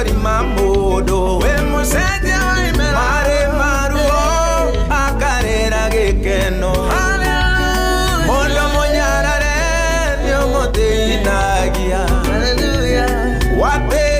tori mamudo we museje wa imera mare maruo akarera gekeno hallelujah mono monyarare nyo moteitagia hallelujah wate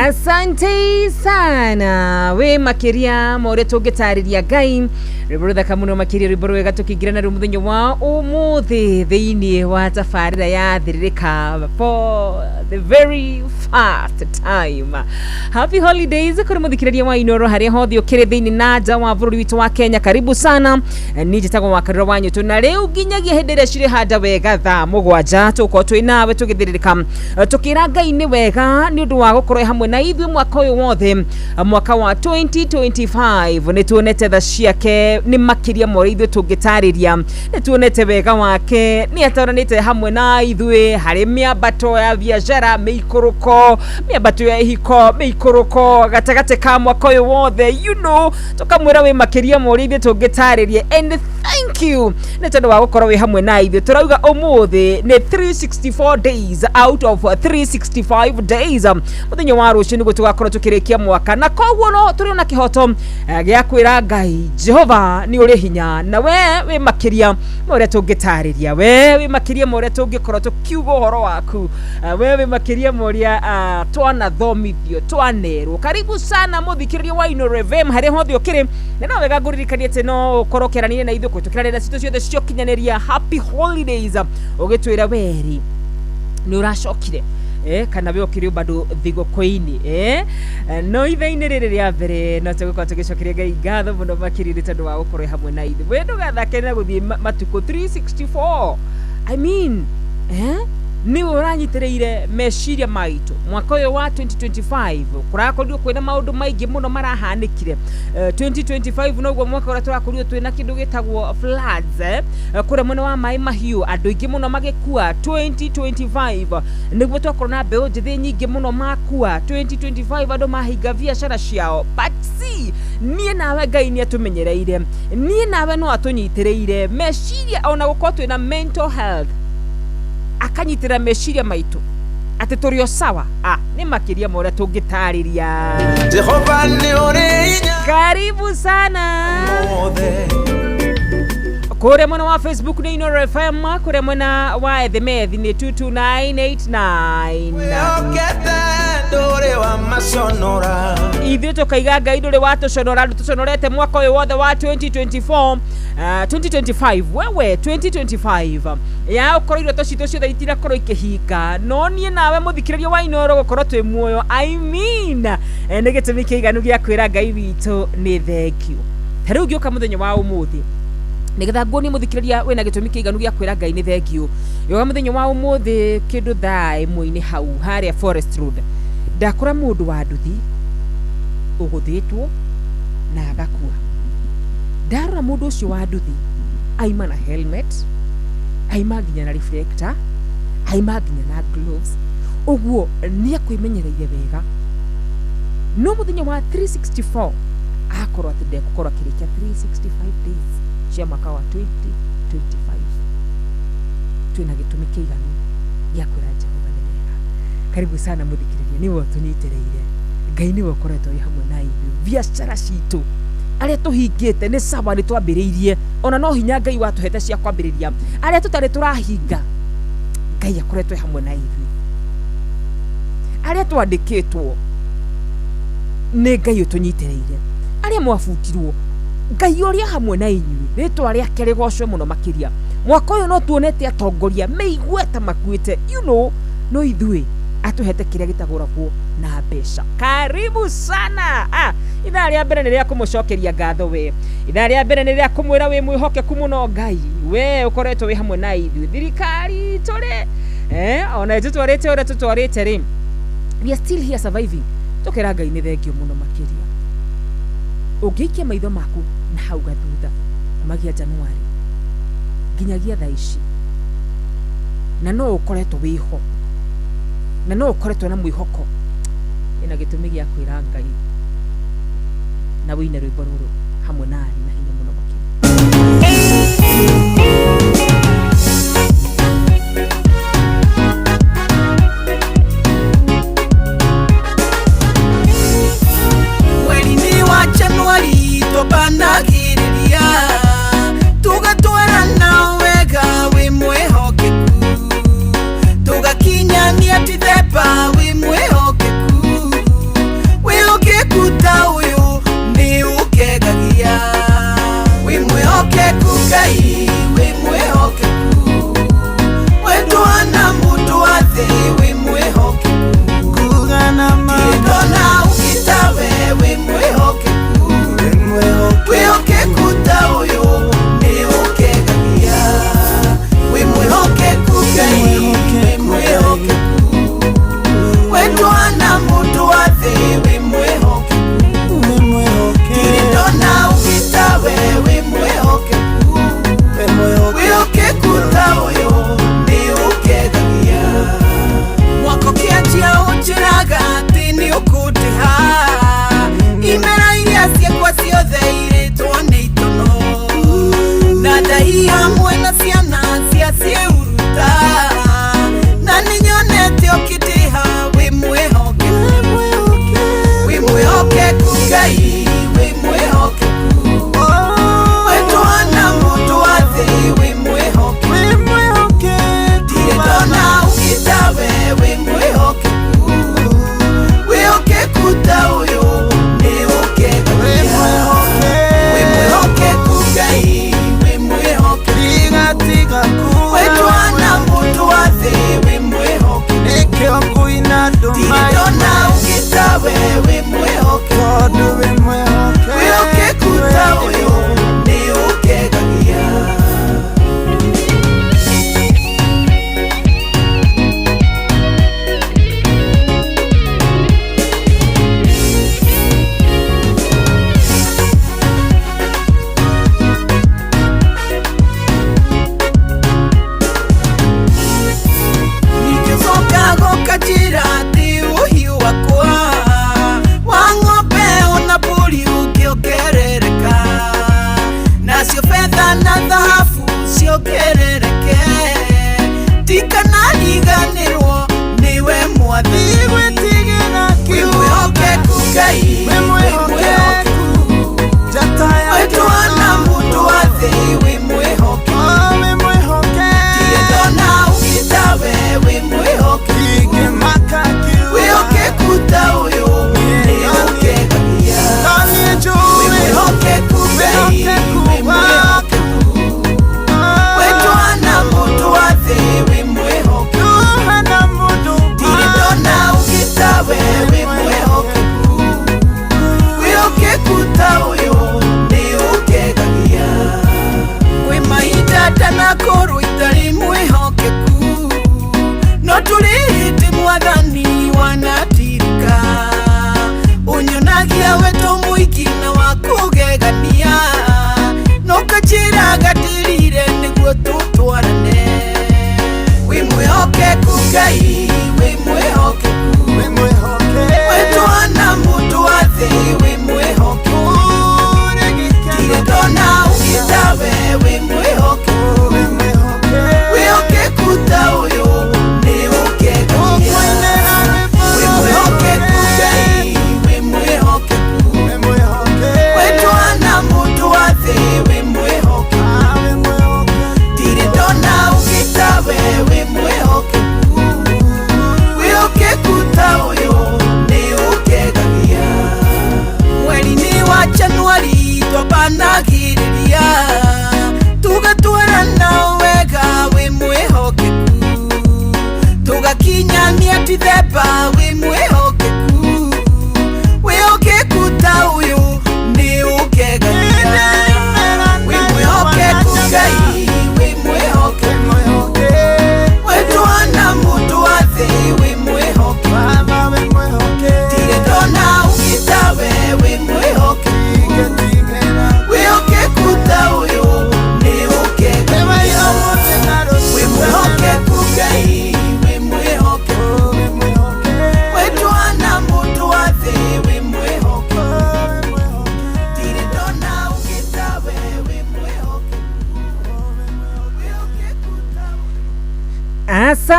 Asante sana we makiria more tugitariria Ngai riborotha kamuno makiria riborwega tukingirana rumuthenyo wa umuthi thiini wa tafarira ya thiririka for the very fast time. Happy holidays kuri muthikiriria wa Inoro haria hothe ukiri thiini na nja wa bururi witu wa Kenya. Karibu sana nijitagwo wakarira wanyu tuna riu nginyagia hindi ria ciri handa wega thaa mugwanja tuko twinawe tugithiririka tukira Ngai ni wega ni undu wa gukorwo hamwe na ithuĩ mwaka uyu wothe mwaka wa 2025 ni tuonete tha ciake ni makiria more ithuĩ tungitariria ni tuonete wega wake ni ataranite hamwe na ithuĩ hari miambato ya biashara meikuruko miambato ya ihiko meikuruko gatagate ka mwaka uyu wothe tukamwira we makiria more ithuĩ tungitariria and thank you ni tondu wa gukorwo we hamwe na ithuĩ turauga umuthi ni 364 days out of 365 days muthenya wa rucio niguo tugakorwo tukirikia mwaka na koguo no turi na kihoto gia kwira Ngai Jehova ni uri hinya na we makiria more tungitariria we makiria more tungikorwo tukiuga horo waku we makiria more twana thomithio twanerwo. Karibu sana muthikiriria wa Inoro FM hari hothe ukiri na nawe gaguririkanie te no ukorokeranie na ithuĩ kutukirana cito ciothe cio kinyaneria. Happy holidays ugitwira weri ni uracokire kana we okiri bado thigũkũ-inĩ no ithainĩ rĩrĩ rĩa mbere no tũgũkorwo tũgĩcokeria Ngai ngatho mũno makĩria nĩ tondũ wa gũkorwo hamwe na ithuĩ. We ndũgathake na gũthiĩ matukũ 364 I mean ni uranyitĩrĩire meciria maitũ mwaka ũyũ wa 2025 kũrakorirwo kwĩna maũndũ maingĩ mũno marahanĩkire 2025 noguo mwaka ũrĩa tũrakorirwo twĩna kĩndũ gĩtagwo floods kũrĩa mwena wa maĩ mahiũ andũ aingĩ mũno magĩkua 2025 nĩguo twakorwo na mbeũ njĩthĩ nyingĩ mũno makua 2025 andũ mahinga biacara ciao but see niĩ nawe Ngai nĩ atũmenyereire niĩ nawe no atũnyitĩrĩire meciria ona gũkorwo twĩna mental health akanyitira meciria maitu ati turio sawa ni makiria more tungitariria. Jehova ni urinya. Karibu sana kure mwana wa Facebook ni Inoro FM, kure mwana wa The Methi ni 22989 dore wa masonora ithuĩ tukaiga Ngai ndũrĩ watuconora tuconorete mwaka ũyũ wothe wa 2024 2025 wewe 2025 ya ukorirwo tocito ciothe itirakorwo ikihinga no niĩ nawe muthikiriria wa Inoro gukorwo twi muoyo I mean nĩ gĩtũmi kĩiganu gĩa kwĩra Ngai witũ nĩ thank you. Tarĩu ngĩũka mũthenya wa ũmũthĩ nigetha nguoni muthikiriria wena gĩtũmi kĩiganu gĩa kwĩra Ngai nĩ thank you. Yoga mũthenya wa ũmũthĩ kĩndũ thaa ĩmwe-inĩ hau harĩa Forest Road ndakora mũndũ wa nduthi ũgũthĩtwo na agakua. Ndarora mũndũ ũcio wa nduthi aima na helmet, aima nginya na reflector, aima nginya na gloves, ũguo nĩ akwĩmenyereire wega no muthenya wa 364 akorwo ati ndekukorwo akirikia 365 days cia mwaka wa 2025 twina gitumi kiiganu gia kwira Jehova ni wega. Karibu sana muthikiriria, ni wotunyitereire. Ngai ni wokoretwo wi hamwe na ithuĩ. Biacara citu aria tuhingite ni sawa, ni twambiriirie, ona no hinya Ngai watuhete cia kwambiriria. Aria tutari turahinga, Ngai akoretwo hamwe na ithuĩ. Aria twandikitwo ni Ngai utunyitereire. Aria mwabutirwo, Ngai uria hamwe na inyuĩ. Ritwa riake rigocwe muno makiria. Mwaka uyu no tuonete atongoria meigweta makuite, no ithuĩ atuhete kiria gitaguragwo na mbeca. Karibu sana. Ithaa ria mbere ni ria kumucokeria ngatho we. Ithaa ria mbere ni ria kumwira wi mwihokeku muno Ngai. We ukoretwo wi hamwe na ithuĩ. Thirikari turi ona tutwarite ora tutwarite ri. We are still here surviving. Tukira Ngai ni thengio muno makiria. Ungiikia maitho maku na hau gathutha magia Januari nginyagia thaa ici, na no ukoretwo wiho, na no ukoretwo na mwihoko, ina gitumi gia kwira Ngai na wine rwimbo ruru hamwe nani na hinya muno makiria. Mweri wa Januari tũbanagĩrĩria tũgatwara na wega wĩ mwĩhokeku, tũgakinyania mĩthemba wĩ mwĩhokeku ta ũyũ nĩ ũkegagia.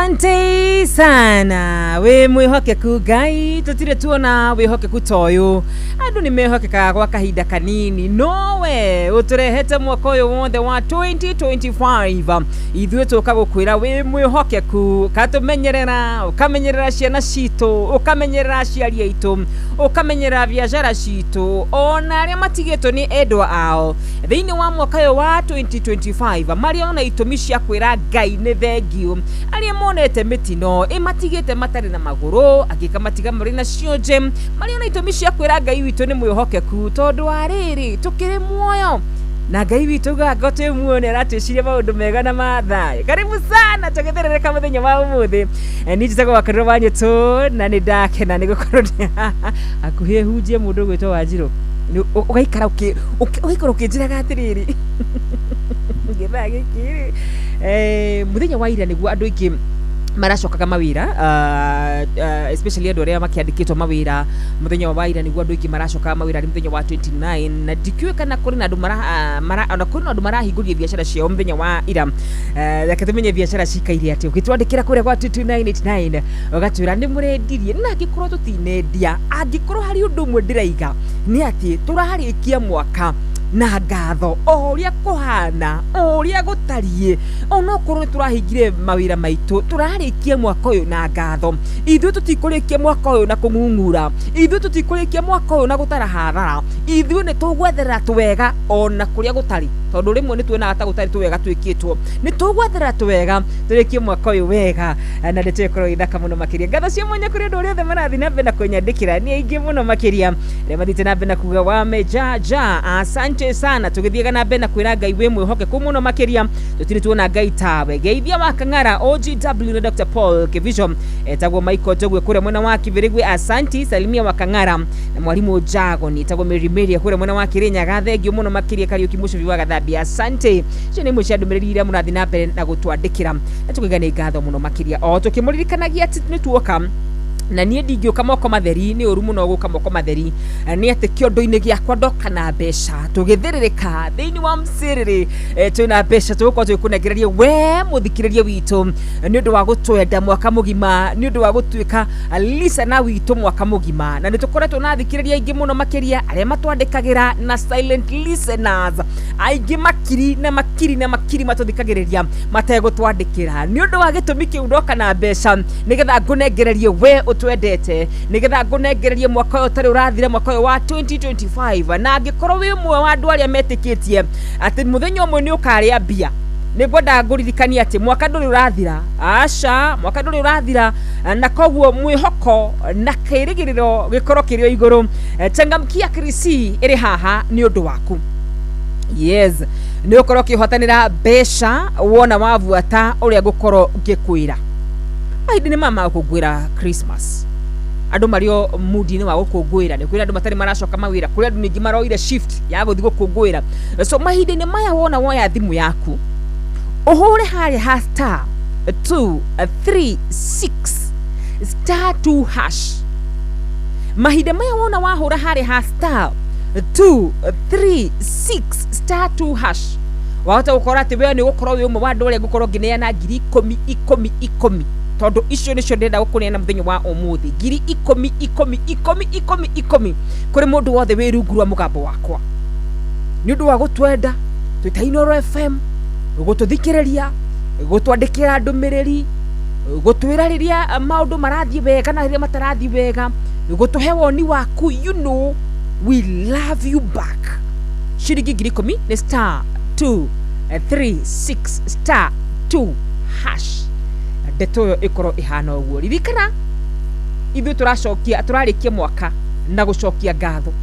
Asante sana we mwihokeku Ngai tutire tuona wihokeku toyo andu ni mehokeka gwa kahinda kanini nowe uturehete mwaka uyu wothe wa 2025 ithuĩ tũka gũkwĩra wĩ mwĩhokeku katumenyerera ukamenyerera ciana citũ ukamenyerera aciari aitũ ukamenyerera biashara citũ ona arĩa matigĩtwo nĩ endwa ao thĩinĩ wa mwaka uyu wa 2025 marĩa ona itũmi cia kwĩra Ngai nĩ thengiũ arĩa monete mitino imatigĩte matarĩ na magũrũ agĩka matiga marĩ na cionje marĩ ona itũmi cia kwĩra Ngai witũ nĩ mwĩhokeku tondũ arĩrĩ tũkĩrĩ muoyo na Ngai witũ gagotwe muone ratwĩciria maũndũ mega na mathayo. Karibu sana tũgĩtherereka mũthenya wa ũmũthĩ nĩ njĩtagwo Wakarĩro wa Nyũtũ na nĩ ndakena nĩ gũkorwo akuhĩ hunjie mũndũ gwĩtwo Wanjirũ ũgaikara ũkĩnjĩraga atĩrĩrĩ ngĩthaa gĩkĩ mũthenya wa ira nĩguo andũ aingĩ maracokaga mawĩra especially andũ arĩa makĩandĩkĩtwo mawĩra mũthenya wa ira nĩguo andũ aingĩ maracokaga mawĩra nĩ mũthenya wa 29 na ndikiuĩ kana kũrĩ na andũ marahingũria biacara ciao mũthenya wa ira reke tũmenye biacara cikaire atĩ ũgĩtwandĩkĩra kũrĩa gwa 2289 ũgatwĩra nĩ mũrendirie na angĩkorwo tũtinendia angĩkorwo harĩ ũndũ ũmwe ndĩraiga nĩ atĩ tũrarĩkia mwaka na ngatho o ũrĩa kũhana o ũrĩa gũtariĩ ona okorwo nĩ tũrahingire mawĩra maitũ tũrarĩkia mwaka ũyũ na ngatho ithuĩ tũtikũrĩkia mwaka ũyũ na kũng'ung'ura ithuĩ tũtikũrĩkia mwaka ũyũ na gũtara hathara ithuĩ nĩ tũgwetherera twega ona kũrĩa gũtarĩ tondũ rĩmwe nĩ tuonaga ta gũtarĩ twega twĩkĩtwo nĩ tũgwetherera twega tũrĩkie mwaka ũyũ wega na nĩ tũkorwo ithaka mũno makĩria ngatho cia mwanya kũrĩ andũ othe marathiĩ na mbere na kũnyandĩkĩra nĩ aingĩ mũno makĩria arĩa mathiĩte na mbere na kuga wamejaja asante sana tũgĩthiaga na mbere na kwĩra Ngai wĩ mwĩhokeku mũno makĩria tũtirĩ tuona Ngai tawe Geithia wa Kang'ara OGW na Dr. Paul Kivision etagwo Michael Jogwe kũrĩa mwena wa Kĩbĩrĩgwe asanti Salimia wa Kang'ara na mwarimu Jago ni etagwo Mary Mary kũrĩa mwena wa Kĩrĩnyaga thengio mũno makĩria Kariuki Mũcũbi wa Gathambia asante icio nĩ imwe cia ndũmĩrĩri iria mũrathiĩ na mbere na gũtwandĩkĩra na tũkĩiga nĩ ngatho mũno makĩria o tũkĩmũririkanagia atĩ nĩ tuoka na niĩ ndingĩũka moko matheri nĩ ũru mũno gũka moko matheri nĩ atĩ kĩondo-inĩ gĩakwa ndoka na mbeca tũgĩthĩrĩrĩka thĩinĩ wa mcĩrĩrĩ twĩna mbeca tũgũkorwo tũgĩkũnengereria we mũthikĩrĩria witũ nĩ ũndũ wa gũtwenda mwaka mũgima nĩ ũndũ wa gũtuĩka listener witũ mwaka mũgima na nĩ tũkoretwo na thikĩrĩria aingĩ mũno makĩria arĩa matwandĩkagĩra na silent listeners aingĩ makiri matũthikagĩrĩria mategũtwandĩkĩra nĩ ũndũ wa gĩtũmi kĩu ndoka na mbeca nĩgetha ngũnengererie we twendete nigetha ngũnengererie mwaka ũyũ tarĩ ũrathira mwaka ũyũ wa 2025 na angĩkorwo wĩ ũmwe wa andũ arĩa metĩkĩtie atĩ mũthenya ũmwe nĩ ũkarĩa mbia nĩngwenda ngũririkania atĩ mwaka ndũrĩ ũrathira aca mwaka ndũrĩ ũrathira na koguo mwĩhoko na kĩrĩgĩrĩro gĩkorwo kĩrĩ igũrũ Changamkia Krisi ĩrĩ haha nĩ ũndũ waku yes nĩ ũkorwo ũkĩhotanĩra mbeca wona wabuata ũrĩa ngũkorwo ngĩkwĩra mahindi nĩ mama gũkũngũĩra Christmas andũ mario mood-inĩ wa gũkũngũĩra nĩ kwĩra andũ matarĩ maracoka mawĩra kũrĩ andũ ningĩ maroire shift ya gũthiĩ gũkũngũĩra so mahindi-inĩ maya wona woya thimũ yaku ũhũre harĩa ha star 236 star 2 hash mahinda maya wona wahũra harĩa ha star 236 star 2 hash wahota gũkorwo atĩ we nĩ gũkorwo wĩ ũmwe wa andũ arĩa ngũkorwo ngĩneana ngiri 10 tondũ icio nĩcio ndĩrenda gũkũneana mũthenya wa ũmũthĩ ngiri 10 kũrĩ mũndũ wothe wĩ rungu rwa mũgambo wakwa nĩ ũndũ wa gũtwenda twĩta Inooro FM gũtũthikĩrĩria gũtwandĩkĩra ndũmĩrĩri gũtwĩra rĩrĩa maũndũ marathiĩ wega na rĩrĩa matarathiĩ wega gũtũhe woni waku you know we love you back ciringi ngiri 10 nĩ star 236 star 2 hash ndeto yo ikorwo ihana ũguo ririkana ithuĩ tũrarĩkia mwaka na gũcokia ngatho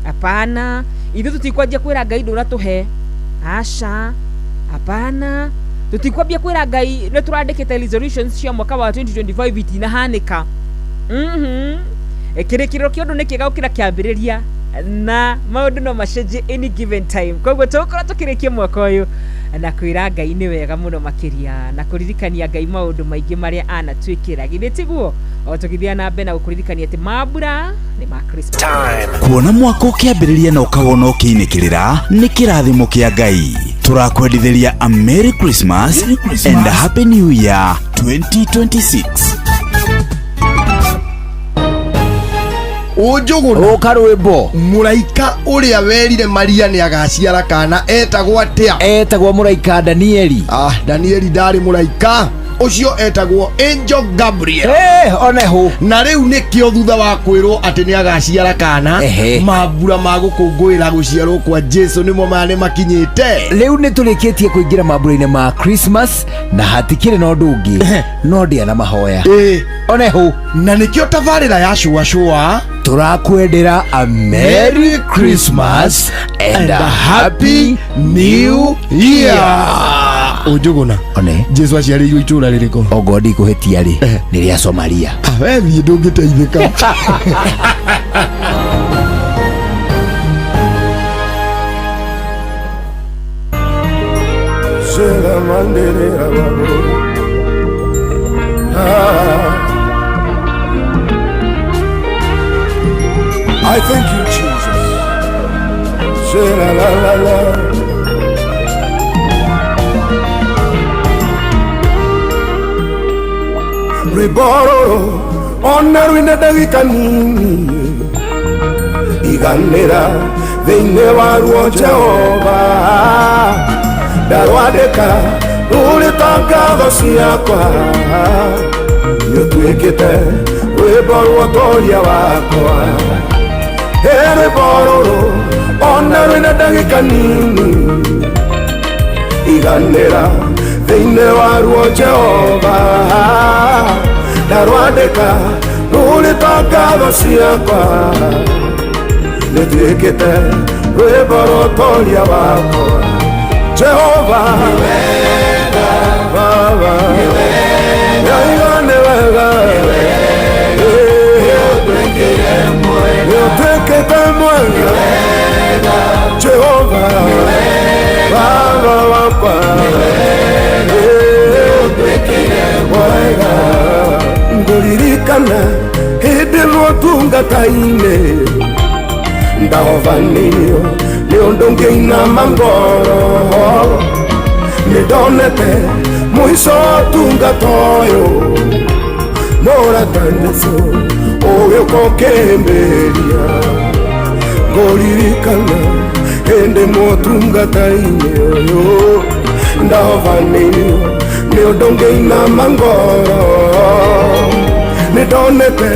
apana ithuĩ tũtikwanjia kwĩra Ngai ndũratũhe aca apana tũtikwambia kwĩra Ngai nĩ tũrandĩkĩte resolutions cia mwaka wa 2025 itinahanĩka kĩrĩkĩrĩro kĩa ũndũ nĩ kĩega gũkĩra kĩambĩrĩria na maũndũ no macenjie any given time koguo tũkorwo tũkĩrĩkia mwaka ũyũ na kwĩra Ngai nĩ wega mũno makĩria na kũririkania Ngai maũndũ maingĩ marĩa anatwĩkĩra githĩ tiguo o tũgĩthia na mbere na gũkũririkania atĩ mambura nĩ ma Christmas kuona mwaka ũkĩambĩrĩria na ũkawona ũkĩinĩkĩrĩra nĩ kĩrathimo kĩa Ngai tũrakwendithĩria a Merry Christmas and a Happy New Year 2026. Ujuguna ukarwimbo muraika uria werire Maria ni agaciara kana etagwo atia? Etagwo muraika Danieli. Danieli ndari muraika, ucio etagwo Angel Gabriel. Oneho na riu nikio thutha wa kwirwo ati ni agaciara kana mambura ma gukungwira guciarwo kwa Jesu nimo mane makinyite. Riu ni tulikitie kuingira mambura-ini ma Christmas na hatikire no ndungi no ndia na mahoya. Oneho na nikio tabarira ya shua turakwendera a Merry Christmas and a Happy New Year. Ujuguna one Jesu aciarĩirwo itũra rĩrĩkũ? Ogodi kuhetia ri ni ria Somalia. We thiĩ ndũngĩteithĩka. I thank you, Jesus. La la la la. Ribororo ona rwina ndagika nini iganira thĩinĩ waruo Jehova ndarwandĩka rũrĩtangatho ciakwa nĩũtuĩkĩte rwĩmbo rwa ũtoria wakwa rwĩmbo rũrũ ona rwĩna ndagĩka nini iganĩra thĩinĩ waruo Jehova ndarwandĩka rũrĩtangatho ciakwa nĩtuĩkĩte rwĩmbo rwa ũtoria wakwa Jehova Baba nĩũtuĩkĩte mwega Jehova Baba wakwa ngũririkana hĩndĩ rwotungata-inĩ ndahobanĩrio nĩ ũndũ ngĩinama ngoro nĩndonete mũico ũtungata ũyũ mũrata Jesũ ũgĩũka ũkĩmbĩria ngũririkana hĩndĩ mũtungata-inĩ ũyũ ndahobanĩrio nĩ ũndũ ngĩinama ngoro nĩndonete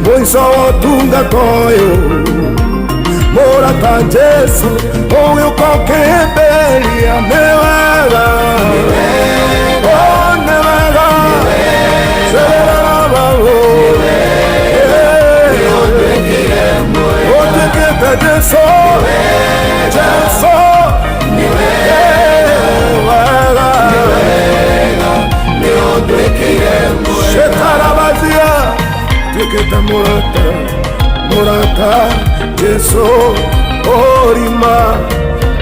mũico ũtungata ũyũ mũrata Jesũ ũgĩũka ũkĩmbĩria nĩ wega nĩ wega ũtuĩkĩte Jesũ Jesũ nĩ wega shetarabazia tuĩkĩte mũrata Jesũ orima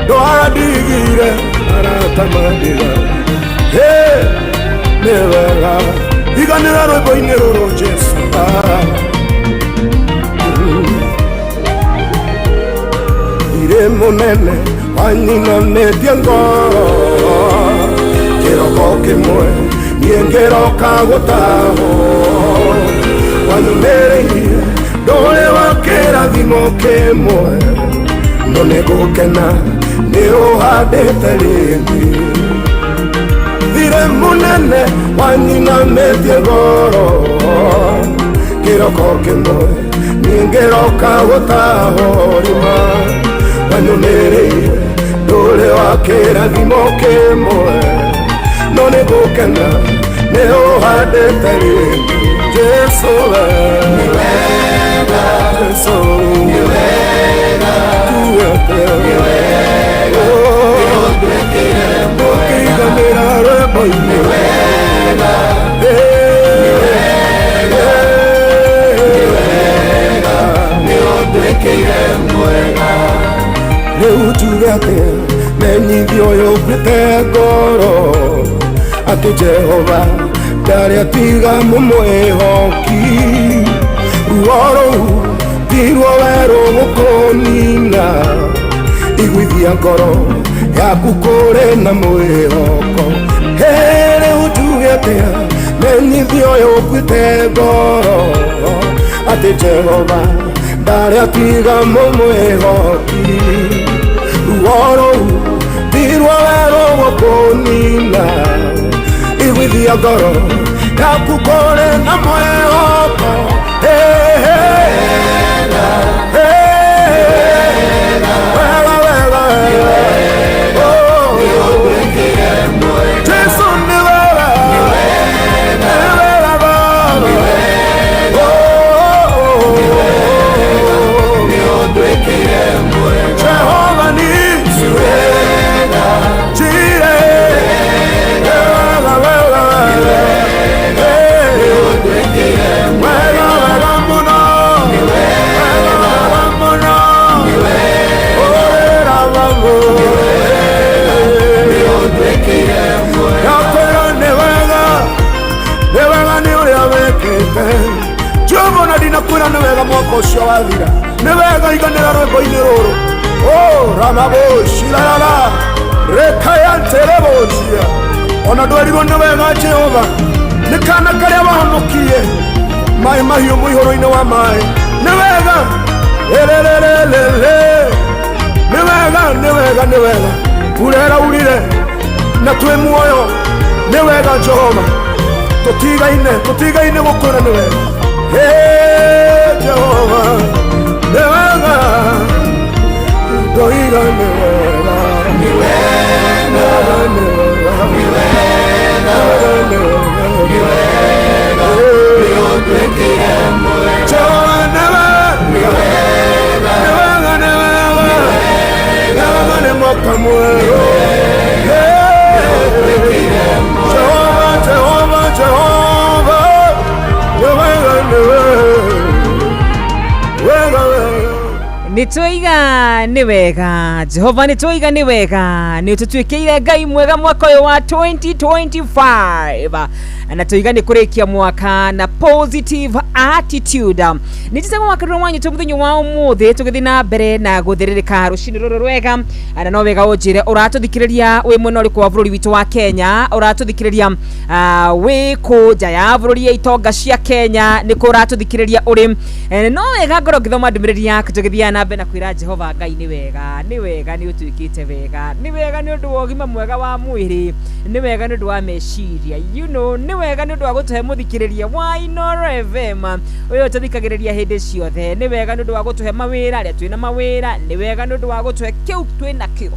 ndwadigire aratamadĩra nĩ wega iganĩra rwĩmbo-inĩ rũrũ Jesũ irĩ mũnene wanyinanĩtie ngoro kĩroko kĩmwe niĩ ngĩroka gũtahwo wanyumĩrĩirie ndũrĩ wa kĩrathimo kĩmwe no nĩngũkena nĩ ũhandĩte rĩngĩ thirĩ mũnene wanyinanĩtie ngoro kĩroko kĩmwe niĩ ngĩroka gũtahwo rĩma wanyumĩrĩirie ndũrĩ wa kĩrathimo kĩmwe no nĩngũkena nĩ ũhandĩte rĩngĩ Jesũ nĩ wega Jesũ nĩ wega nĩ wega ũkĩiganĩra rwĩmbo-inĩ wega nĩ wega nĩ ũnduĩkĩire mwega rĩu tuge atĩa menyithio ũyũ ngwĩte ngoro atĩ Jehova ndarĩ atiga mũmwĩhoki ruo rũu tirwo werũ gũkũnina igwithia ngoro yaku kũrĩ na mwĩhoko rĩu tuge atĩa menyithio yukwite ngoro ati Jehova ndari atiga mumwihoki ruoro dirwa wero wokunina igwithia ngoro yaku kore na mwihoko Newega mwako ucio wathira newega iganira rwimbo-ini ruru ramaboshirarara rekayanterebocia ona ndwerirwo newega Jehova ni kana karia wahonokie mai mahiu muihoro-ini wa mai newega newega urera urire na twi muoyo newega Jehova tutigaine gukwira newega Jehova, newega, doiga newega, nitwiga ni wega Jehova nitwiga ni wega nitutwikire Ngai mwega mwaka uyu wa 2025 na twiga ni kurikia mwaka na positive attitude nitisema mwaka rwanyu tumuthinyu wa umuthi tugithina mbere na guthiririka rushini ruru rwega na no wega ujire uratuthikiriria wi mwena uri kwa bururi witu wa Kenya uratuthikiriria wi kuja ya bururi ya itonga cia Kenya niko uratuthikiriria uri no wega ngoro ngithoma ndumiriri yaku tugithia na mbere na kwira Jehova Ngai ni wega ni utwikite wega ni wega ni undu wa ugima mwega wa mwiri ni wega ni undu wa meciria ni wega ni undu wa gutuhe muthikiriria wa Inooro FM uyu tuthikagiriria hindi ciothe ni wega ni undu wa gutuhe mawira aria twina mawira ni wega ni undu wa gutuhe kiu twina kio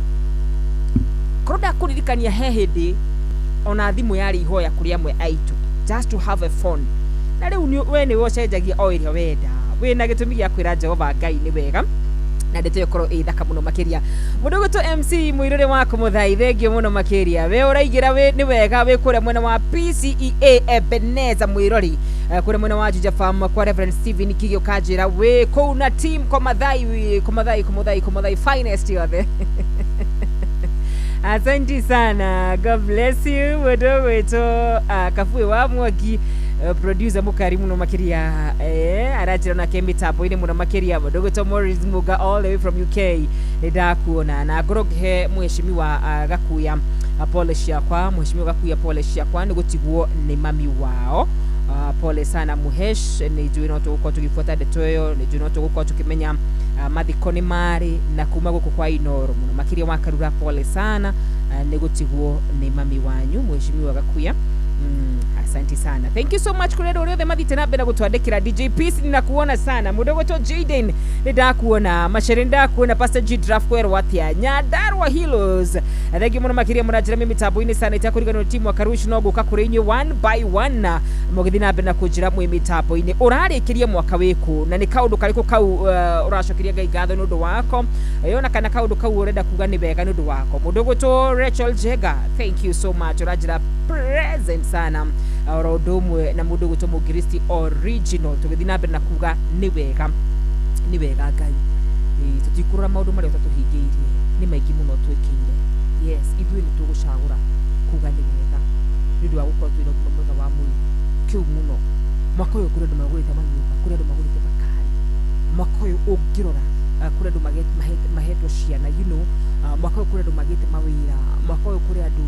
kroda kuririkania he hindi ona thimu yari ihoya kuri amwe aitu just to have a phone na riu we ni wocenjagia o irio wenda wina gitumi gia kwira Jehova Ngai ni wega na ndete yokoro ithaka muno makiria mundu gutu MC mwirore wako muthai thengio muno makiria we uraigira we ni wega we kure mwena wa PCEA Ebeneza mwirori kure mwena wa Juja Farm kwa Reverend Steven Kigio Kajira we kuna team kwa mathai finest yothe asante sana, God bless you mudo weto kafue wa mwagi producer mukarimu no makiria arachira na kembi tapo ine muno makiria mudogo to Morris Muga all the way from UK ndakuona na goroge mheshimiwa Gakuya pole shakwa mheshimiwa Gakuya pole shakwa nigutiguo ni mami wao pole sana muhesh ni juino to ko tugifuata detoyo ni juino to ko tukimenya mathikoni mari na kuma guku kwa Inooro muno makiria wakarura pole sana nigutiguo ni mami wanyu mheshimiwa Gakuya asante sana. Thank you so much kuledo uriothe mathite na mbere gutwandikira DJ Peace ninakuona sana mudogo to Jaden ndakuona masherenda kuona Pastor G Draft kwero watia Nyandarua Hills thank you muno makiria murajira mimi tabu-ini sana itakurigana timu wa Karushi no guka kurenyu one by one mugithina mbere na kujira mwimi tabu-ini urarikiria mwaka wiku na ni kaundu kariko kau uracokiria Ngai ngatho ni undu wako yona kana kaundu kau urenda kuga ni bega ni undu wako mudogo to Rachel Jega thank you so much urajira present sana orodomwe na mudogo to Mugiristi original tugithina mbere na kuga ni wega Ngai tutikura maundu mari utatuhingiirie ni maiki muno twikire yes ithui ni tugucagura kuga ni wega ndu wa gukora twina mwega wa mwiri kiu muno mwaka uyu kuri ndu magurite manyumba kuri ndu magurite makari mwaka uyu ungirora kuri ndu mahetwo ciana mwaka uyu kuri ndu magite mawira mwaka uyu kuri ndu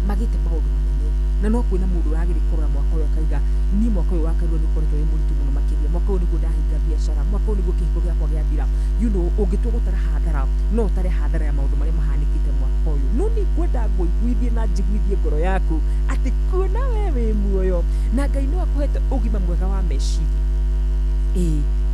magite maundu manene na no kwina mundu uragiri kurora mwaka uyu akaiga ni mwaka uyu wakarwo ni koretwo wi muritu muno makiria mwaka uyu niguo ndahinga biacara mwaka uyu niguo kihiko giakwa giathira ungitua gutara hathara no utare hathara ya maundu maria mahanikite mwaka uyu no ni kwenda nguiguithie na njiguithie ngoro yaku ati kuona wewe muoyo na Ngai no akuhete ugima mwega wa meciria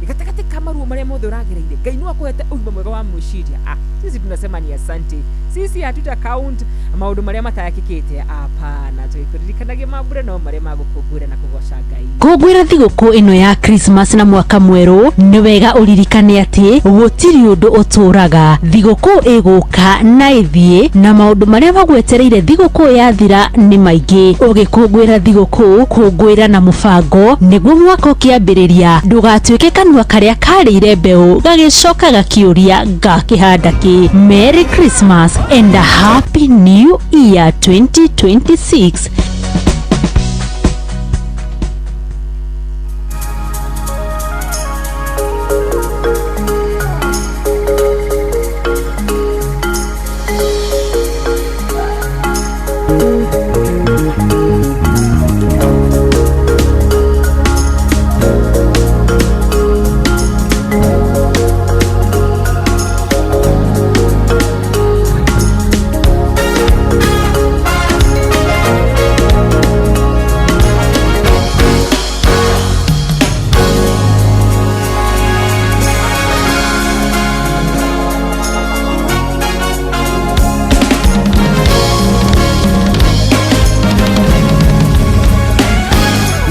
gatagati kamaruo maria mothe uragereire Ngai no akuhete ugima mwega wa mwiciria sisi tunasema ni asante sisi hatuta count maundu maria matayakikite apana twikuririkanagie mambura no maria magukungwira na kugoca Ngai kungwira thiguku ino ya Christmas na mwaka mweru ni wega uririkane ati gutiri undu uturaga thiguku iguka na ithie na maundu maria magwetereire thiguku yathira ni maingi ugikungwira thiguku kungwira na mubango niguo mwaka ukiambiriria ndugatuike kanua karia karire mbeu gagicoka gakiuria ngakihanda ki. Merry Christmas and a Happy New Year 2026.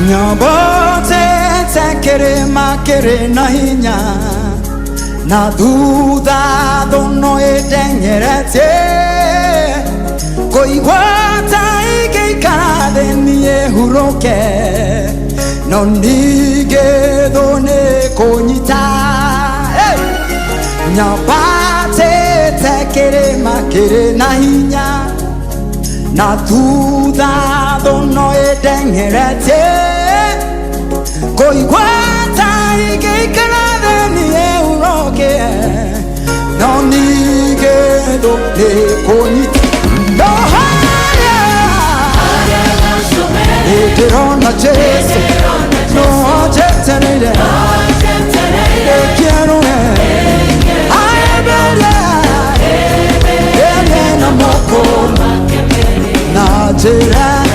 Nyobote tekere makere na hinya na thutha thono edengerete koigwata igikara thenie huroke no nige thone konyita Nyobote tekere makere na hinya na thutha thono edengerete koigwata igikara thenie huroke no nigedo ne konyita no haya eterona Jesu no jeterere quiero na moko na jera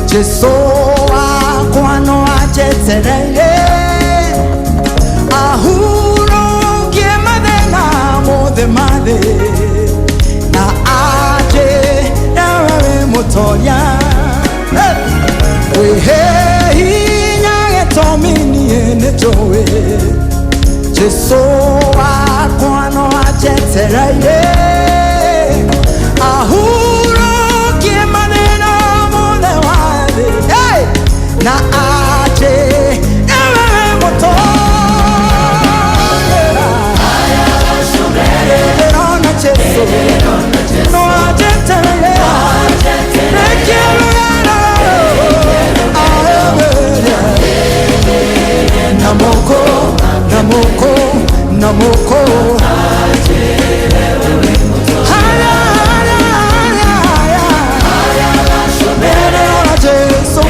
Jesu akwano ajeterere ahuro kiemathena mothe mathe na aje nawe mutoria wehe hinya getominie nejowe Jesu akwano ajeterere ahuro kiemathena mothe mathe na aje nawe mutoria Erona Jesu no ajeterere namoko Jesu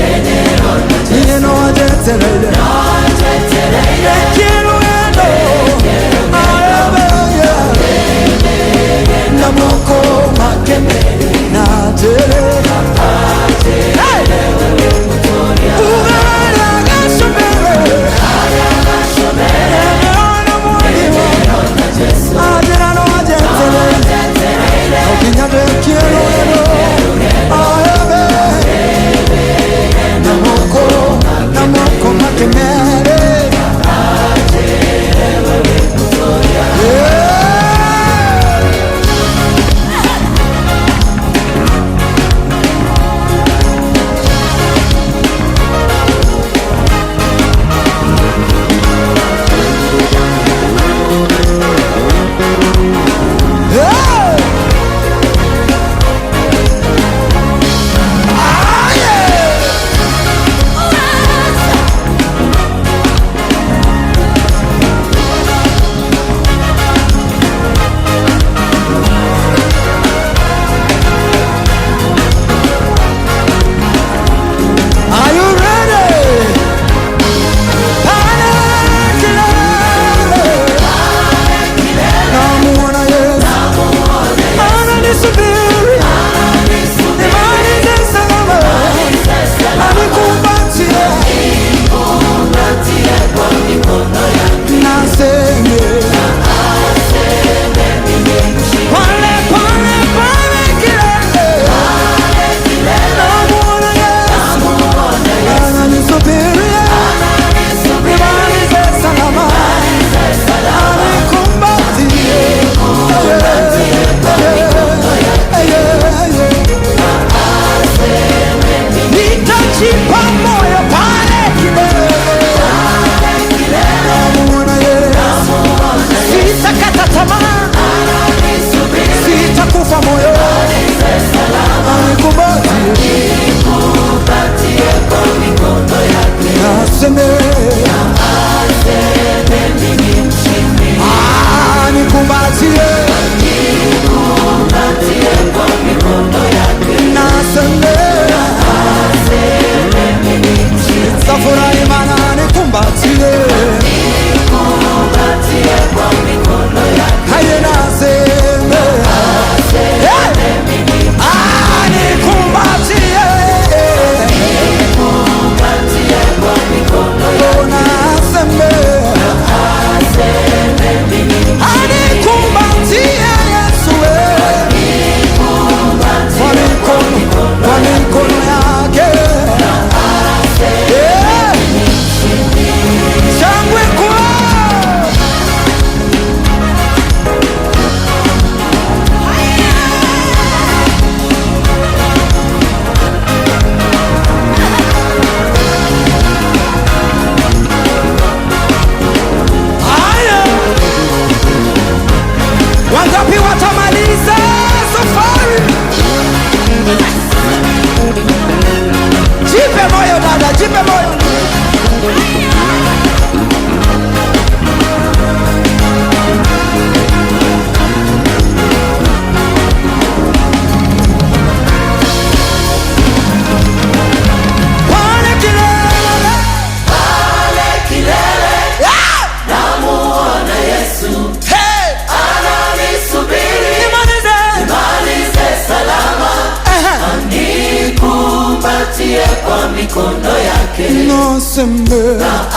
kwa mikono yake. Naseme na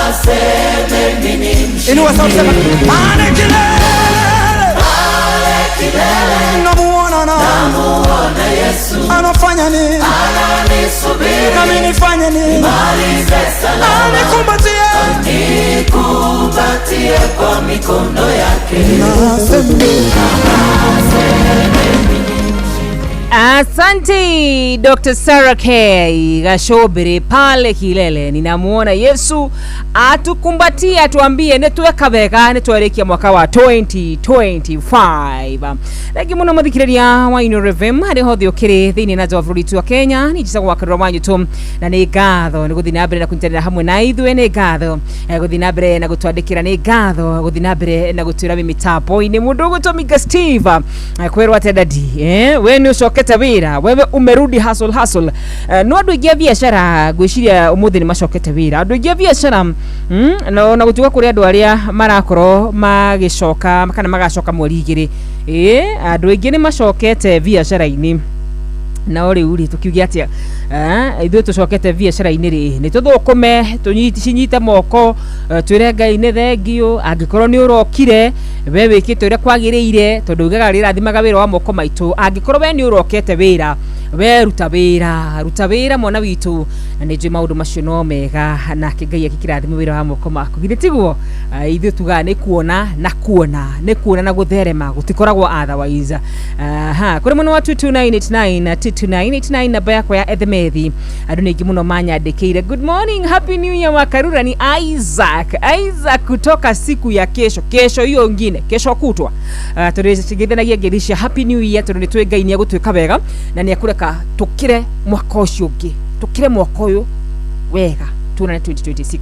aseme mimi mshindi. Inua sauti sema pale kilele namuona Yesu anafanya nini, ananisubiri nami nifanye nini, malize salama, nikumbatie kwa mikono yake. Asante Dr. Sarah K. Gashobere pale kilele. Ninamuona Yesu atukumbatia, atuambie netuweka bega netuarekia mwaka wa 2025. Lagi muno mathikiriria wa Ino FM hari hothe ukiri thini na jawaburi tu wa Kenya ni jisa kwa wanyu tu na ni gatho ni guthina mbere na kunterera hamwe na ithwe ni gatho guthina mbere na gutwandikira ni gatho guthina mbere na gutwira mitapo ini mundu gutomiga Steve kwerwa tedadi we ni ucokete wira wewe umerudi hustle no andu ingia biashara gwiciria umuthi ni macokete wira andu ingia biashara na gutuga kuri andu aria marakoro magicoka kana magacoka mweri igiri andu ingi ni macokete biashara-ini na ori uri tukiugia atia ithu tucokete biashara-ini ri ni tuthukume tunyita moko twire Ngai ni thengio angikorwo ni urokire we wikite uria kwagiriire tondu ugaga rira thimaga wira wa moko maitu angikorwo we ni urokete wira we ruta wira mwana witu ni nje maundu macio no mega na Ngai akikirathima wira wa moko maku githitiguo ithu tuga ni kuona na gutherema gutikoragwo otherwise kuri muno wa 22989 namba yakwa ya Ethemethi andu ningi muno manyandikire good morning happy new year Makarura ni Isaac kutoka siku ya kesho hiyo ngine kesho kutwa turicigithanagia ngerisha happy new year tondu ni twi Ngai ni agutwika wega na ni akureka tukire mwaka ucio ungi tukire mwaka uyu wega 2026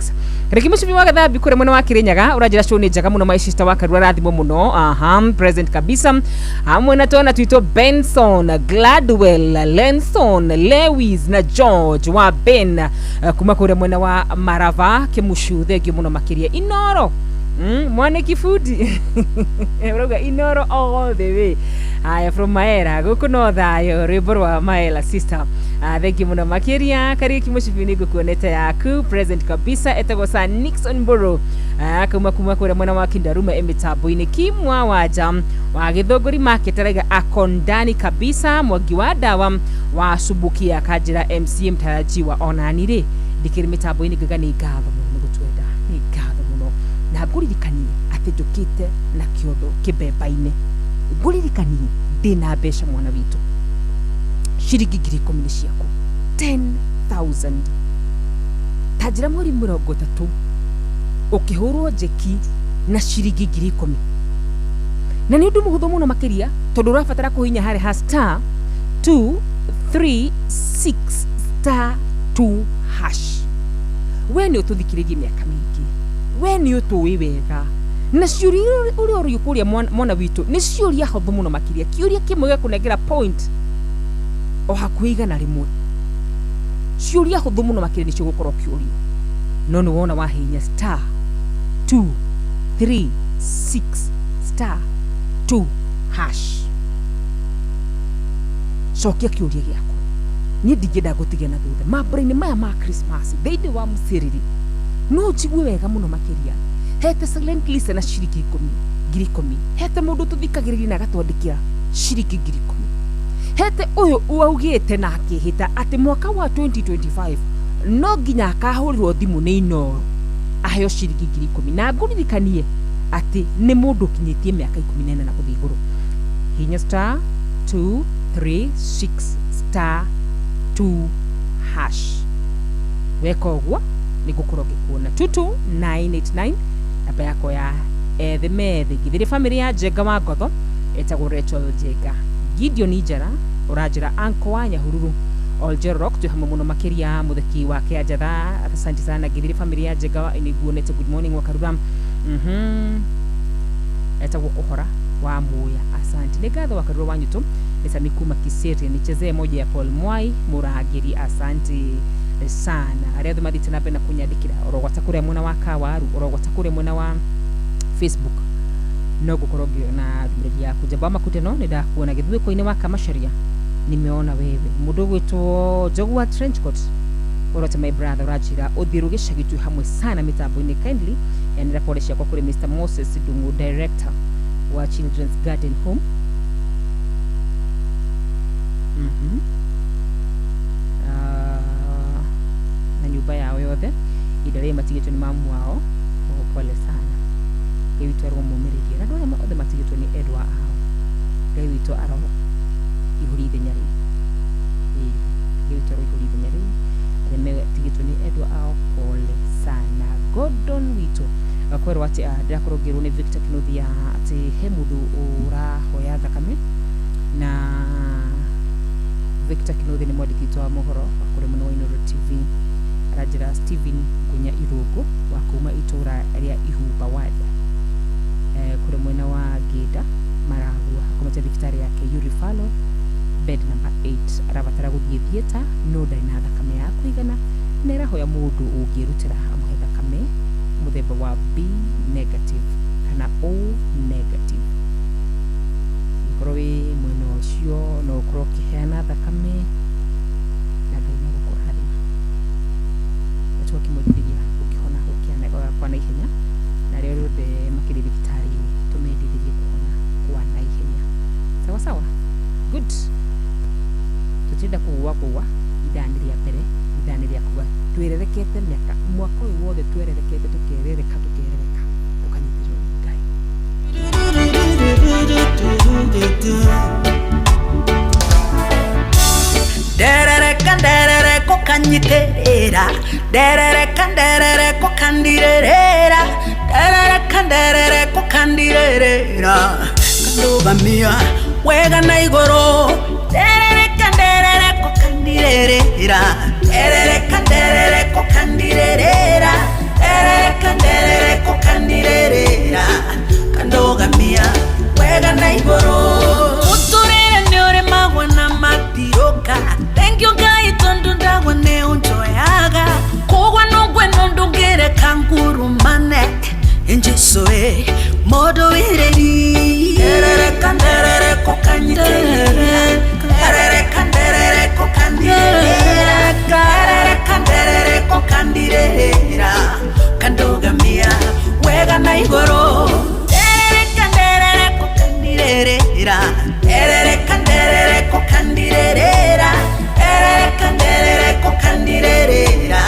Reki mushimi wa gathabi kure mwana wa Kirinyaga urajira show ni jaga muno my sister wa Karura rathimo muno present kabisa hamwe na tona twito Benson Gladwell Lenson Lewis na George wa Ben kuma kure mwana wa Marava kimushuthe gyo muno makiria Inoro mwane kifudi uroga Inoro all the way from Maera gukuno thayo riborwa Maela sister thank you muno makiria kari kimushibini gukuoneta yaku present kabisa etagosa Nixon Boro kuma kure mwana wa Kindaruma emitabo ine kimwa waja wa Githogori market rega akondani kabisa mwagi wa dawa wa subukia kajira MC mtarajiwa onanire dikiri mitabo ine gagani gatho mugutwenda ni gatho muno na guririkanie atejukite na kiotho kibeba-ine guririkanie dina besha mwana witu shiringi 10,000 ciaku 10,000 tajira mweri 30 ukihurwo jeki na shiringi 10,000 na ni undu muhuthu muno makiria tondu urabatara kuhinya hari *236*2# we ni ututhikiririe miaka mingi we ni utuwi wega na ciuria uria uri kuria mwana witu ni ciuria hothu muno makiria kiuria kimwe gya kunengera point o hakuiga na rimwe ciuria hothu muno makiria ni cio gukorwo kiuria no ni wona wahinya *236*2# cokia kiuria giaku ni ndigenda gutigia na thutha mambura-ini maya ma Christmas thĩinĩ wa mũciriri no njigue wega muno makiria hete silent listen na shiringi 10,000 hete mundu tuthikagiriria na gatwandikira shiringi 10,000 hete uyu uaugite na akihita ati mwaka wa 2025 no nginya akahurirwo thimu ni Inoro aheo shiringi 10,000 na nguririkanie ati ni mundu kinyitie miaka 14 na kuthi iguru hinya *236*2# weka uguo ni gukorwo gikuona 22989 namba yako ya Ethemethi githiri family ya Jenga wa Ngotho etagwo Rachel Jenga Gideon Ijara urajira anko wa Nyahururu Olger Rock tu hamwe muno makiria mutheki wa Kianjatha asante sana githiri family ya Jenga iniguonete good morning wa Karura etagwo Kuhora wa Muya asante ni gatho wa Karura wanyu tu Sami kuma Kiseri nichezee moja ya Paul Mwai Muragiri asante sana aria thumathite na bena kunyandikira orogwatakure mwana wa Kawaru orogwatakure mwana wa Facebook no gukorogio na thumberia kujamba makute no nida kuona githwe koine wa Kamasharia nimeona wewe mundu gwitwo Jogu wa Trenchcoat Orote my brother Rajira Odhirugisha gitu hamwe sana mitambo-ini kindly yani rapolesha kwa kule Mr. Moses Dungu director wa Children's Garden Home. Na nyumba yao yothe idare matigitwo ni mamu wao pole sana Ngai witũ aromũmĩrĩria na ndũrĩa othe matigĩtwo nĩ endwa ao Ngai witũ aroho ihũri ithenya rĩu Ngai witũ aroho ihũri ithenya rĩu arĩa matigĩtwo nĩ endwa ao pole sana Gordon witũ akwerwo atĩ ndĩrakorwo nĩ Victor Kinuthia atĩ he mũndũ ũrahoya thakame na Victor Kinuthia nĩ mwandĩki wa mohoro kũrĩ mũno wa Inooro TV Rajira Steven Gunya Irũngũ wa kuma itũra rĩa Ihumba Ward kũrĩ mwena wa Gĩnda Maragua akomete thibitarĩ yake Urifalo bed number 8 arabatara gũthiĩ theater no ndarĩ na thakame ya kũigana na ĩrahoya mũndũ ũngĩrutĩra amũhe thakame mũthemba wa B negative kana O negative ikorwo wĩ mwena ũcio no ũkorwo ũkĩheana thakame na Ngai no gũkũrathima kimũthigithia ukihona ukiana kwa na ihenya na rĩo rĩothe makĩrĩ thibitarĩ tũmendithĩrie kuhona kwa na ihenya sawa sawa good tũtinda kuwa idani rĩa mbere idani rĩa kuwa twererekete miaka mwaka ũyũ wothe twererekete tukerereka tukanyitĩrwo Ngai derere kokanyiterera derere kokandirera derere kokandirera kandogamia wega na igoro derere kokandirera derere kokandirera derere kokandirera kandogamia wega na igoro uturere nyore magwa na matiroka thank you guy tondunda wane unjoyaga kogwa no gweno ndungere kanguru mane enjesoe modo ireri derere kokanyiterera derere kokandirera kandogamia wega na igoro derere kokandirera derere kokandirera kokandirera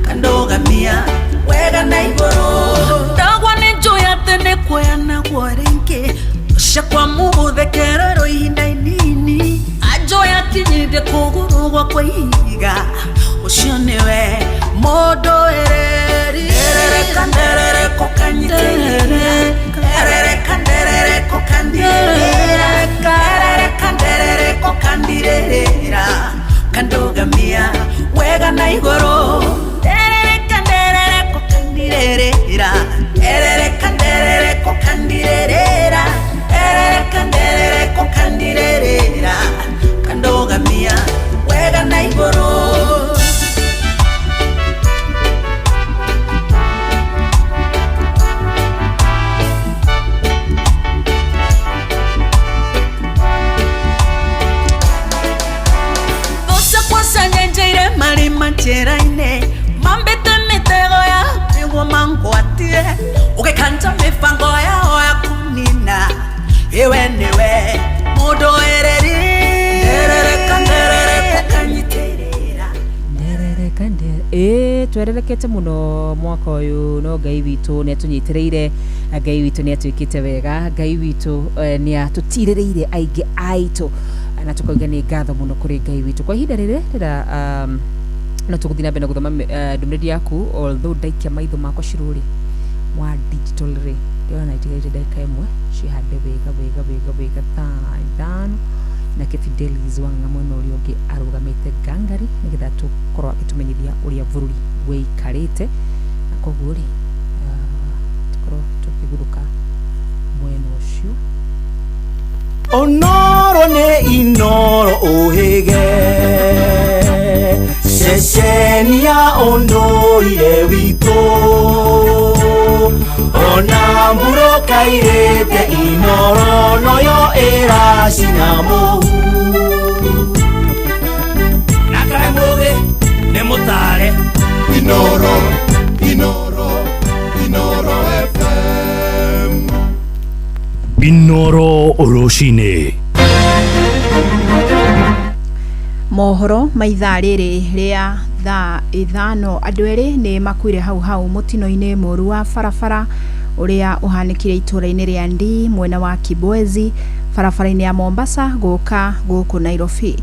kandogamia wega na igoro dagwa nenjoya tene kwena gwarenke shakwa muthekero ihinda inini ajoya kinyide kugurugwa kwa ihiga ucio niwe modo ereri derere kokanyiterera derere kokandirera kokandirera kandogamia wega na igoro derere kokandirera kokandirera kokandirera kandogamia wega na igoro Cheraine mambete mitego ya ewo mangwatie ukekanta mifango ya oya kunina ewe niwe modo ereri derere kokanyiterera twererekete muno mwaka uyu no Ngai witũ nĩ atunyitĩrĩire Ngai witũ nĩ atwĩkĩte wega Ngai witũ nĩ atũtirĩrĩire aingĩ aitũ na tukoiga nĩ ngatho muno kũrĩ Ngai witũ kwa ihinda rĩrĩ rĩra no tũgũthina mbere gũthoma ndũmĩrĩri yaku although ndaikia maitho makwa cirũrĩ mwa digital rĩ ndĩrona itigarĩte ndagĩka ĩmwe cihande wega thano na Fidelis Wanga mwena ũrĩa ũngĩ arũgamĩte ngangari nĩgetha tũkorwo akĩtũmenyithia ũrĩa bũrũri wĩikarĩte na koguo rĩ tũkorwo tũkĩgũrũka mwena ũcio Onoro ne inoro ohege Sesenia ondoire wito Onamburo kairete inoro noyo era sinamo Nakamoge nemotare Inoro Oroshine. Mohoro maithaa rĩrĩ rĩa thaa ithano andũ erĩ nĩ makuire hau mutino-inĩ mũru wa barabara ũrĩa ũhanĩkire itũra-inĩ rĩa Ndi mwena wa Kibwezi barabara-inĩ ya Mombasa gũka gũkũ Nairobi.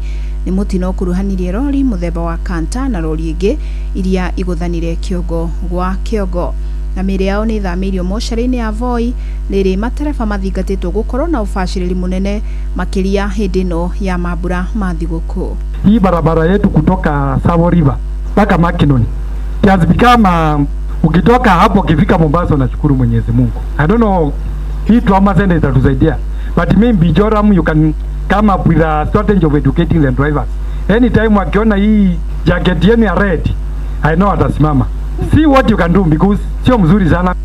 Nĩ mutino ũkuruhanirie rori mũthemba wa kanta na rori ingĩ iria igũthanire kĩongo gwa kĩongo. Na mĩĩrĩ yao nĩ thamĩirio mocarĩ-inĩ ya Voi rĩrĩ matereba mathingatĩtwo gũkorwo na ũbacĩrĩri munene makĩria hĩndĩ ĩno ya mambura ma thigũkũ. Hii barabara yetu kutoka Savo River mpaka Makinoni kiasi kama ukitoka hapo ukifika Mombasa unashukuru Mwenyezi Mungu. I don't know hii trauma center itatusaidia, but maybe Joram you can come up with a strategy of educating the drivers. Anytime wakiona hii jacket yenu ya red, I know atasimama. See what you can do because sio mzuri sana.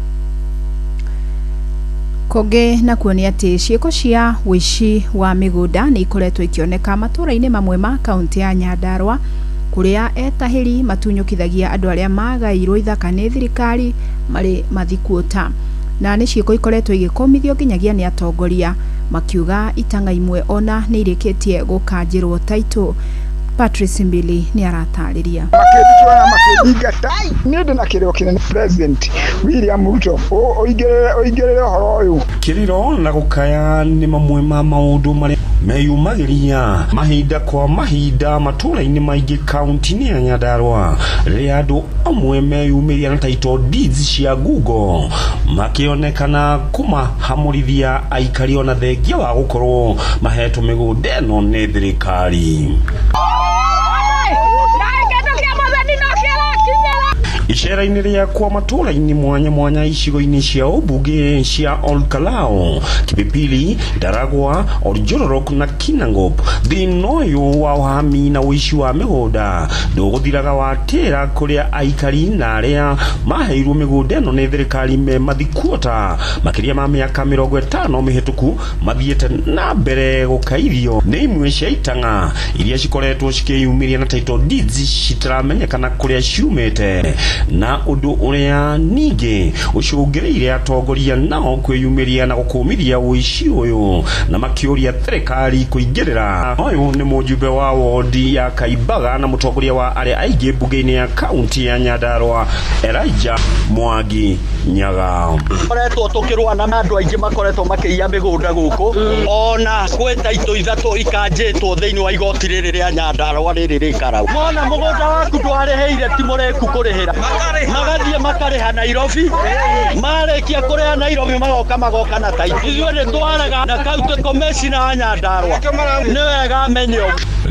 Koge na kuonia atĩ ciĩko cia wĩici wa mĩgũnda nĩ ikoretwo ikioneka matũra-inĩ mamwe ma kaunti ya Nyandarua kũrĩa etahĩri matunyũkithagia andũ arĩa magairwo ithaka nĩ thirikari marĩ mathikuota. Na nĩ ciĩko ikoretwo igĩkomithio nginyagia nĩ atongoria makiuga itanga imwe ona nĩ irĩkĩtie gũkanjĩrwo taitũ. Patrice Mbili ni aratarĩria. Makĩrutwo na makĩthingata nĩ ũndũ na kĩrĩo kĩnene President William Ruto oigĩrĩre ũhoro ũyũ. Kĩrĩro na gũkaya nĩ mamwe ma maũndũ marĩa meyumagĩria mahinda kwa mahinda matũra-inĩ maingĩ kaunti-inĩ ya Nyandarua rĩrĩa andũ amwe meyumĩria na title deeds cia ngungo makĩonekana kũmahamũrithia aikari ona thengia wa gũkorwo mahetwo mĩgũnda ĩno nĩ thirikari. Icera-inĩ rĩakwa matũra-inĩ mwanya mwanya icigo-inĩ cia ũmbunge cia Olkalao, Kipipili, Daragwa, Oljororok na Kinangop, thĩna ũyũ wa ũhami na ũici wa mĩgũnda ndũgũthiraga watĩra kũrĩa aikari na arĩa maheirwo mĩgũnda ĩno nĩ thirikari me mathikuota makĩria ma mĩaka 50 mĩhĩtũku mathiĩte na mbere gũkaithio nĩ imwe cia itanga iria cikoretwo cikĩyumĩria na title deeds citaramenyekana kũrĩa ciumĩte na ũndũ ũrĩa ningĩ ũcũngĩrĩire atongoria nao kwĩyumĩria na gũkũmithia ũici ũyũ na makĩũria thirikari kũingĩrĩra. Ũyũ nĩ mũjumbe wa wodi ya Kaimbaga na mũtongoria wa arĩa aingĩ mbunge-inĩ ya kaunti ya Nyandarua Elijah Mwangi Nyaga. Koretwo tũkĩrũa na andũ aingĩ makoretwo makĩiya mĩgũnda gũkũ ona gweta ito ithatũ ikanjĩtwo thĩinĩ wa igoti rĩrĩ rĩa Nyandarua rĩrĩ rĩkarau. Mona mũgũnda waku ndwarĩhĩire ti mũreku kũrĩhĩra magathiĩ makarĩha Nairobi marĩkia kũrĩha Nairobi magoka na taiti. Ithuĩ nĩ twaraga na county commissioner wa Nyandarua nĩ wega amenye.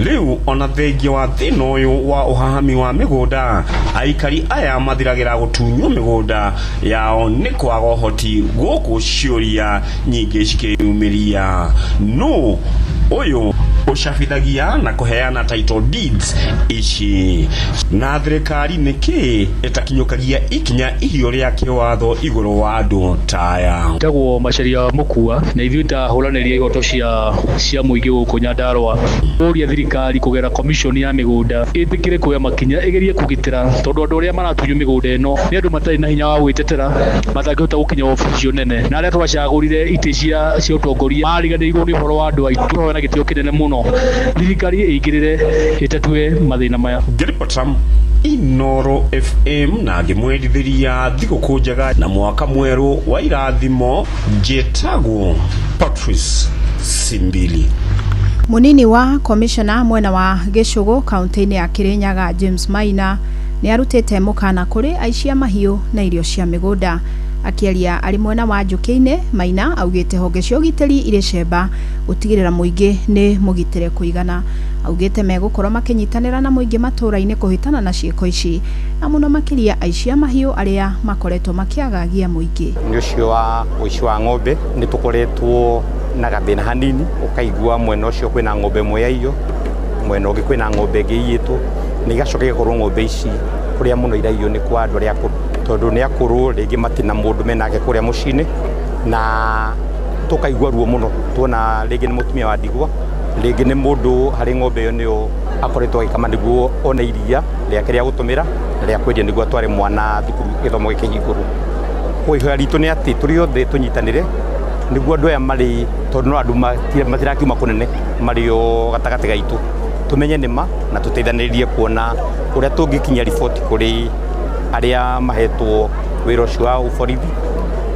Rĩu ona thengia wa thĩna ũyũ wa ũhahami wa mĩgũnda aikari aya mathiragĩra gũtunywo mĩgũnda yao nĩ kwaga ũhoti gũkũ ciũria nyingĩ cikĩyumĩria. No ũyũ ũcabithagia na kũheana title deeds ici na thirikari nĩkĩ ĩtakinyũkagia ikinya irio rĩa kĩwatho igũrũ wa andũ taya. Ndagwo Macharia Mũkua na ithuĩ ta hũranĩria ihoto cia mũingĩ gũkũ Nyandarua ũria thirikari kũgera commission ya mĩgũnda ĩtĩkĩre kuoya makinya ĩgerie kũgitĩra tondũ andũ arĩa maratunywo mĩgũnda ĩno nĩ andũ matarĩ na hinya wa gwĩtetera matangĩhota gũkinya obici nene na arĩa twacagũrire itĩ cia ũtongoria mariganĩirwo nĩ ũhoro wa andũ aitũ na gĩtĩo kĩnene mũno. Thirikari ĩingĩrĩre ĩtatue mathĩna maya. Geripatam Inoro FM na ngĩmwendithĩria thigũkũ njega na mwaka mwerũ wa irathimo njĩtagwo Patrice Simbili. Munini wa commissioner mwena wa Gĩcũgũ kaunti-inĩ ya Kirinyaga James Maina nĩ arutĩte mũkana kũrĩ aici a mahiũ na irio cia mĩgũnda. Akĩaria arĩ mwena wa Njũkĩ-inĩ, Maina augĩte honge cia ũgitĩri irĩ cemba gũtigĩrĩra mũingĩ nĩ mũgitĩre kũigana. Augĩte megũkorwo makĩnyitanĩra na mũingĩ matũra-inĩ kũhĩtana na ciĩko ici na mũno makĩria aici a mahiũ arĩa makoretwo makĩagagia mũingĩ. Nĩ ũcio wa ũici wa ng'ombe nĩ tũkoretwo na gathĩna hanini ũkaigua mwena ũcio kwĩna ng'ombe ĩmwe yaiywo mwena ũngĩ kwĩna ng'ombe ĩngĩ ĩiyĩtwo nĩ igacoka igakorwo ng'ombe ici kũrĩa mũno iraiywo nĩ kwa andũ arĩa akũrũ tondũ nĩ akũrũ rĩngĩ matina mũndũ menake kũrĩa mũciĩ-inĩ na tũkaigua ruo mũno tuona rĩngĩ nĩ mũtumia wa ndigwa rĩngĩ nĩ mũndũ harĩ ng'ombe ĩyo nĩyo akoretwo agĩkama nĩguo one iria rĩake rĩa gũtũmĩra rĩa kwendia nĩguo atware mwana thukuru gĩthomo gĩkĩ igũrũ. Kwĩhoya ritũ nĩ atĩ tũrĩ othe tũnyitanĩre niguo andu aya mari tondu no andu matirakiuma kunene mari o gatagati gaitu tumenye nima na tuteithanirie kuona uria tungikinya riboti kuri aria mahetwo wira ucio wa uborithi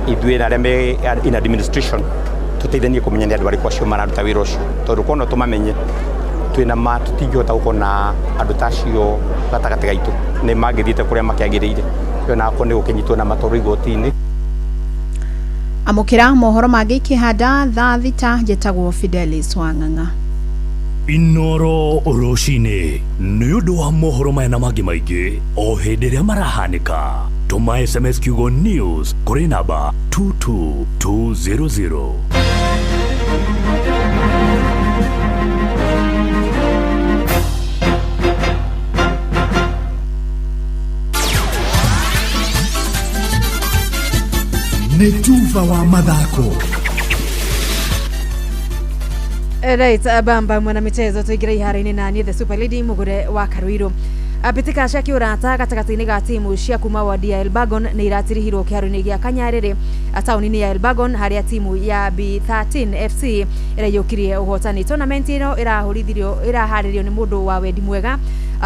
ithuĩ na aria me in administration tuteithanie kumenya ni andu ariku acio mararuta wira ucio tondu kono tumamenye twina ma tutingihota gukona andu tacio gatagati gaitu ni mangithiite kuria makiagiriire yona ko ni gukinyitwo na matoro igoti-ini. Amukira mohoro mangĩ ikĩhanda thaa thita njĩtagwo Fidelis Wang'ang'a. Inoro Oroshine nĩ ũndũ wa mohoro maya na mangĩ maingĩ o hĩndĩ ĩrĩa marahanĩka. Tũma SMS kiugo news kũrĩ namba 22200. Netuva wa mathako. Right, bamba mwana michezo tuigira ihara-inĩ na niĩ the Super Lady Mugure wa Karuiru. Mbĩtĩka cia kĩũrata gatagatĩ-inĩ ga timu cia kuma wadi ya Elbagon nĩ iratirihirwo kĩharo-inĩ gĩa Kanyarĩrĩ taũni-inĩ ya Elbagon, harĩa timu ya B13 FC ĩraiyũkirie ũhotani. Tournament ĩno ĩraharĩrio nĩ mũndũ wa wendi mwega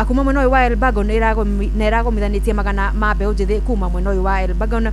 kuma mwena ũyũ wa Elbagon ĩragomithanĩtie magana ma mbeũ njĩthĩ kuma mwena ũyũ wa Elbagon.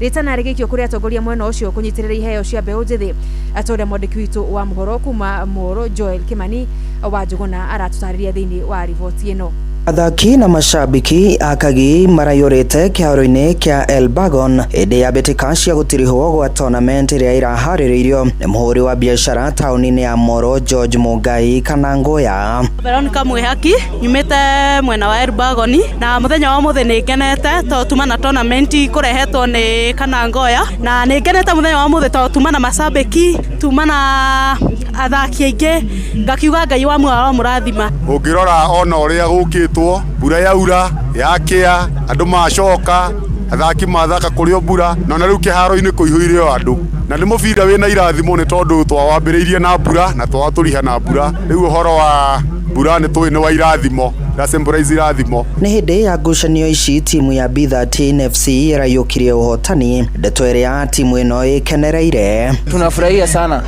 Rĩtana rĩgĩikio kũrĩ atongoria mwena ũcio kũnyitĩrĩra iheo cia mbeũ njĩthĩ. Atũria mwandĩki witũ wa mohoro kuma Moro Joel Kimani wa Njũgũna aratũtarĩria thĩinĩ wa riboti ĩno. Athaki na mashabiki akagi marayũrĩte kĩharo-inĩ kĩa Elbagon hĩndĩ ya mbĩtĩka cia gũtirihwo gwa tournament ĩrĩa ĩraharĩrĩirio nĩ mũhũri wa biacara taũni-inĩ ya Moro George Mũngai Kanangoya. Veronica Mwihaki nyumĩte mwena wa Elbagon na mũthenya wa mũthĩ nĩ ngenete to tuma na tournament kũrehetwo nĩ Kanangoya, na nĩ ngenete mũthenya wa mũthĩ to tuma na mashabiki tuma na athaki aingĩ ngakiuga Ngai wa muoyo mũrathima. Ũngĩrora ona ũrĩa gũkĩtwo mbura yaura yakĩa andũ macoka athaki mathaka kũrĩ o mbura na rĩu kĩharo-inĩ kũihũire o andũ na nĩ mũbira wĩna irathimo nĩ tondũ twawambĩrĩirie na mbura na twatũriha na mbura, rĩu ũhoro wa mbura nĩ tũĩ nĩ wa irathimo na symbolize irathimo. Nĩ hĩndĩ ya ngucanio ici timu ya B13 FC ĩraiyũkirie ũhotani, ndeto ĩrĩa timu ĩno ĩkenereire. Tunafurahia sana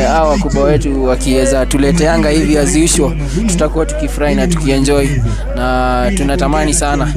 hao wakubwa wetu wakiweza tuleteanga hivi as usual, tutakuwa tukifurahi na tukienjoy, na tunatamani sana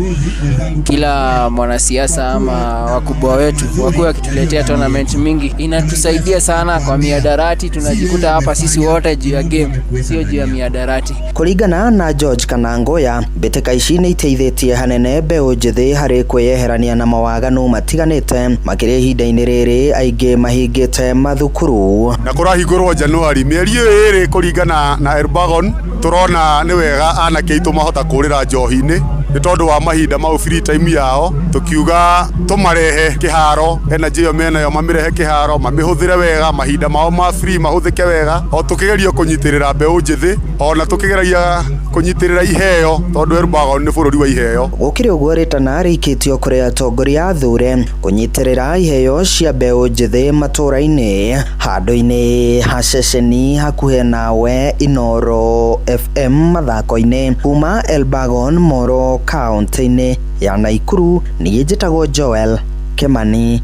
kila mwanasiasa ama wakubwa wetu wakuwa wakituletea tournament mingi. Inatusaidia sana kwa miadarati, tunajikuta hapa sisi wote juu ya game, sio juu ya miadarati. Kũringana na George Kanangoya, mbĩtĩka ici nĩ iteithĩtie hanene mbeũ njĩthĩ harĩ kwĩyeherania na mawaganu matiganĩte, makĩria ihinda-inĩ rĩrĩ aingĩ mahingĩte mathukuru. Na kũrahingũrwo Januari mĩeri ĩrĩ kũringana na Elbagon, tũrona nĩ wega anake aitũ mahota kũrĩra njohi-inĩ nĩ tondũ wa mahinda mau free time yao, tukiuga tumarehe kĩharo, energy yo menayo mamĩrehe kĩharo, mamĩhũthĩre wega, mahinda mao ma free mahũthĩke wega, o tũkĩgeria kũnyitĩrĩra mbeũ njĩthĩ, ona tũkĩgeria kũnyitĩrĩra iheo tondũ Elbagon nĩ bũrũri wa iheo. Gũkĩrĩ ũguo rĩtana rĩikĩtio kũrĩ atongoria athure kũnyitĩrĩra iheo cia mbeũ njĩthĩ matũra-inĩ handũ-inĩ ha ceceni hakuhĩ nawe Inoro FM mathako-inĩ kuma Elbagon Moro kaunti-inĩ ya Naikuru. Niĩ njĩtagwo Joel Kimani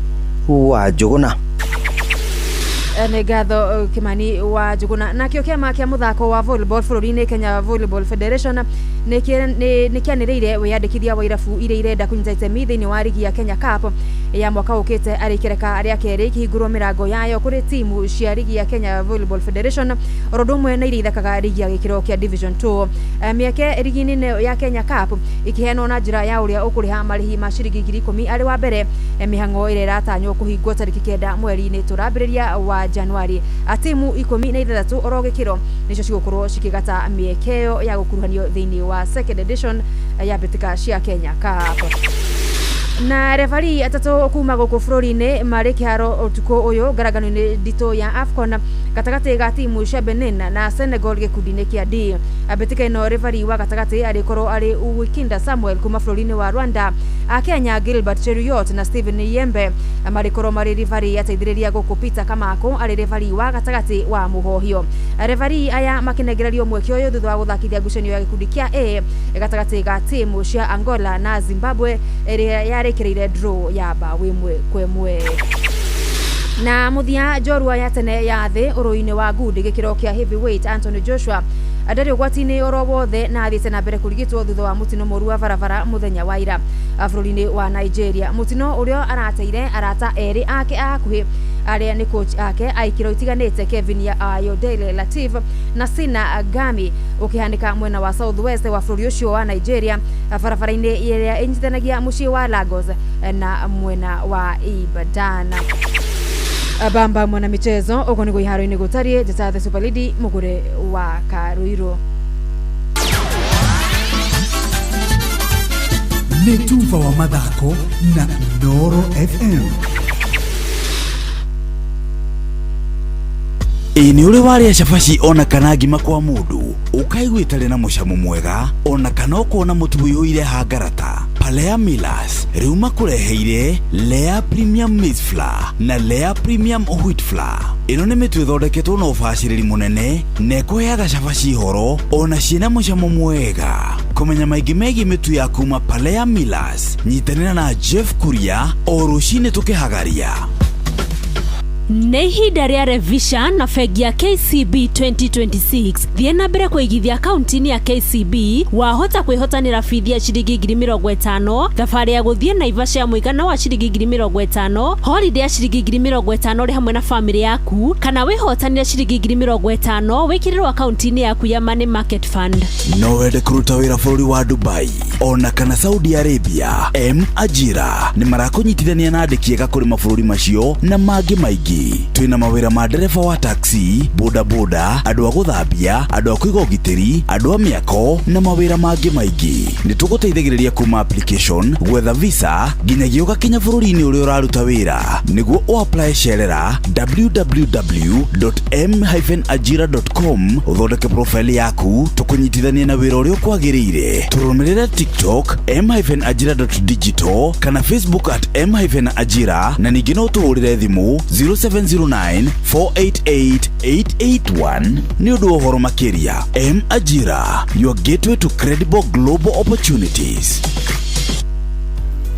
wa Njũgũna. Nĩ ngatho Kimani wa Njũgũna. Nakĩo kĩama kĩa mũthako wa volleyball bũrũri-inĩ Kenya Volleyball Federation nĩ kĩanĩrĩire wĩyandĩkithia wa irabu iria irenda kũnyita itemi thĩinĩ wa rigi ya Kenya Cup ya mwaka ũkĩte arĩ kĩreka rĩa kerĩ ikĩhingũrwo mĩrango yayo kũrĩ timu cia rigi ya Kenya Volleyball Federation oro ũndũ ũmwe na iria ithakaga rigi ya gĩkĩro kĩa Division 2. Mĩeke rigi-inĩ ya Kenya Cup ikĩheanwo na njĩra ya ũrĩa ũkũrĩha marĩhi ma ciringi 10,000 arĩ wa mbere. Mĩhang'o ĩrĩa ĩratanywo kũhingwo tarĩki 9 mweri-inĩ tũrambĩrĩria wa Januari. Timu 16 oro gĩkĩro nĩcio cigũkorwo cikĩgata mĩeke ĩyo ya gũkuruhanio thĩinĩ wa second edition ya mbĩtĩka cia Kenya Cup. Na referee atatu kuma gũkũ bũrũri-inĩ marĩ kĩharo ũtukũ ũyũ ngaragano-inĩ nditũ ya AFCON gatagatĩ ga timu cia Benin na Senegal gĩkundi-inĩ kĩa D. Mbĩtĩka ĩno referee wa gatagatĩ arĩkorwo arĩ Wikinda Samuel kuma bũrũri-inĩ wa Rwanda. Kenya Gilbert Cheruiyot na Stephen Yembe marĩkorwo marĩ referee ateithĩrĩria gũkũ Peter Kamako arĩ referee wa gatagatĩ wa mũhohio. Referee aya makinengererio mweke ũyũ thutha wa gũthakithia ngucanio ya gĩkundi kĩa A gatagatĩ ga timu cia Angola na Zimbabwe ĩrĩa yarĩkĩrĩire draw ya bao 1-1. Na muthia njorua ya tene ya thi uruine wa ngundi gikiro kia heavyweight Anthony Joshua ndari ugwati-ini oro wothe na athite na mbere kurigitwo thutha wa mutino moru wa barabara muthenya wa ira bũrũri-inĩ wa Nigeria. Mutino urio arateire arata eri ake akuhi aria ni coach ake aikiro itiganite Kevin ya Ayodele Latif na Sina Gami ukihanika mwena wa southwest wa bũrũri ucio wa Nigeria barabara-inĩ iria inyitithanagia mucii wa Lagos na mwena wa Ibadan. Bamba mwana michezo ogoni guiharo-ini gutarie Njata the Super League mugure wa Karuiro. Nĩ Tuva wa mathako na Inooro FM. Ini uri waria cabaci ona kana ngima kwa mundu ukaigua itarĩ na mucamo mwega ona kana ukona mutu uire hangarata. Palea Millers riu makureheire Lea Premium Maize Flour na Lea Premium Wheat Flour. Ino nĩ mĩtu ĩthondeketwo na ũbacĩrĩri mũnene na ĩkũheaga cabaci horo ona ciĩna mũcamo mwega. Kũmenya maingĩ megiĩ mĩtu ya kuma Palea Millers, nyitanĩra na Jeff Kuria o rũcinĩ tũkĩhagaria. Nĩ ihinda rĩa revision na bengi ya KCB 2026. Thiĩ na mbere kũigithia akaunti-inĩ ya KCB, wahota kwĩhotanĩra bithi ya ciringi 50,000, thabarĩ ya gũthiĩ Naivasha ya mũigana wa ciringi 50,000, holiday ya ciringi 50,000 rĩ hamwe na famĩlĩ yaku, kana wĩhotanĩre ciringi 50,000 wĩkĩrĩrwo akaunti-inĩ yaku ya Money Market Fund. No wende kũruta wĩra bũrũri wa Dubai ona kana Saudi Arabia, Ajira nĩ marakũnyitithania na andĩki ega kũrĩ mabũrũri macio na mangĩ maingĩ. Twina mawĩra ma ndereba wa taxi, boda boda, andũ a gũthambia, andũ a kũiga ũgitĩri, andũ a mĩako na mawĩra mangĩ maingĩ. Nĩ tũgũteithagĩrĩria kuma application, gwetha visa, nginyagia ũgakinya bũrũri-inĩ ũrĩa ũraruta wĩra. Nĩguo ũapply cerera www.m-ajira.com ũthondeke profile yaku, tũkũnyitithania na wĩra ũrĩa ũkwagĩrĩire. Tũrũmĩrĩre TikTok m-ajira.digital kana Facebook @m-ajira na ningĩ no tũhũrĩre thimũ 0709488881 nĩ ũndũ wa ũhoro makĩria. M-Ajira, your gateway to credible global opportunities.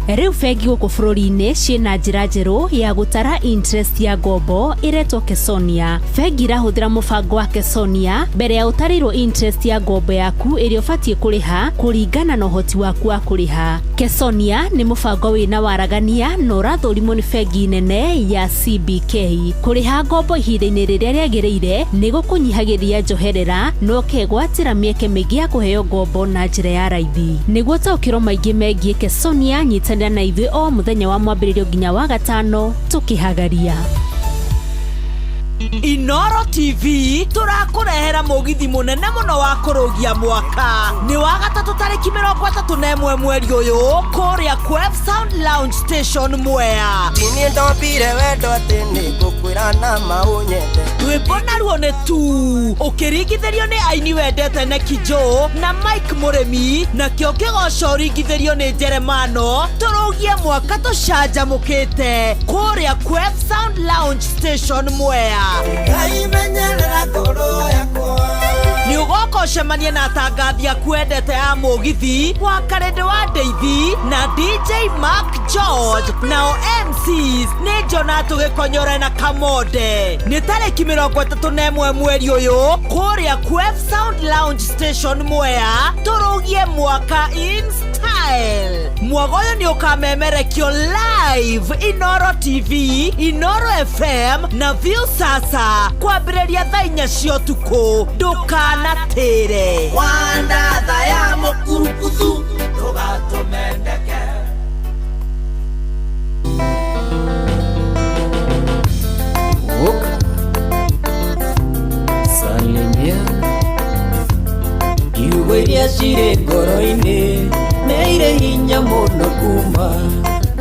Riu bengi gũkũ bũrũri-inĩ ciĩna njĩra njerũ ya gũtara interest ya ngombo iretwo Kesonia. Bengi irahũthĩra mũbango wa Kesonia mbere ya ũtarĩirwo interest ya ngombo yaku ĩrĩa ũbatiĩ kũrĩha kũringana na ũhoti waku wa kũrĩha. Kesonia nĩ mũbango wĩna waragania na ũrathũrimwo nĩ bengi nene ya CBK. Kũrĩha ngombo ihinda-inĩ rĩrĩa rĩagĩrĩire nĩ gũkũnyihagĩria njoherera na ũkegwatĩra mĩeke mĩingĩ ya kũheo ngombo na njĩra ya raithi. Nĩguo taũkĩrwo maingĩ megiĩ Kesonia, nyitanĩra na ithuĩ o mũthenya wa mwambĩrĩrio nginya wa gatano tũkĩhagaria. Inooro TV turakũrehera mũgithi mũnene mũno wa kũrũgia mwaka. Nĩ wa gatatũ tarĩki 31 mweri ũyũ kũrĩa Quev Sound Lounge Station Mwea. Niĩ ndombire wendo atĩ nĩ ngũkwĩra na maũnyende. Rwĩmbo naruo nĩ tu ũkĩringithĩrio nĩ aini wendete Neki Joe na Mike Mũrĩmi, nakĩo kĩgoco ũringithĩrio nĩ Jeremano. Tũrũgie mwaka tũcanjamũkĩte kũrĩa Quev Sound Lounge Station Mwea. Nĩ ũgoka ũcemanie na atangathi aku endete a mũgithi wa Karende wa Ndeithi na DJ Mark George, nao MCs nĩ Jona Tũgĩkonyore na Kamonde. Nĩ tarĩki 31 mweri ũyũ kũrĩa Quev Sound Lounge Station Mwea. Tũrũgie mwaka in style. Mwago ũyũ nĩ ũkamemerekio live Inooro TV, Inooro FM na View Sasa kwambĩrĩria thaa 4 cia ũtukũ. Ndũkanatĩre. Wandatha ya mũkurukuthu ndũgatũmendeke. Salimia iugo iria cirĩ ngoro-inĩ nĩ irĩ hinya mũno kuma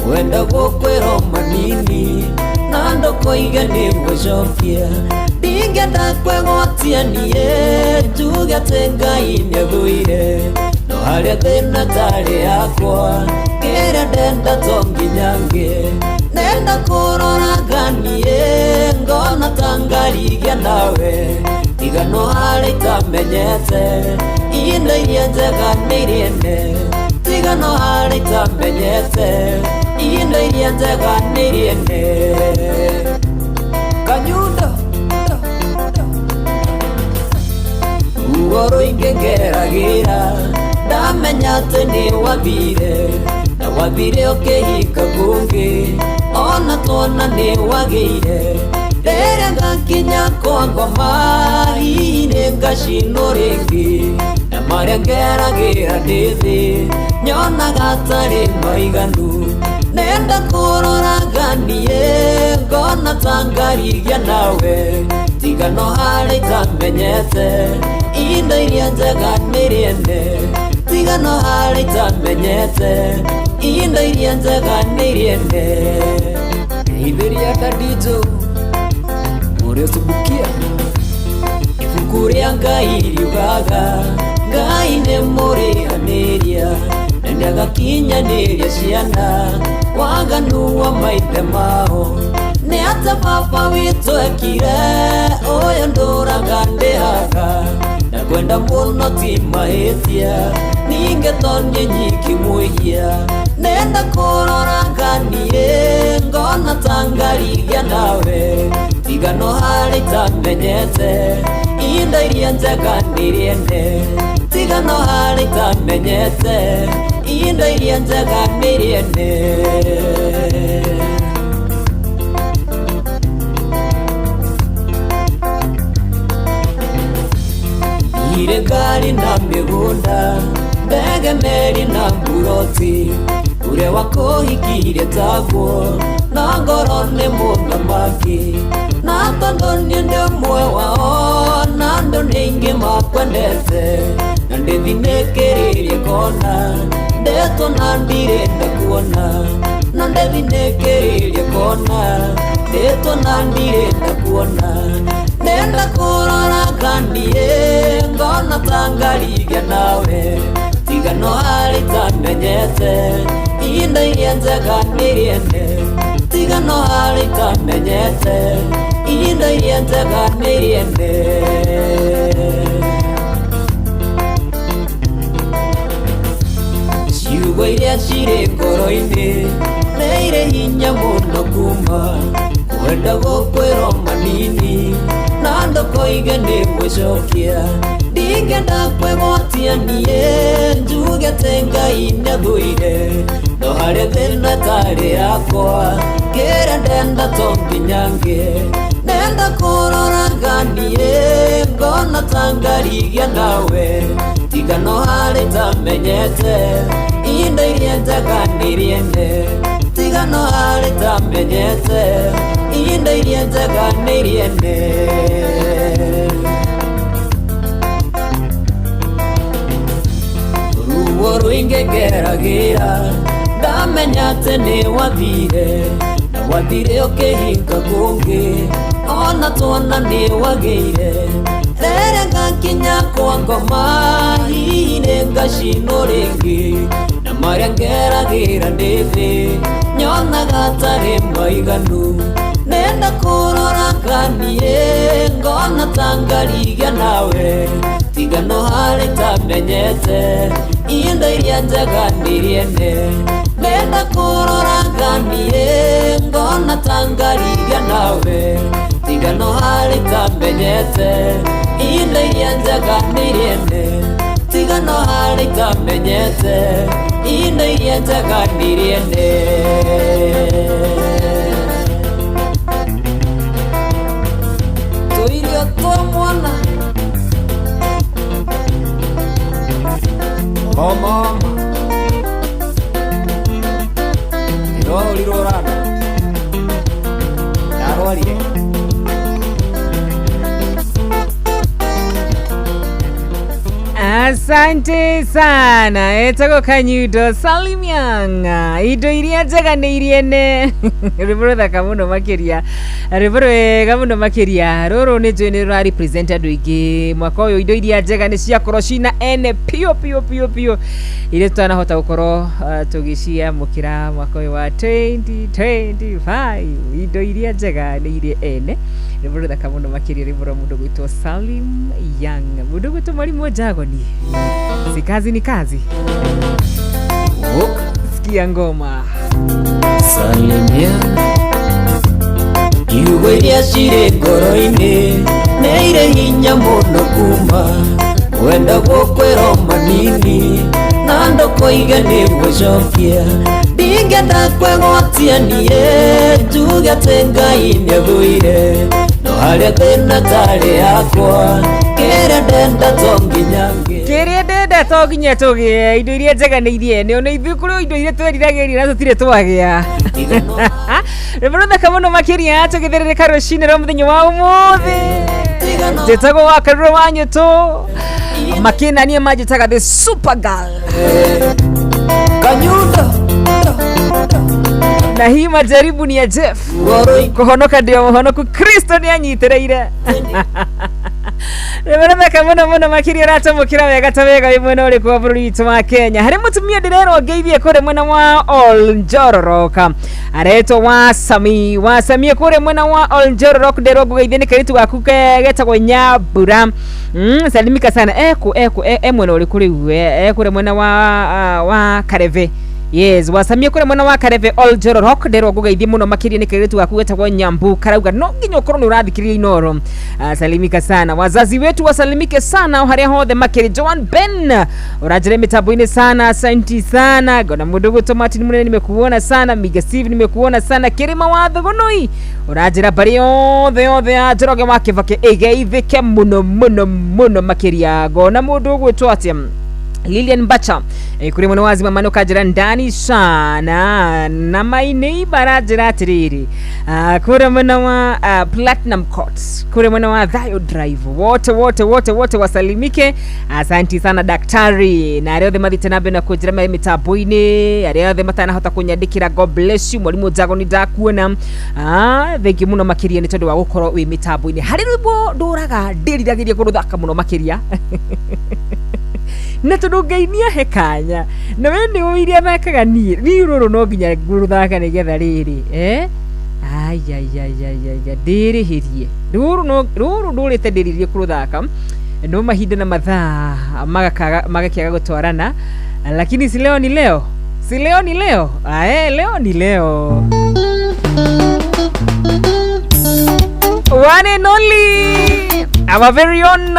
wenda gũkwĩrwo manini na ndũkũiga nĩ gwĩcokia. Ndingĩenda kwĩgwatia niĩ njuge atĩ Ngai nĩathũire, no harĩa thĩna tarĩ yakwa kĩrĩa ndenda to nginya ngĩe. Nenda kũrora nganiĩ ngona ta ngarigia nawe, tiga no harĩa itamenyete ihinda iria njega nĩ irĩene. Tiga no harĩa itamenyete ihinda iria njega nĩ irĩene. ndamenyate nĩ wathire na wathire ũkĩhika kũngĩ ona twana nĩ wagĩire rĩrĩa ngakinya kwa ngoma hihi nĩ ngacinwo rĩngĩ na marĩa ngeragĩra ndĩ thĩ nyonaga tarĩ maiganu nenda kũrora nganie ngona ta ngarigia nawe tigano harĩ itamenyete indo iria njega nĩ rĩene tigano harĩ itamenyete indo iria njega nĩ rĩene ithĩria ndanditũ ũrĩa ũcubukia ibuku rĩa Ngai riugaga Ngai nĩ mũrĩanĩria na nĩagakinyanĩria ciana waganu wa maithe mao nĩ ata baba witũ ekire ũyũ ndũraga ndĩhaga na kwenda mũno ti mahĩtia ningĩ tonye nyiki mwĩhia nenda kũrora nganie ngona ta ngarigia nawe tigano harĩ itamenyete indo iria njega nĩ rĩene tigano harĩ itamenyete indo iria njega nĩ rĩene ire ngari na mĩgũnda ndege meri na mburoti ũrĩa wakũhikire taguo na ngoro nĩ mũthamaki na tondũ niĩ ndĩ ũmwe wao na andũ nĩ aingĩ makwendete na ndĩthinĩkĩrĩrie kona ndetwo na ndirenda kuona na ndĩthinĩkĩrĩrie kona ndetwo na ndirenda kuona nenda kũrora nganie ngona ta ngarigia nawe tigano harĩ itamenyete indo iria njega nĩ rĩene tigano harĩ itamenyete indo iria njega nĩ rĩene ciugo iria cirĩ ngoro-inĩ nĩ irĩ hinya mũno kuma kwenda gũkwĩrwo manini na ndũkoige nĩ gwĩcokia ndingĩenda kwĩgwatia niĩ njuge atĩ Ngai nĩathũire no harĩ thĩna tarĩ yakwa kĩrĩa ndenda to nginya ngĩ nenda kũrora nganie ngona ta ngarigia nawe tigano harĩ itamenyete indo iria njega nĩ rĩene tigano harĩ itamenyete indo iria njega nĩ rĩene ruo rũingĩ ngeragĩra ndamenya atĩ nĩ wathire na wathire ũkĩhinga kũngĩ ona twana nĩ wagĩire rĩrĩa ngakinya kwa ngoma hihi nĩ ngacinwo rĩngĩ na marĩa ngeragĩra ndĩ thĩ nyonaga tarĩ maiganu nenda kũrora nganie ngona ta ngarigia nawe tigano harĩ itamenyete indo iria njega nĩ rĩene nenda kũrora nganie ngona ta ngarigia nawe tigano harĩ itamenyete indo iria njega nĩ rĩene tigano harĩ itamenyete indo iria njega nĩ rĩene tũirio twa mwana mama ndĩrohũrirwo rana ndarwarire Asante sana etagwo Kanyundo Salimianga indo iria njega nĩ iriene rĩbũrũ thaka mũno makĩria rĩbũrũ wega mũno makĩria rũrũ nĩ njũĩ nĩ rũra represent andũ aingĩ mwaka ũyũ indo iria njega nĩ ciakorwo cina ene pio iria tũtanahota gũkorwo tũgĩciamũkĩra mwaka ũyũ wa 2025 indo iria njega nĩ irĩ ene rĩbũrũ thaka mũno makĩria rĩbũrũ mũndũ gwĩtwo Salim Young mũndũ gwĩtwo Mwalimu Njagoni si kazi ni kazi sikia ngoma Salimia iugo iria cirĩ ngoro-inĩ nĩ irĩ hinya mũno kuma wenda gũkwĩrwo manini na na ndokoige nĩgũcokia ndingĩenda kwĩgwatia niĩ njuge atĩ Ngai nĩathũire no harĩa thĩna tarĩ yakwa kĩrĩa ndenda to nginya tũgĩe indo iria njeganĩirie nĩo nĩ ithuĩ kũrĩ indo iria tweriragĩria na tũtirĩ twagĩa rĩmũrũthaka mũno makĩria tũgĩtherereka rũcinĩ rwa mũthenya wa ũmũthĩ njĩtagwo wa Karũra wa Nyũtũ makĩnania manjĩtaga the super girl Kanyundo na hii majaribu ni ya Jeff kuhonoka ndio muhonoku Kristo ni anyitĩrĩire rĩmũrũthaka mũno makĩria ratamũkĩra wega ta wega mwena ũrĩkũ wa bũrũri witũ wa Kenya harĩ mũtumia ndĩrerwo ngeithie kũrĩ mwena wa Oljororoka aretwo wa Sami kũrĩ mwena wa Oljororoka ndĩrwo ngũgeithie nĩ kairitu gaku getagwo Nyambura salimika sana mwena ũrĩkũ rĩu kũrĩ mwena wa Kareve. Yes, wasamia kũrĩ mwena wa Kareve Oljororoka ndĩrwo ngũgeithie mũno makĩria nĩ kairitu gaku getagwo Nyambu karauga no nginya ũkorwo nĩ ũrathikĩrĩria Inoro. Salimika sana wazazi wetu wasalimike sana harĩa hothe makĩria Joan Ben urajire mitambo-inĩ sana asante sana Gona Mudogo Tomati Munene nimekuona sana Miga Steve nimekuona sana Kirima wa Thogonoi urajira bari yothe ajoroge wake vake egeithike muno makĩria Gona Mudogo twatya Lilian Bacha kuri mwana wazima manoka jira ndani sana na maini barajira atiriri kuri mwana wa Platinum Courts kuri mwana wa Thayo Drive wote wasalimike asanti sana daktari na ariothe mathite nambe na kujira mitambo-ini ariothe matana hota kunyandikira God bless you mwalimu Jago ni ndakuona thengi muno makiria ni tondu wa gukorwo wi mitambo-ini hari rwimbo nduraga ndiriragiria kuruthaka muno makiria na tũndũngainia hekanya na we nĩ ũiria thakaga niĩ rũrũ no nginya ngũrũthaka nĩgetha rĩrĩ ndĩrĩhĩrie rũrũ ndũrĩte ndĩrĩrie kũrũthaka no mahinda na mathaa magakĩaga gũtwarana lakini si leo ni leo leo ni leo one and only our very own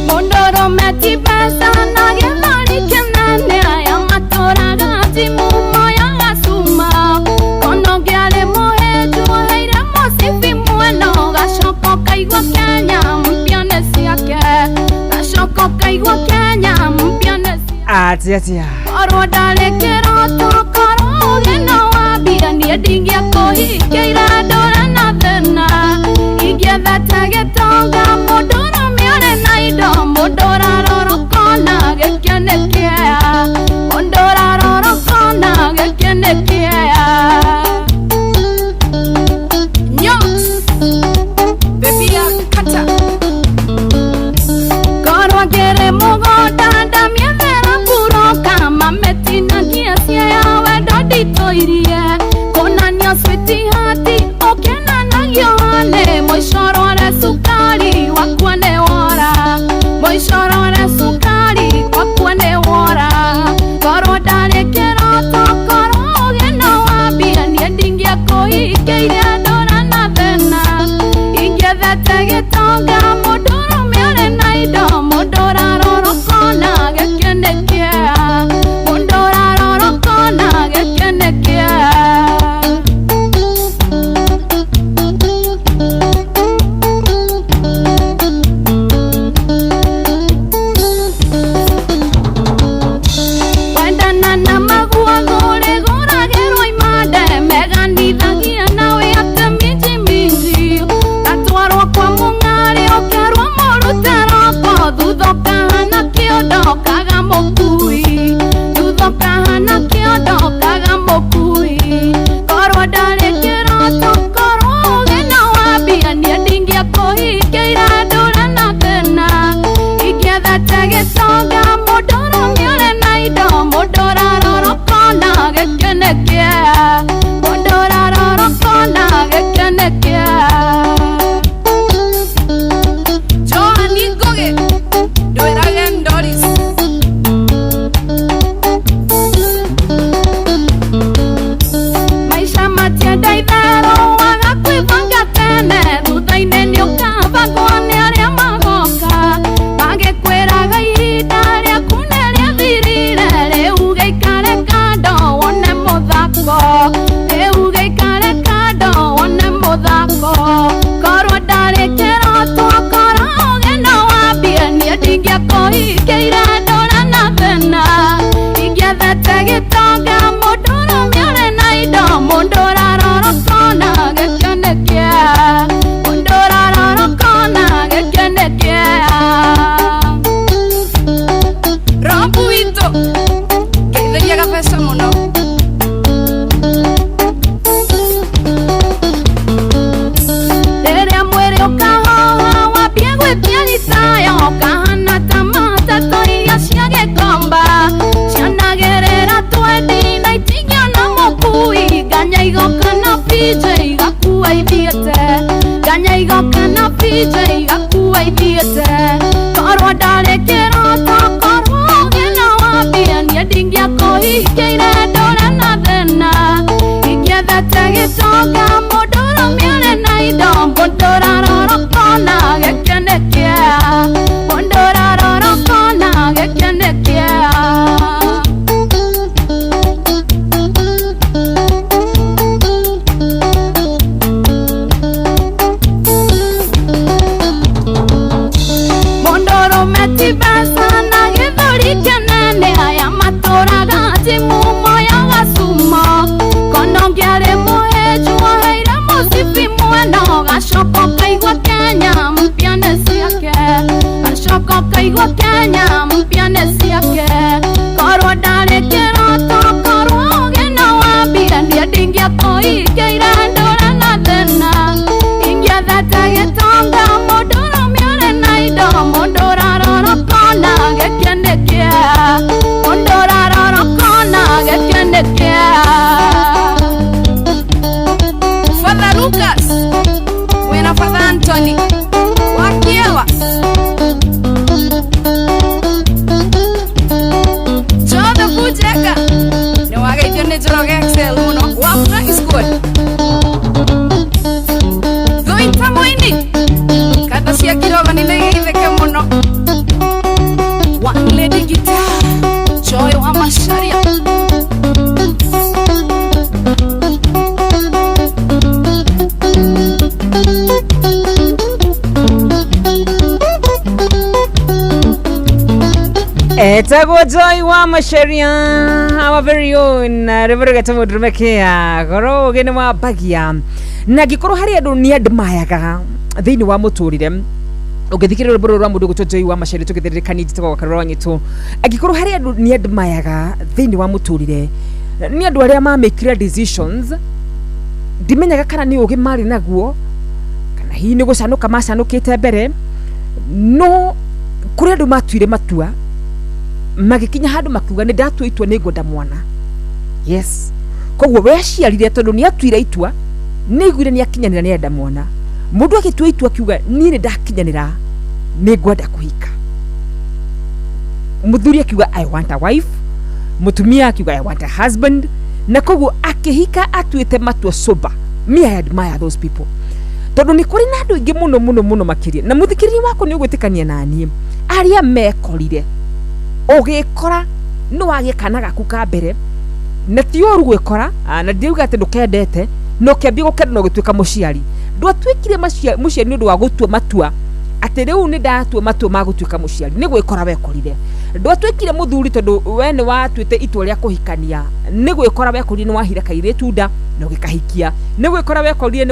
Mondoro meti pesa na gemari kenane aya matora gati mumo ya asuma kono gyale mohetu heire mosifi mueno gashoko kaigwa Kenya mpiane siake gashoko kaigwa Kenya mpiane atia oro dale kero tokoro geno wabia ni dingia kohi keira dora na thena igetha tagetonga modoro Mondora roro kona gekenekea Mondora roro kona gekenekea Nyox Baby akata Korwa gere mogoda ndamiethera kuroka Mametina kiasia yawe dodito irie Konania switi hati okena na yohane Moishoro re sukari wakwane wora Moishoro re sukari wito keithagia gabeca muno riria mwiri ukahoha wambie gwitia gitaya ukahana tamata toiria cia gikomba cianagirira twendi na itigio na mukui nganya igoka na PJ igakua ithiete nganya igoka na PJ igakua ithiete korwo ndarĩ kĩroto korwo gĩna wambia niĩ ndingĩakũhingĩire ndũre na thĩna ingĩethete gĩtonga mũndũ ũrũmĩare na indo mũndũ ũrarorokona gĩkĩ nĩ kĩeha mũndũ ũrarorokona gĩkĩ nĩ kĩeha metimbesa na gĩthũri kĩnene aya matũraga timu moya gasumo kono ngĩarĩ mũhĩnju woheire mũcibi mwena gacoka kaigua Kenya mpya nĩ ciake gacoka kaigua Kenya mpya nĩ ciake korwo ndarĩ kĩroto korwo gĩna wambia niĩ ndingĩakũhingĩire ndũre na thĩna ingĩethete gĩtonga mũndũ ũrũmĩare na indo mũndũ ũrarorokona gĩkĩ nĩ kĩeha mũndũ ũrarorokona gĩkĩ nĩ kĩeha Father Lucas wĩna Father Anthony wakiewa Jothe Bujeka nĩ wageithio nĩ Njoroge Excel mũno wa Frank School Goita Moini kata cia kirogo nĩ nĩgeithĩke mũno One Lady Guitar Joy wa Masharia etagwo Joy wa Masharia our very own Reverend Gatamu Drumekea goro gene wa bagia na gikorwo hari andu ni admayaga thiini wa muturire ugithikirira rwimbo rwa mundu gutwo Joy wa Masharia tugithiririkani tugwa karoro nyitu agikorwo hari andu ni admayaga thiini wa muturire ni andu aria mamekira decisions ndimenyaga kana ni ugi mari naguo kana hi ni gucanuka macanukite mbere no kuri andu matuire matua magikinya handu makuga ni ndatua itua ni ngoda mwana yes koguo we ciarire tondu ni atuire itua ni igwire ni akinyanira ni enda mwana mundu agitua itua kiuga ni ndakinyanira ni ngwenda kuhika muthuri akiuga I want a wife mutumia akiuga I want a husband na koguo akihika atuite matua soba me I admire those people tondu ni kuri na andu ingi muno makiria na muthikiri wako ni ugwitikania nani aria mekorire ugikora no wagikana gaku ka mbere na ti oru gwikora na ndiuga ati ndukendete no kiambi gukena no gituika muciari ndwatwikire muciari ni undu wa gutua matua ati riu ni ndatua matua ma gutuika muciari ni gwikora wekorire ndwatwikire muthuri tondu we ni watuite itua ria kuhikania ni gwikora wekorire ni wahira kairitu nda no gikahikia ni gwikora wekorire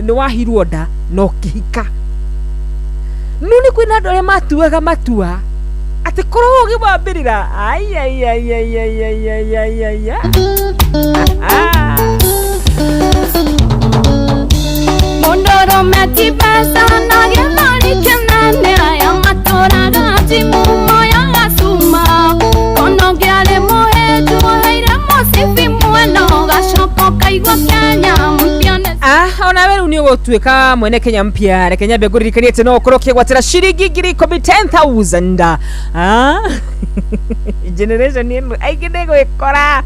ni wahirwo nda no kihika nuni kwina andu aria matuaga matua ati korwo ugimwambirira Mondoro metibesa na gĩthũri kĩnene aya matũraga timu moya gasuma kono ngĩarĩ mũhĩnju woheire mũcibi mwena gacoka kaigua Kenya mpya ona weru ni ugutuika mwene Kenya mpya na Kenya begurikani ati no ukorokie gwatira shiringi 10,000 generation ni aige ni gwikora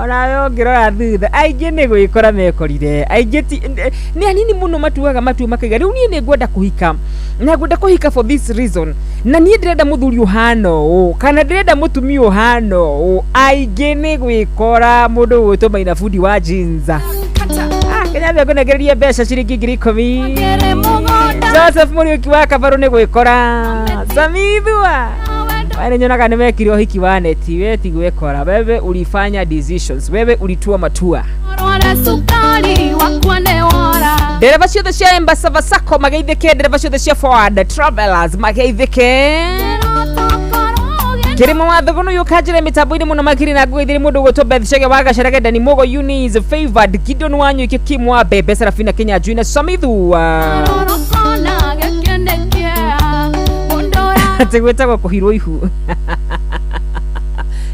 ona we ngirora thutha aige ni gwikora mekorire aige ni anini muno matuaga matua makaiga riu ni ngwenda kuhika na ngwenda kuhika for this reason na ni ndirenda muthuri uhano kana ndirenda mutumia uhano aige ni gwikora mundu gwitwa Maina Fundi wa Jinza Kenya begunegereria mbeca ciringi 10,000 Joseph Muriuki wa Kabaru ni gwikora Samithua wale nyonaga nimekiri hiki wa neti we ti gwikora wewe ulifanya decisions wewe ulitua matua dereva ciothe cia Embasava Sacco mageithike dereva ciothe cia Forward Travelers mageithike kirimo wathogono yukajire mitambo-ini muno makiri na ngwithiri mundu gutwo Beth Chege waga Sharage Dani Mogo Eunice Favored Gideon Wanyu Kimwa Bebe Serafina Kenya Juina Samithu tegwetagwo kuhirwo ihu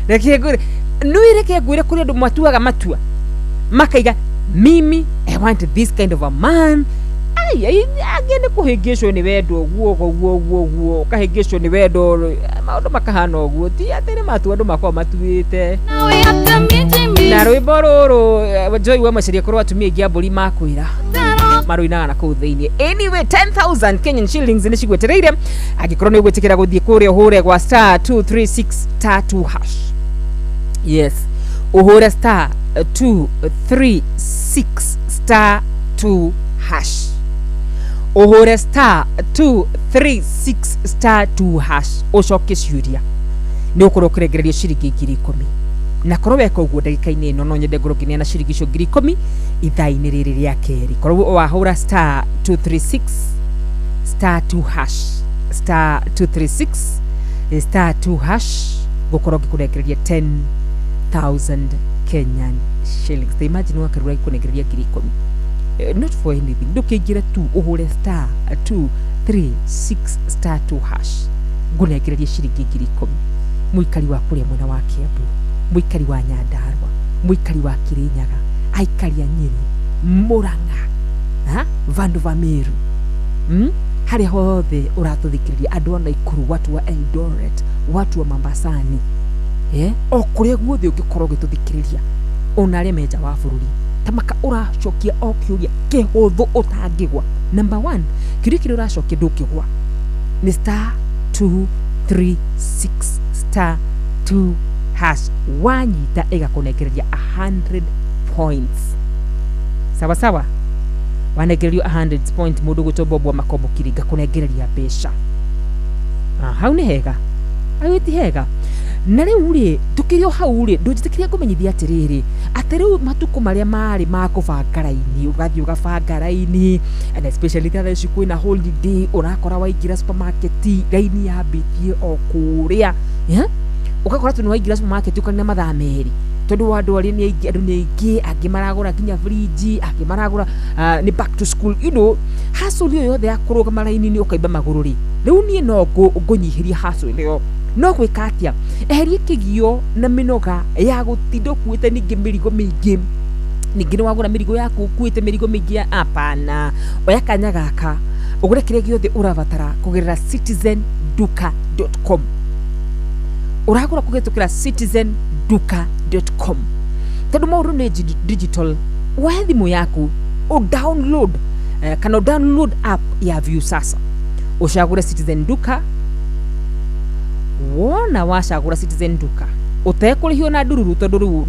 reke ngure nuireke ngure kuri andu matuaga matua makaiga mimi I want this kind of a man agende kuhingicwo ni wendo guo kahingicwo ni wendo maundu makahana uguo ti atiri matu andu makwa matuite na rwimbo ruru Joy we maciria korwo atumia ingi amburi makwira maruinaga na kuu thiini. Anyway, 10,000 Kenyan shillings ni cigwetereire agikorwo ni ugwitikira guthie kuria uhure gwa star 236 star 2 hash. Yes, uhure star 236 star 2 hash. Uhure star 236 star 2 hash ucoke ciuria ni ukorwo kurengererio ciringi 10,000 na korwo weka uguo ndagika-ini ino no nyende ngorokinia na ciringi icio 10,000 ithaa-ini riri ria keri. Korwo wahura star 236 star 2 hash star 236 star 2 hash gukorwo ngikurengereria 10,000 Kenyan shillings. They imagine wakarura ikurengereria 10,000. Not for anything. Ndukingira tu uhure star 236 star 2 hash ngurengereria ciringi 10,000. Muikari wa kuria mwena wa Kiambu, muikari wa Nyandarua, muikari wa Kirinyaga, aikari a Nyeri, Murang'a, vandu va Meru, haria hothe uratuthikiriria andu ona Ikuru, watu wa Eldoret, watu wa Mombasani, o kuria guothe ungikorwo gituthikiriria ona aria meja wa bururi tamaka uracokia o kiuria kihuthu utangigwa. Number 1 kirikiri uracokia ndukigwa ni star 236 star 2 hash wanyita igakunegereria 100 points. Sawa sawa, wanegererio 100 point mundu gutobobwa makombo kiringa kunegereria besha. Hau ni hega, ayuti hega. Na riu ri tukirio hau ri ndujitikiria kumenyithia atiriri atiriu matuko maria mari ma kubanga raini ugathii ugabanga raini, and especially that is kwina holiday urakora waingira supermarket raini yabitie o kuria ukakora tu waingira supermarket ukanina mathaa meri tondu wandu ari ni aingi andu ni aingi angi maragura kinya fridge angi maragura ni back to school hustle yothe ya kuruga maraini ni ukaimba maguru ri riu ni no ngunyihiria hustle leo no gwika atia eherie kigio na minoga ya gutindo kuite ningi mirigo mingi ningi wagura mirigo yaku kuite mirigo mingi apana oya kanya gaka ugure kire giothe urabatara kugerera citizenduka.com uragura kugetukira citizenduka.com tondu mauru ni digital wa thimu yaku o download kana download app ya View sasa ushagura Citizenduka. Wona washagura Citizenduka utekurihio na ndururu tondu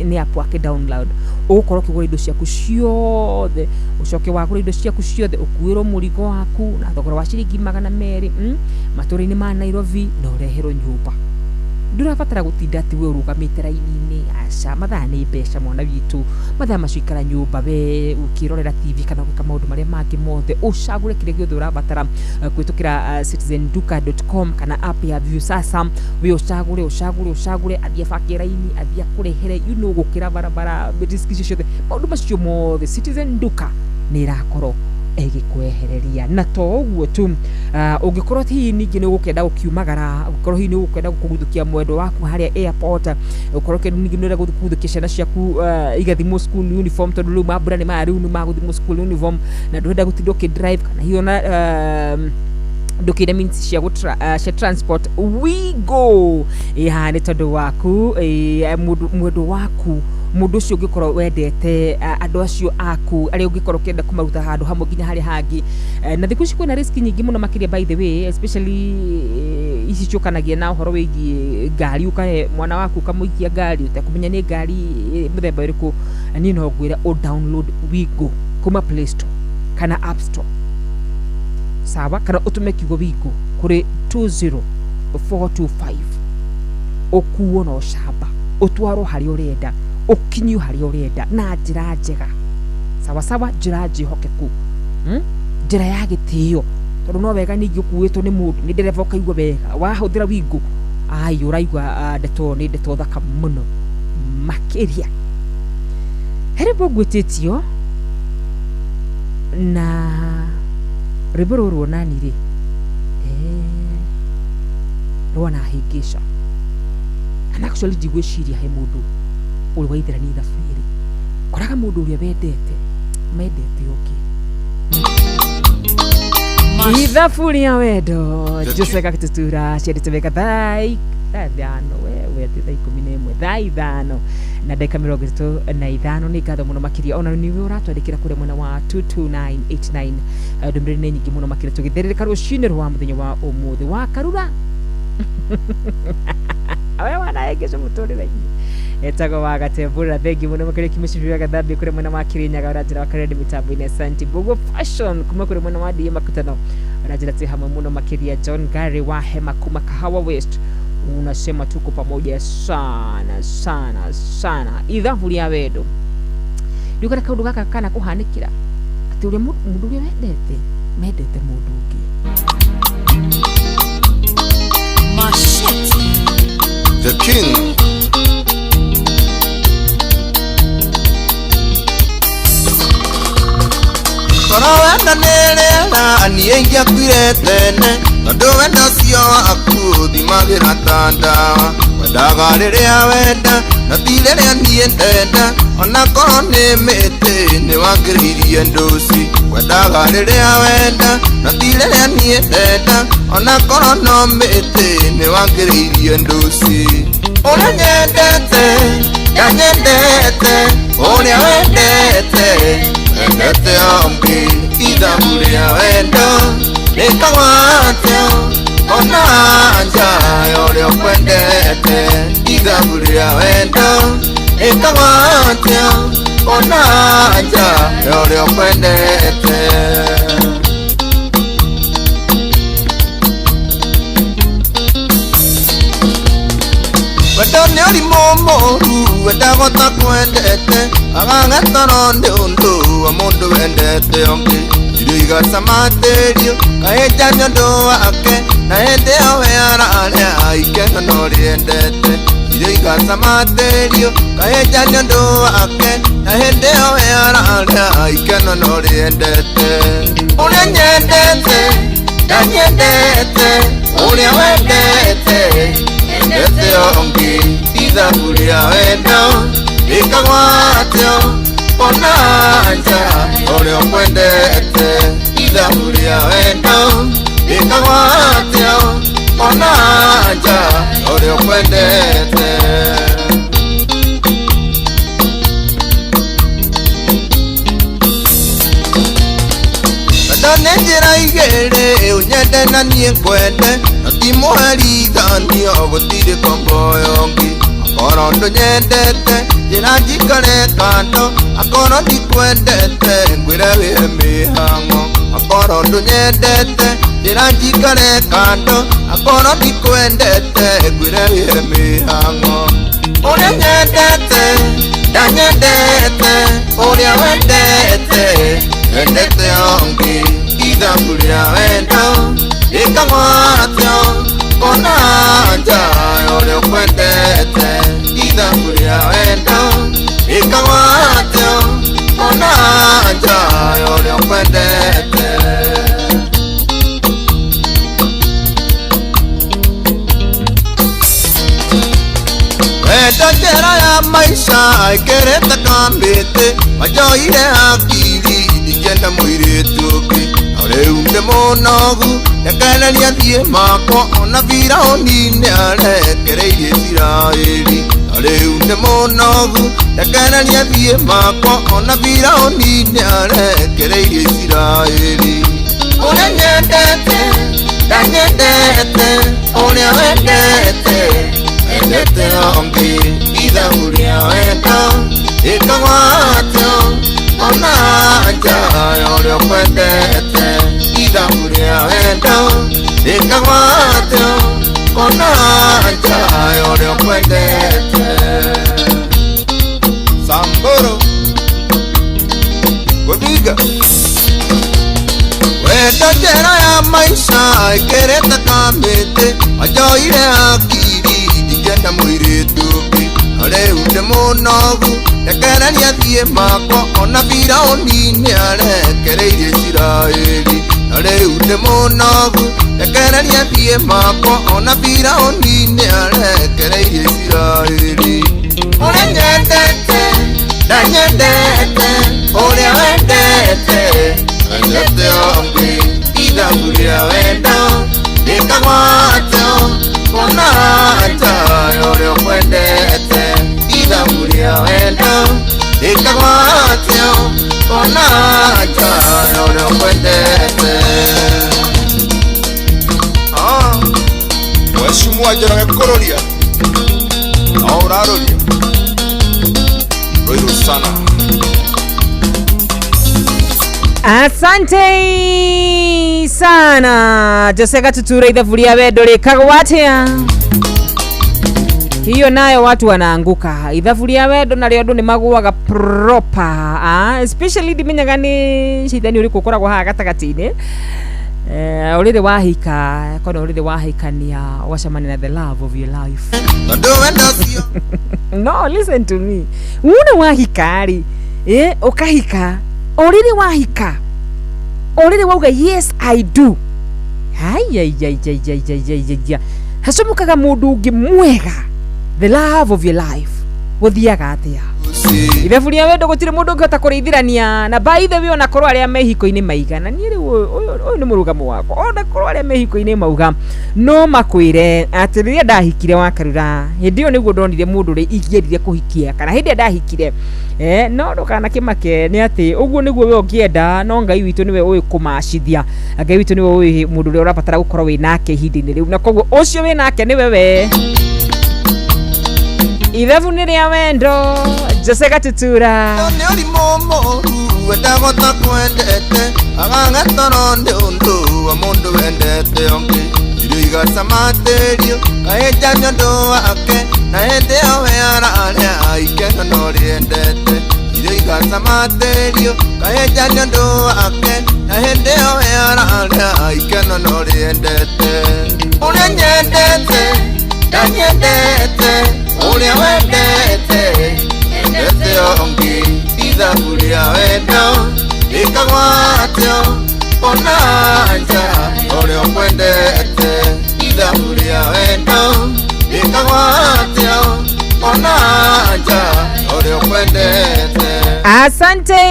ni app wake download ukorwo kigura indo ciaku ciothe ucoke wagura indo ciaku ciothe ukuirwo murigo waku na thogora wa ciringi 200 maturi-ini ma Nairobi na ureherwo nyumba. Ndurabatara gutinda ati we urugamite raini-ini aca mathaa ni mbeca mwana witu mathaa macuikara nyumba we ukirorera TV kana gwika maundu maria mangi mothe ucagure kire giothe urabatara kwitukira citizenduka.com kana app ya View sasa we ucagure athia baki raini athia kurehere gukira barabara discussion ciothe maundu macio mothe Citizenduka ni irakorwo egikwehereria na to uguo tu ungikorwo hi ningi ni gukenda gukiumagara ukorwo hi ni gukenda gukuguthukia mwendo waku haria airport ukorwo ke ningi ni gukuguthukia ciana ciaku igathimo school uniform tondu riu mabura ni ma riu ni maguthimo school uniform na ndwenda gutindo ki drive kana hiyo na documents cia transport we go ni tondu waku mwendo waku mundu ucio ungikorwo wendete andu acio aku ari ungikorwo kenda kumaruta handu hamwe nginya hari hangi na thiku ici kwina risk nyingi muno makiria by the way especially ici ciukanagia na uhoro wigi ngari ukahe mwana waku kamuikia ngari utakumenya ni ngari muthemba iriku ni no ngwira o download Wigo kuma Play Store kana App Store sawa kana utume kigo Wigo kuri 20425 okuo no shaba utwaro hari urenda ukinyu hari urenda na njira njega sawa sawa njira njihokeku njira ya gitio tondu no wega ningi ukuwitwo ni mundu ni ndereva ukaigwa wega wahuthira Wigo ai uraigwa ndeto ni ndeto thaka muno makiria herebo gwetitio na riboro ruonani ri rwana hingisha and actually digwiciria he mundu uri waithira ni thabiri koraga mundu uria mendete ithaburi ya wendo Joseka Kitutura ciarĩtũmĩka thaa ithano wewe ati thaa 11 thaa ithano na ndagĩka 35 nĩ ngatho mũno makĩria ona nĩwe ũratwandĩkĩra kũrĩa mwena wa 22989 ndũmĩrĩri nĩ nyingĩ mũno makĩria tũgĩtherereka rũcinĩ rwa mũthenya wa ũmũthĩ wa karura awe wanaengeca mũtũrĩre-inĩ etago wa gatembura thengi muno makire kimushibira gathambi kure mwana wa Kirinyaga urajira wakaredi mitambo-ini Santi Bogo Fashion kuma kure mwana wa DM Makutano urajira ti hamwe muno makiria John Gary wa Hema kuma Kahawa West unasema tuko pamoja sana sana sana ithavuri ya wendo ndukara kaundu gaka kana kuhanikira ati uri mundu uri mendete mundu ungi Machete the king Wenda nĩrĩera niĩ ingĩakuire tene tondũ wenda ũcio waku thimagĩra ta ndawa wendaga rĩrĩa wenda na ti rĩrĩa niĩ ndenda ona korwo nĩ mĩtĩ nĩwangĩrĩirie ndũci wendaga rĩrĩa wenda na ti rĩrĩa niĩ ndenda ona korwo no mĩtĩ nĩwangĩrĩirie ndũci ũrĩa nyendete nyendete ũrĩa wendete endete ongi ithaburi ya wendo nikawatyo ona anja yore okwendete ithaburi ya wendo nikawatyo ona anja yore okwendete wendo nĩ ũrimũ mũru wendagota kwendete agagĩtoro nĩ ũndũ wa mũndũ wendete ũngĩ irio igacamatĩrio kaĩnja nĩ ũndũ wake na hĩndĩ ĩyo we ararĩa ikeno no rĩendete irio igacamatĩrio kaĩnja nĩ ũndũ wake na hĩndĩ ĩyo we ararĩa ikeno no rĩendete ũrĩa nyendete nyendete ũrĩa wendete endete ongi ithaburi ya wendo ikagwatyo ona anja ũrĩa ũkwendete ithaburi ya wendo ikagwatyo ona anja ũrĩa ũkwendete nĩ njĩra igĩrĩ ũnyende na niĩ ngwende na ti mũherithanio gũtirĩ komboyo ngĩ akorwo ndũnyendete njĩra njikare kando akorwo ndikwendete ngwĩre wĩhe mĩhang'o akorwo ndũnyendete njĩra njikare kando akorwo ndikwendete ngwĩre wĩhe mĩhang'o ũrĩa nyendete ndanyendete ũrĩa wendete endete ongi ithaburi ya wendo ikagwatyo ona anja ũrĩa ũkwendete ithaburi ya wendo ikagwatyo ona anja ũrĩa ũkwendete wendo njĩra ya maica ĩkĩrĩte kambĩte majoire hakiri ndingĩenda mũirĩtu ũngĩ rĩu ndĩ mũnogu ndekereria thiĩ makwa ona Firaũni nĩarekereirie Isiraeli rĩu ndĩ mũnogu ndekereria thiĩ makwa ona Firaũni nĩarekereirie Isiraeli ũrĩa nyendete ndanyendete ũrĩa wendete endete ongi ithaburi ya wendo ikagwatyo ona anja ũrĩa ũkwendete ithaburi ya wendo ikagwatyo ona anja ũrĩa ũkwendete Samburu Gũthiga wendo njĩra ya maica ĩkĩrĩte kambĩte majoire hakiri hena mũirĩtu ũngĩ rĩu ndĩ mũnogu rekereria thiĩ makwa ona Firaũni nĩarekereirie Isiraeli rĩu ndĩ mũnogu rekereria thiĩ makwa ona Firaũni nĩarekereirie Isiraeli ũrĩa nyendete ndanyendete ũrĩa wendete wendete ũngĩ ithabu rĩa wendo rĩkagwatio ona nja ũrĩa ũkwendete ithabu rĩa wendo rĩkagwatio ona nja ũrĩa ũkwendete. Mheshimiwa Njoroge kũrũria na ũrarũria rũirũ sana. Asante sana Jose Gatutura ithabu rĩa wendo rĩkagwatia. Hiyo nayo watu wanaanguka ithabu rĩa wendo na rĩo andũ nĩ maguaga proper especially ndimenyaga nĩ cithani ũrĩkũ ũkoragwo haha gatagatĩ-inĩ ũrĩrĩ wahika kana ũrĩrĩ wahikania wacemania na the love of your life. No, listen to me. Una wahika rĩ ũkahika ũrĩrĩ wahika ũrĩrĩ wauga yes I do hacomokaga mũndũ ũngĩ mwega the love of your life gũthiaga atĩa ithabu rĩa wendo gũtirĩ mũndũ ũngĩhota kũrĩithirania na by the way ona korwo arĩa mehiko-inĩ maigana niĩ rĩu ũyũ nĩ mũrũgamo wakwa ona korwo arĩa mehiko-inĩ mauga no makwĩre atĩ rĩrĩa ndahikire Wakarura hĩndĩ ĩyo nĩguo ndonire mũndũ ũrĩa ingĩendire kũhikia kana hĩndĩ ĩrĩa ndahikire no ndũkanakĩmake nĩ atĩ ũguo nĩguo we ũngĩenda no Ngai witũ nĩwe ũĩ kũmacithia Ngai witũ nĩwe ũĩ mũndũ ũrĩa ũrabatara gũkorwo wĩ nake ihinda-inĩ rĩu na koguo ũcio wĩ nake nĩwe we ithabu nĩ rĩa wendo Jose Gatutura. Nĩ ũrimũ mũru wendagota kwendete agagĩtoro nĩ ũndũ wa mũndũ wendete ũngĩ irio igacamatĩrio kahĩnja nĩ ũndũ wake na hĩndĩ ĩyo we ararĩa ikeno no rĩendete irio igacamatĩrio kahĩnja nĩ ũndũ wake na hĩndĩ ĩyo we ararĩa ikeno no rĩendete ũrĩa nyendete ndanyendete ũrĩa wendete endete ũngĩ ithabu rĩa wendo rĩkagwatio ona nja ũrĩa ũkwendete ithabu rĩa wendo rĩkagwatio ona nja ũrĩa ũkwendete. Asante,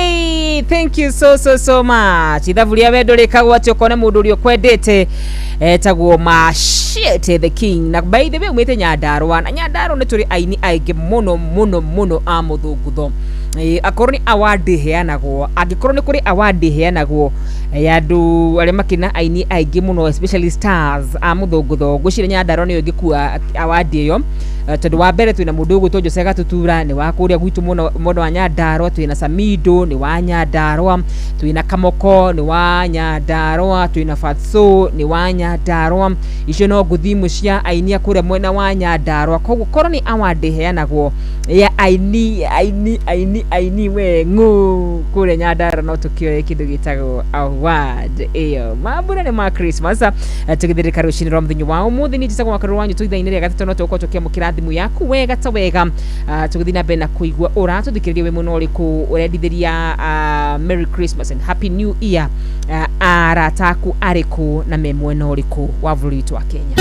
thank you so much. Ithabu rĩa wendo rĩkagwatio kona mũndũ ũrĩa ũkwendete etagwo Mashete the King na by the way umete Nyandarua na Nyandarua nĩ tũrĩ aini aingĩ mũno a mũthũngũtho akorwo nĩ award heanagwo angĩkorwo nĩ kũrĩ award heanagwo ya andũ arĩa makina aini aingĩ mũno especially stars a mũthũngũtho ngwĩciria Nyandarua nĩyo ĩngĩkua award ĩyo tondũ wa mbere twĩna mũndũ ũgwĩtwo Jose Gatutura nĩ wa kũrĩa gwitũ mũno wa Nyandarua twĩna Samido nĩ wa Nyandarua twĩna Kamoko nĩ wa Nyandarua twĩna Fatso nĩ wa Nyandarua icio no ngũthimũ cia aini kũrĩa mwena wa Nyandarua koguo korwo nĩ award heanagwo ya aini wengũ kũrĩa Nyandarua no tũkĩoe kĩndũ gĩtagwo award ĩyo mambura nĩ ma Christmas tũgĩthirĩka rũcinĩ rwa mũthenya wa ũmũthĩ nĩ njĩtagwo Wakarura wanyu tũitha-inĩ rĩa gatatũ no tũgũkorwo tũkĩamũkĩra thimũ yaku wega ta wega tũgĩthiĩ na mbere na kũigua ũratũthikĩrĩria we mũno ũrĩkũ ũrendithĩria Merry Christmas and Happy New Year arataku arĩkũ na me mwena ũrĩkũ wa bũrũri witũ wa Kenya.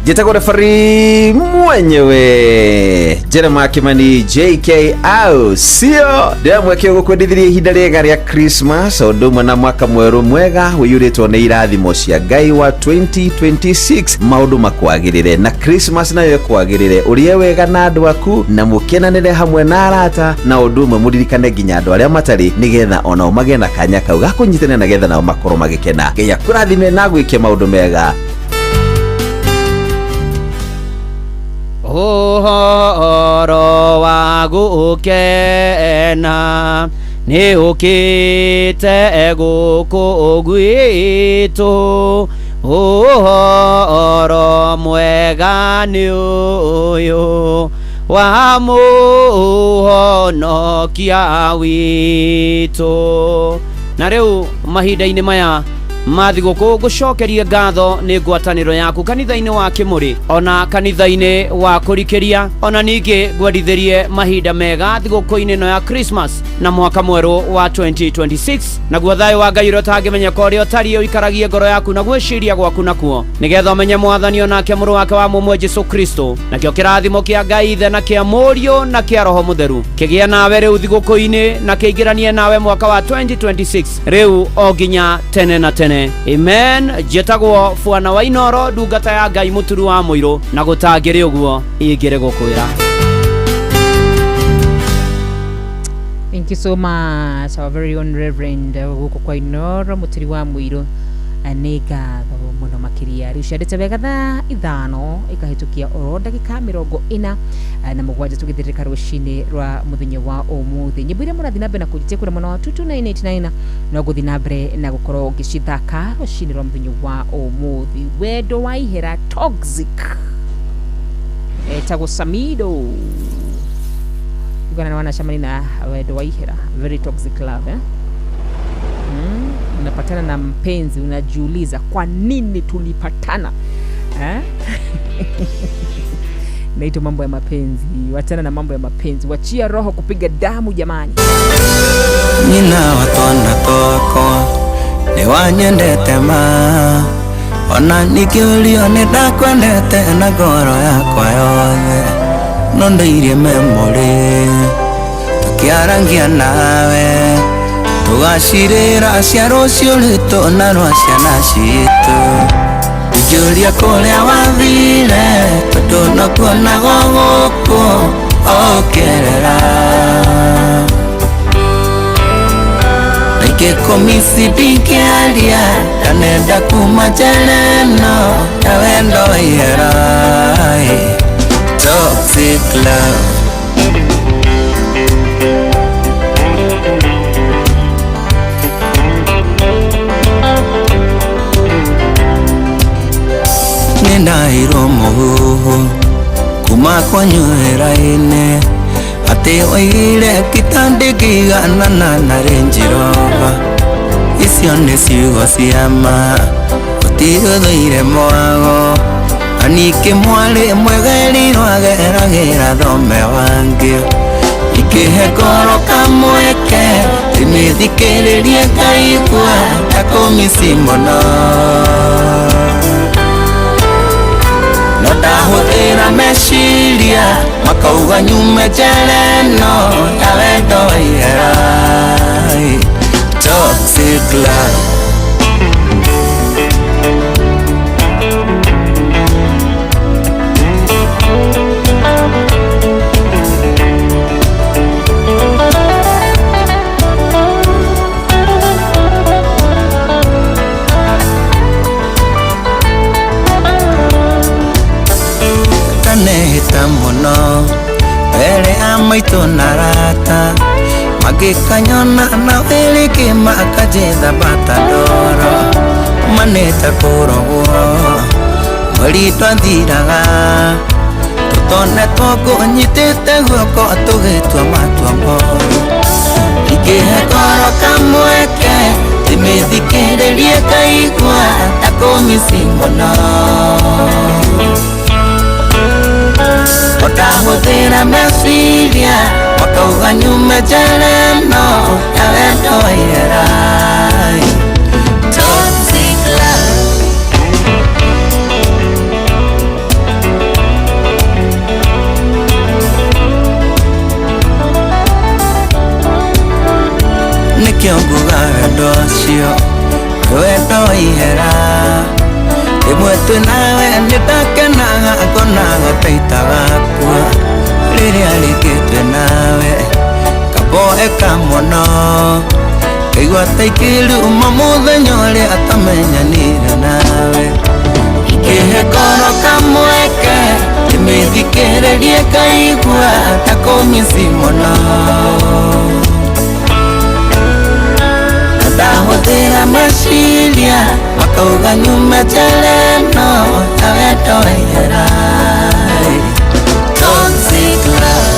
Njĩtagwo referee mwenyewe Jeremiah Kimani JK au sio ndĩramwekio gũkwendithĩria ihinda rĩega rĩa Christmas o ũndũ ũmwe na mwaka mwerũ mwega ũiyũrĩtwo nĩ irathimo cia Ngai wa 2026 maũndũ makwagĩrĩre na Christmas nayo ĩkwagĩrĩre ũrĩe wega na andũ aku na mũkenanĩre hamwe na arata na ũndũ ũmwe mũririkane nginya andũ arĩa matarĩ nĩgetha onao magĩe na kanya kau ga kũnyitana nagetha nao makorwo magĩkena Ngai akũrathime na gwĩke maũndũ mega. Ũhoro wa gũkena nĩ ũkĩte gũkũ gwitũ ũhoro mwega nĩ ũyũ wa mũhonokia witũ na riu mahinda-ini maya mathigũkũ gũcokeria ngatho nĩ ngwatanĩro yaku kanitha-inĩ wa Kĩmũrĩ ona kanitha-inĩ wa kũrikĩria ona ningĩ ngwendithĩrie mahinda mega thigũkũ-inĩ ĩno ya Christmas na mwaka mwerũ wa 2026 naguo thayũ wa Ngai ũrĩa ũtangĩmenyeka ũrĩa ũtariĩ ũikaragie ngoro yaku na gwĩciria gwaku nakuo nĩgetha ũmenye Mwathani onake mũrũ wake wa mũmwe Jesũ Kristo nakĩo kĩrathimo kĩa Ngai Ithe na kĩa Mũriũ na kĩa Roho Mũtheru kĩgĩe nawe rĩu thigũkũ-inĩ na kĩingĩranie nawe mwaka wa 2026 rĩu o nginya tene na tene. Amen. Jetagwo Bwana wa Inoro ndungata ya Ngai mũturu wa mũirũ na gũtangĩrĩ ũguo ingĩrĩ gũkwĩra. Thank you so much our very own Reverend gũkũ kwa Inoro mũturi wa mũirũ nĩ ngatho mũno makĩria rĩu ciandĩte wega thaa 5 ikahĩtũkia oro ndagĩka 40 na mũgwanja tũgĩthirĩka rũcinĩ rwa mũthenya wa ũmũthĩ nyĩmbo iria mũrathiĩ na mbere na kũnyitia kũrĩ mwena wa 22989 no gũthiĩ na mbere na gũkorwo ũgĩcithaka rũcinĩ rwa mũthenya wa ũmũthĩ wendo wa ihera toxic etagwo Samido ugana na wanachamani na wendo wa ihera very toxic love unapatana na mpenzi unajiuliza kwa nini tulipatana naito mambo ya mapenzi wachana na mambo ya mapenzi wachia roho kupiga damu jamani nina watwana toko ni wanyendete ma ona nikiulio nidakwendete na ngoro yakwa yothe no ndairie memory tukiarangia nawe tugacirĩra cia rũciũ rwitũ na rwa ciana citũ njũria kũrĩa wathire tondũ no kuonagwo gũkũ okerera na ingĩkũmici ndingĩaria ndanenda kuma njĩra ĩno ya wendo wa ihera toxic love ndairwo mũhuhu kuma kwanyu wĩra-inĩ atĩ waigire kitandĩ ngĩiganana na Range Rover icio nĩ ciugo cia ma ũtigũthũire mwago na ningĩ mwarĩ mwegeri rwageragĩra thome wangĩ ikĩhe ngoro kamweke imĩthikĩrĩrie ngaigua takũmici mũno ndahũthĩra meciria makauga nyume njĩra ĩno ya wendo wa ihera toxic love nehĩta mũno mbere ya maitũ na rata magĩkanyona na wĩrĩkĩ makanjĩtha batandoro manĩta kũrogwo mweri twathiraga tũtonetwo ngũnyitĩte guoko tũgĩtua matua moru ingĩhe ngoro kamweke ndĩmĩthikĩrĩrie ngaigua takũmici mũno ndahũthĩra meciria makauga nyume njĩra ĩno ya wendo wa ihera toxic love nĩkĩo nguga wendo ũcio wendo wa ihera ĩmwe twĩ nawe nĩndakenaga ngonaga taita gakua rĩrĩa rĩngĩ twĩ nawe kaboeka mũno kaigua ta ikĩruma mũthenya ũrĩa tamenyanire nawe ingĩhe ngoro kamweke ndĩmĩthikĩrĩrie ngaigua takũmici mũno ndahũthĩra meciria makauga nyume njĩra ĩno ya wendo wa ihera toxic love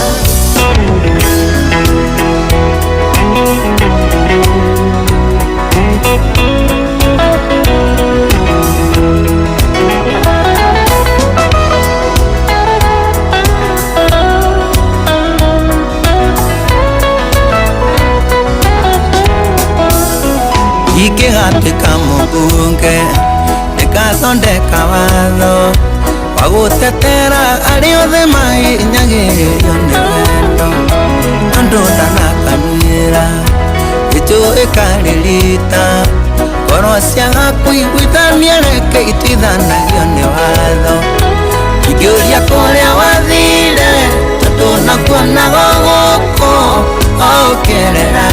thondeka watho wa gutetera aria othe mahinyagĩrĩrio nĩ wendo andũ ndanakanĩra gĩtũĩ karĩrita ngoro ciaga kũiguithania reke itithanagio nĩ watho ingĩũria kũrĩa wathire tondũ nakuonaga gũkũ ũkĩrera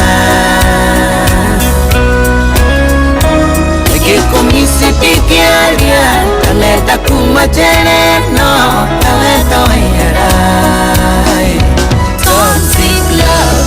ĩngĩkũmici ndingĩaria kanenda kuma njĩra ĩno ta wendo waihera Toxic love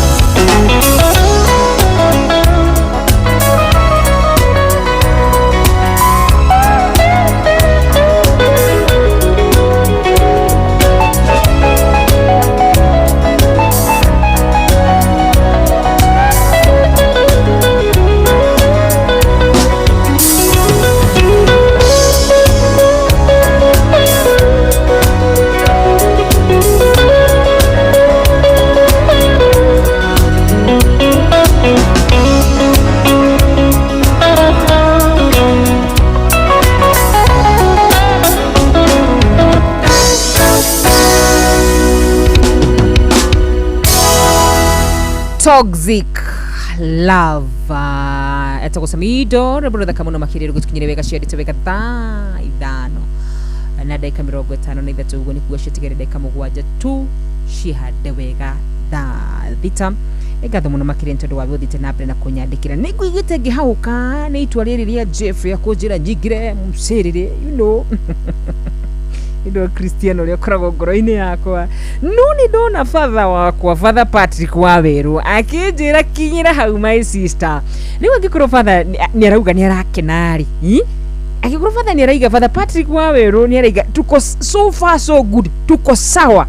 Toxic love etagusamido rebrotha muno makiriro gutukinyire wega ciarite wega thaa ithano na dakika 53 uguo ni kuga citigere dakika 7 tu cihande wega thaa thita egatho muno makirire ntondu wa guthite na mbere na kunyandikira niguigite ngihauka ni itwa riri ria Jeff ya kunjira nyingire musirire you know Indo Cristiano leo koragwo ngoro-ini yakwa nuni ndona father wakwa Father Patrick Waweru akinjira kinyira hau my sister riu angikoro father ni arauga ni arakenari angikoro father ni araiga Father Patrick Waweru ni araiga tuko so far so good tuko sawa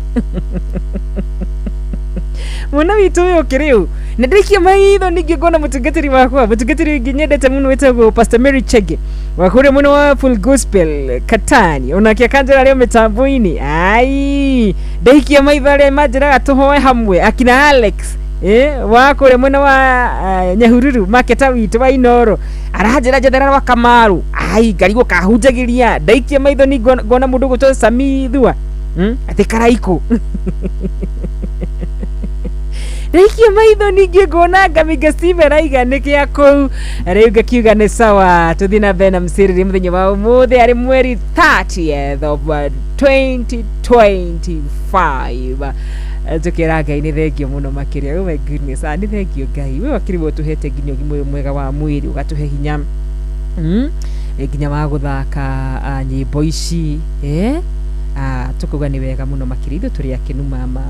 mwana witu uyo kiriu na ndikia maitho ningigona mutungatiri wakwa mutungatiri nginyendete muno wetagwo Pastor Mary Chege wakure muno wa Full Gospel Katani onakia kanjera leo mitambo-ini ai ndikia maitho ale majira tuhoe hamwe akina Alex wakure muno wa Nyahururu market witu wa Inoro arajira jadara wa Kamaru ai garigo kahunjagiria ndikia maitho ni gona mundu gutwa Samithua ati karaiko Reikia maitho ningi ngona ngamiga Steve raiga nikia kou riu ngakiuga ni sawa tuthina bena msiriri muthenya wa umuthi ari mweri 30th of 2025 tukira Ngai ni thengio muno makiria oh my goodness ni thengio Ngai we wakiri wo tuhete nginya gimo mwega wa mwiri ugatuhe hinya nginya wa guthaka nyimbo ici tukuga ni wega muno makirido turi akinu mama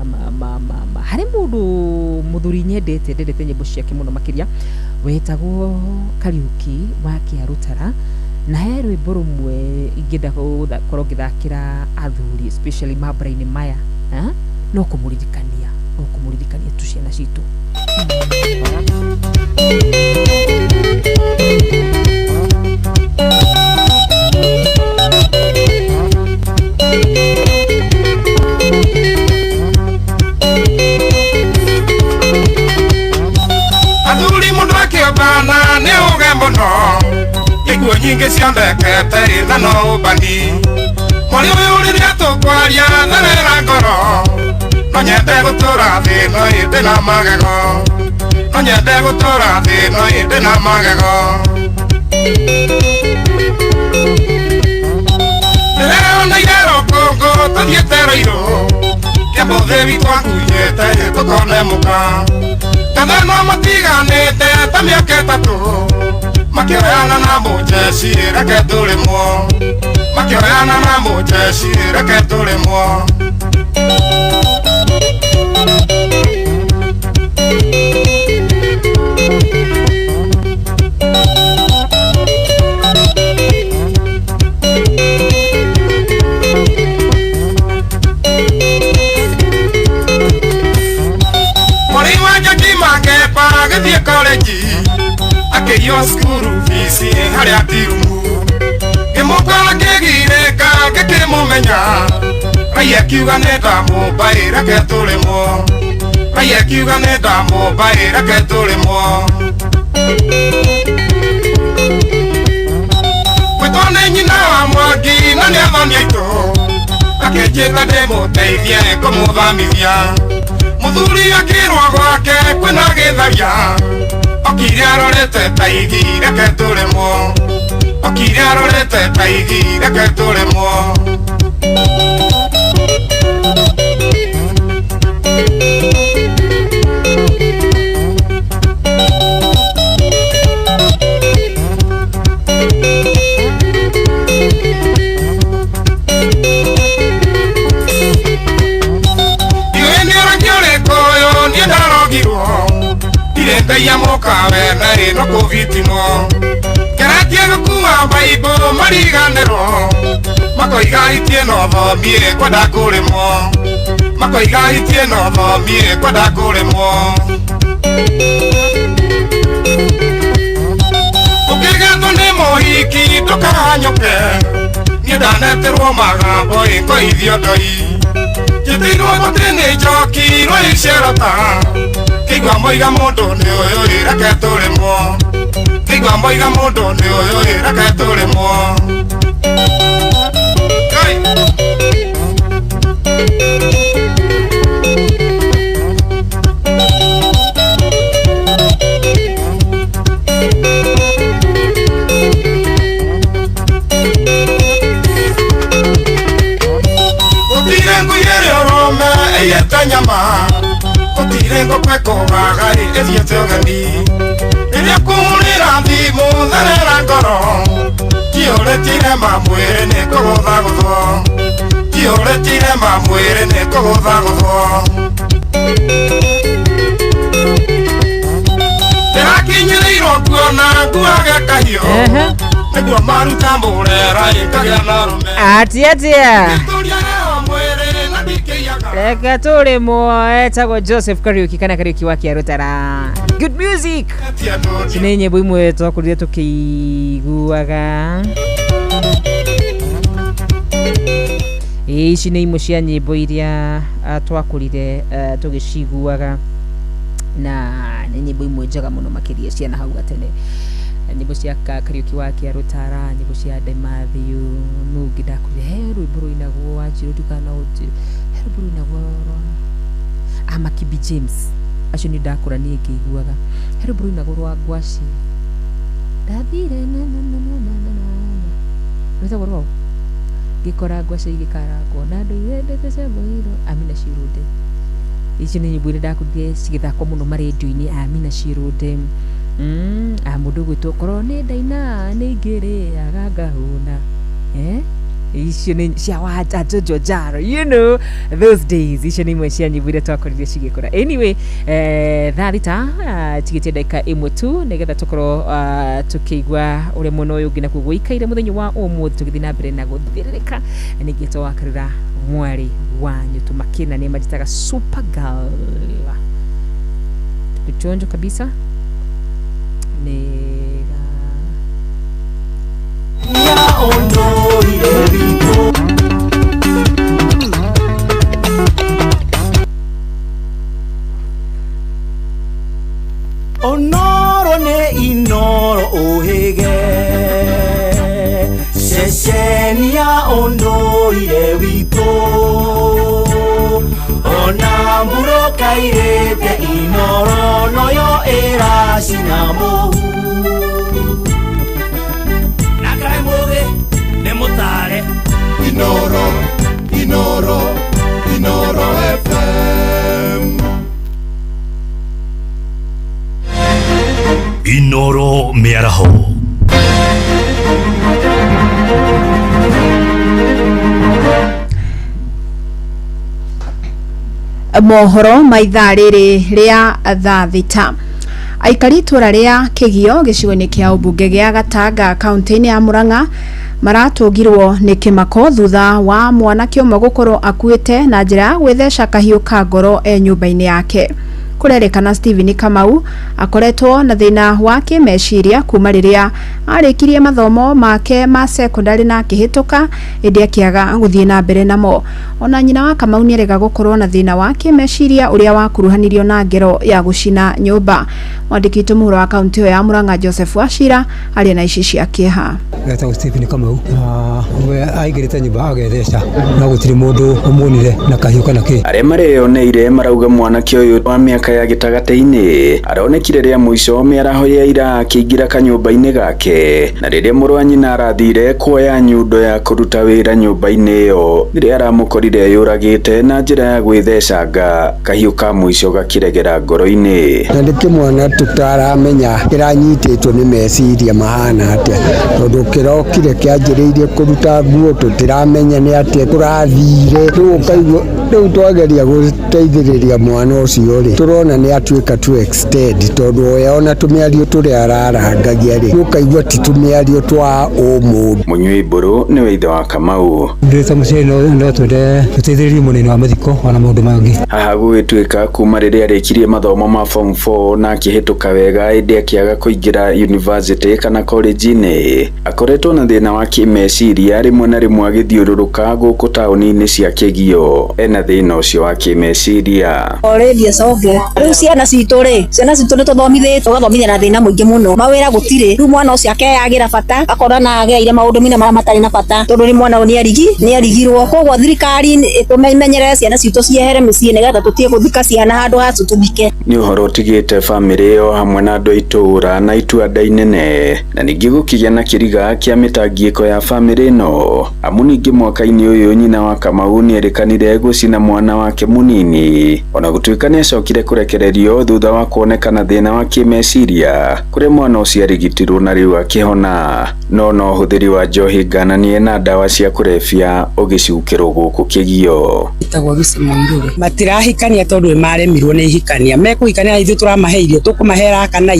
hari mundu muthuri ndendete nyimbo ciake muno makiria wetagwo Kariuki wa Kiarutara na he rwimbo rumwe ingenda korwo ngithakira athuri especially mabra-ini maya no kumuririkania tu ciana citu Athuri mundu akiobana ni uge muno iguo nyingi ciondekete ithano ubani mwari uyu riria tukwaria tharera ngoro no nyende gutura thi no indi na magego no nyende gutura thi no indi na magego leo na yero kongo tuthiete roiro kiamuthe witu akunyete tukone muka kana no matiganite ta miaka itatu makioyana na mujeci reke turimwo makioyana na mujeci reke turimwo agithie college akĩiywo skuru fici harĩa tirumu ngĩmũkora ngĩgirĩka ngĩkĩmũmenya Rai akiuga nĩ ndamũmbaĩ reke tũrĩmwo Rai akiuga nĩ ndamũmbaĩ reke tũrĩmwo gwĩtwo nĩ nyina wa mwana mwathani aitũ akĩnjĩta ndĩmũteithie kũmũthamithia mũthuri akĩrwo gwake kwĩna gĩtharia okire arorete ta igi reke tũremwo okire arorete ta igi reke tũremwo Ndeya mokawe na ino kuvitino Keratie gukua baibo mariganero Makoiga hitie no thomie kwenda kũrĩmwo Makoiga hitie no thomie kwenda kũrĩmwo Ũkĩgetwo nĩ mũhiki ndũkahanyũke Niĩ ndaneterwo magambo ĩkoithio ndoi Njĩtĩirwo gũtĩ nĩ njoki rwa icerota Kĩigua moiga mũndũ nĩ ũyũ reke tũrĩmwo Kĩigua moiga mũndũ nĩ ũyũ reke tũrĩmwo Gũtirĩ ngũiyere ũrũme ĩyete nyama Tirengo kweko gagari ethiete ogani Iria kumulira thimu tharera ngoro Tiũrĩtire mamwĩrĩ nĩ kũgũtha gũthwo Tiũrĩtire mamwĩrĩ nĩ kũgũtha gũthwo Ndĩrakinyĩrĩirwo kuona nguage kahiũ Nĩguo maruta mũrera ĩkagĩa na rũme Atia Reka tũrĩmwo etagwo Joseph Kariuki kana Kariuki wa Kĩarũtara Good music Nĩ nyĩmbo imwe twakurire tukĩiguaga Ici nĩ imwe cia nyĩmbo iria twakurire tũgĩciguaga na nĩ nyĩmbo imwe njega mũno makĩria cia na hau gatene nyĩmbo cia Kariuki wa Kĩarũtara nyĩmbo cia Demathew nũngĩ ndakurire he rwĩmbo rũinagwo Wanjirũ ndukana ũti Rũburu na goro Amakibi James acio nĩ ndakũra niĩ ngĩiguaga rũburu na goro Ngwaci ndathire na Rũta goro ngĩkora Ngwaci igĩkarangwo na andũ iwendete cemboiro Amina Shirunde ici nĩ nyĩmbo iria ndakurire cigĩthakwo mũno marendio-inĩ Amina Shirunde mũndũ gwĩtwo korwo nĩ ndaina nĩ ngĩrĩaga ngahũna icio nĩ cia Wanja Jojo Jaro you know those days icio nĩ imwe cia nyĩmbo iria twakorire cigĩkora anyway thaa thita tigĩtie ndagĩka ĩmwe tu nĩgetha tũkorwo tũkĩigua ũrĩa mwena ũyũ ũngĩ nakuo gũikaire mũthenya wa ũmũthĩ tũgĩthiĩ na mbere na gũthirĩrĩka nĩngĩ twakarĩra mwarĩ wanyu tũmakĩna nĩ majitaga Supergirl tuchonjo kabisa nega ya ondo ilevito onoro ne inoro ohege sesenia ondo ilevito onamburo kairete inoro noyo era sinamo nakaimoge nemotare inoro inoro inoro FM Inoro Miaraho mohoro maithaa rĩrĩ rĩa thaa thita aikari itũra rĩa Kĩgio gĩcigo-inĩ kĩa ũmbunge gĩa Gatanga kaunti-inĩ ya Murang'a maratũngirwo nĩ kĩmako thutha wa mwanake ũmwe gũkorwo akuĩte na njĩra ya gwĩtheca kahiũ ka ngoro nyũmba-inĩ yake kurerikana Stephen Kamau akoretwo na thina wa kimeciria kuma riria arikirie mathomo make ma secondary na akihituka indi akiaga guthie na mbere namo. Ona nyina wa Kamau ni erega gukorwo na thina wa kimeciria uria wakuruhanirio na ngero ya gucina nyumba. Mwandiki muhuro wa kaunti ya Murang'a Joseph Wachira ari na ici cia kieha. Geta Stephen Kamau we aigirite nyumba agetheca na gutiri mundu umunire na kahiuka na ki. Aria mareyoneire marauga mwanake uyu wa miaka ya gitagati-ini aronekire ria muico miaraho ya ira akiingira kanyumba-ini gake, na riria muru wa nyina arathire kuoya nyundo ya kuruta wira nyumba-ini iyo riria aramukorire yuragite na njira ya gwithecanga kahiuka muico gakiregera ngoro-ini. Ndike mwana tutaramenya kiranyititwo ni meciria mahana atia tondu kirokire kianjiriirie kuruta nguo tutiramenya ni atia turathire tukaigua riu twageria guteithiriria mwana ucio ri turona ni atuika tu extend tondu ona tumiario turi ararangagia ri tukaigua ti tumiario twa umundu. Munyui Mburu ni weithe wa Kamau. Ndita mucii no twende tuteithiririe munene wa mathiko ona maundu mangi. Haha gwituika kuma riria arikirie mathomo ma form 4 na akihituka wega indi akiaga kuingira university kana college-ini akoretwo na thina wa kimeciria rimwe na rimwe agithiururuka guku tauni-ini cia Kigio ena thina ucio wa kimeciria. Already soge riu ciana citu ri tuthomithie tugathomithia na thina muingi muno mawira gutire riu mwana ucio akeyagira bata akora na ageire maundu mina mara matari na bata tondu ni mwana ni arigirwo koguo thirikari itumenyerere ciana citu ciehere micii nigetha tutie guthika ciana handu hacu tuthike. Ni uhoro utigite family yo hamwe na andu itura na itua inene na ningi gukigia na kiriga kia mitangiko ya family no amu ningi mwaka-ini uyu nyina wa Kamau ni erikanire gucina mwana wake munini ona gutuika ni acokire kurekererio thutha wa kuonekana thina wa kimeciria kuria mwana ucio arigitirwo na riu akihona no huthiri wa njohi ngananie na dawa cia kurebia ugicukirwo guku Kigio. Itagwo gicimuirwe matirahikania tondu maremirwo ni hikania mekuhikania ithu turamaheirio tukumahera kana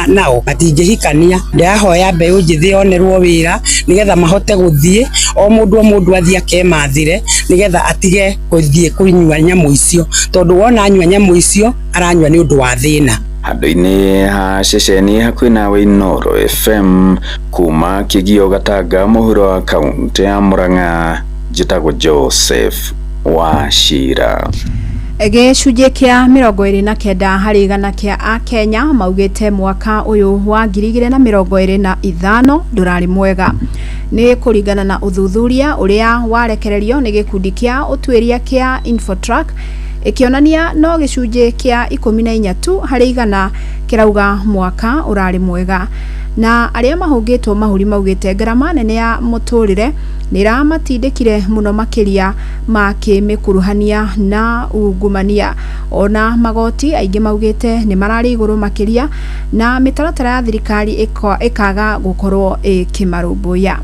nao matingihikania. Ndahoya mbeu njithi onerwo wira nigetha mahote guthie o mundu athie akemathire nigetha atige kuthie kunyua nyamu icio tondu wona anyua nyamu icio aranyua ni undu wa thina. Handu-ini ha ceceni hakuhi nawe Inooro FM kuma Kigio Gatanga muhuro wa kaunti ya Murang'a njitagwo Joseph Wachira. Gicunjĩ kia 29 harĩ igana kia Akenya maugĩte mwaka ũyũ wa 2025 ndũrarĩ mwega nĩ kũringana na ũthuthuria ũrĩa warekererio nĩ gĩkundi kia ũtuĩria kia Infotrack ikionania no gicunjĩ kia 14 tu harĩ igana kirauga mwaka ũrarĩ mwega na arĩa mahũngĩtwo mahuri maugĩte ngarama nene ya mũtũrĩre nĩramatindĩkire mũno makĩria ma kĩmĩkuruhania na ungumania ona magoti aingĩ maugĩte nĩ mararĩ igũrũ makĩria na mĩtaratara ya thirikari ĩkaga gũkorwo ĩkĩmarũmbũya.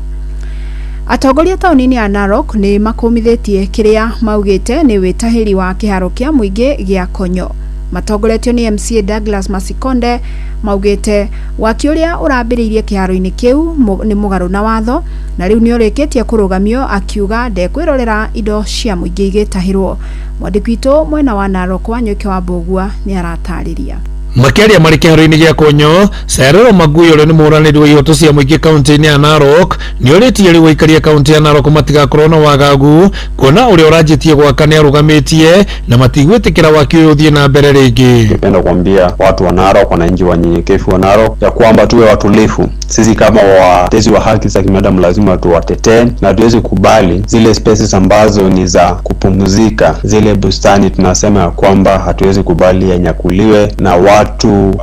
Atongoria tauni-inĩ ya Narok nĩ makũmithĩtie kĩrĩa maugĩte nĩ wĩtahĩri wa kĩharo kĩa mũingĩ gĩa Konyo. Matongoretio nĩ MCA Douglas Masikonde maugĩte waki ũrĩa ũrambĩrĩirie kĩharo-inĩ kĩu nĩ mũgarũ na watho na rĩu nĩ ũrĩkĩtie kũrũgamio akiuga ndekwĩrorera indo cia mũingĩ igĩtahĩrwo. Mwandĩki witũ mwena wa Narok Wanyoike wa Mbũgua nĩ aratarĩria. Makiaria marĩ kĩharo-inĩ gĩa Konyo, Cyril Magui ũrĩa nĩ mũhũranĩri wa ihoto cia mũingĩ kaunti-inĩ ya Narok nĩ ũrĩtie rĩu aikaria kaunti ya Narok matigakorwo na wagagu kuona ũrĩa ũranjĩtie gwaka nĩ arũgamĩtie na matigwĩtĩkĩra waki ũyũ ũthiĩ na mbere rĩngĩ. Ningependa kuambia watu wa Narok, wananchi wanyenyekevu wa Narok ya kwamba tuwe watulivu. Sisi kama watetezi wa haki za binadamu lazima tuwatetee na tuweze kubali zile spaces ambazo ni za kupumzika, zile bustani tunasema ya kwamba hatuwezi kubali yanyakuliwe na watu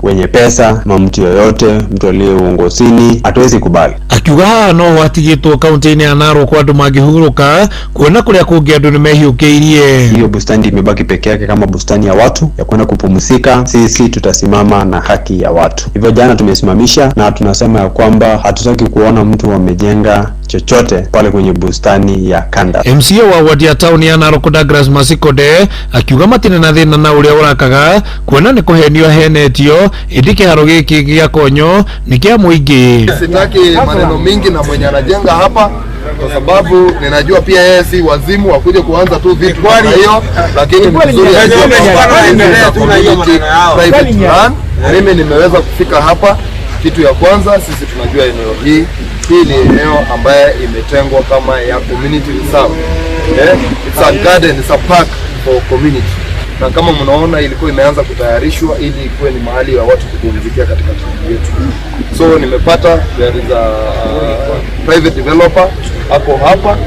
wenye pesa na mtu yoyote, mtu aliye uongozini, hatuwezi kubali. Akiuga no watigitwo kaunti-inĩ ya Narok andũ mangĩhurũka kuona kũrĩa kũngĩ andũ nĩ mehiũkĩirie. Hiyo bustani imebaki peke yake kama bustani ya watu ya kwenda kupumzika. Sisi tutasimama na haki ya watu. Hivyo jana tumesimamisha na tunasema ya kwamba hatutaki kuona mtu amejenga chochote pale kwenye bustani ya Kanda. MCA wa wadi ya town ya Narok Douglas Masikonde akiuga matina na thina na uria urakaga kuona ni kuhenio henetio indi kiharo giki gĩa Konyo ni kia muingi. Sitaki maneno mingi na mwenye anajenga hapa kwa sababu ninajua pia yeye si wazimu wakuje kuanza tu vitu kwa hiyo, lakini vizuri private plan. Mimi nimeweza kufika hapa. Kitu ya kwanza, sisi tunajua eneo hii ni eneo ambaye imetengwa kama ya community reserve. It's a garden, it's a park for community. Na kama mnaona ilikuwa imeanza kutayarishwa ili ikuwe ni mahali ya watu kupumzikia katika town yetu. So nimepata there is a private developer hapo hapa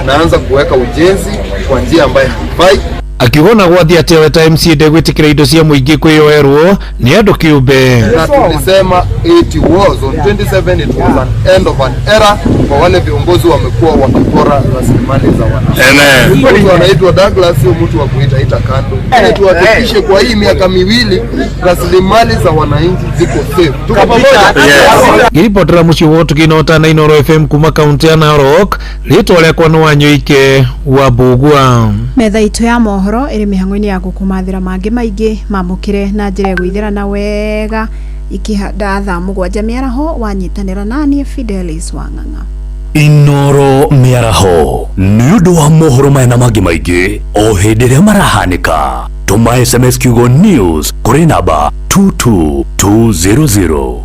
anaanza kuweka ujenzi kwa njia ambayo haifai. Akigona gwathi atewe ta MC ndegwitikira indo cia muingi kwiyoerwo ni andu kiumbe. Na tulisema it was on 27 it was an end of an era kwa wale viongozi wamekuwa wakipora rasilimali za wananchi. Mtu anaitwa Douglas sio mtu wa kuita kando. Ili tuhakikishe kwa hii miaka miwili rasilimali za wananchi ziko safe. Tuko pamoja. Ngiripotera mucio wotu kinota na Inoro FM kuma kaunti ya Narok ritwa rĩakwa nĩ Wanyoike wa Mbugua. Metha itu ya mohoro iri mihango-ini ya gukumathira mangi maingi mamukire na njira gwithirana wega ikihanda thaa 7 miaraho wanyitanira nani Fidelis Wang'ang'a. Inoro miaraho ni undu wa mohoro maya na mangi maingi o hindi ria marahanika. Tuma SMS kiugo news kuri namba 22200.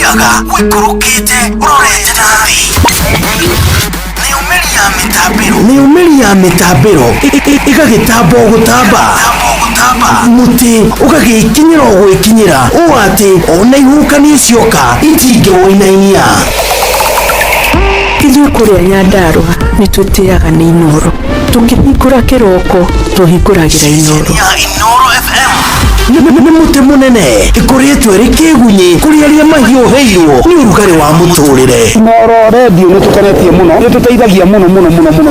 Yaga wikurukite urorete nabi ni umeli ya mitambiro igagitambo gutamba muti ugagikinyira gwikinyira uati ona ihukani icioka itinge woinainia ithuĩ kũrĩa Nyandarua nĩ tũtĩaga nĩ Inoro, tũngĩhingũra kĩroko tũhingũragĩra Inoro. Nĩ mũtĩ mũnene ĩkoretwo ĩrĩ kĩgunyi kũrĩ arĩa mahiũhĩirwo nĩ ũrugarĩ wa mũtũrĩre. Inoro redio nĩ tũkenetio mũno, nĩ tũteithagia mũno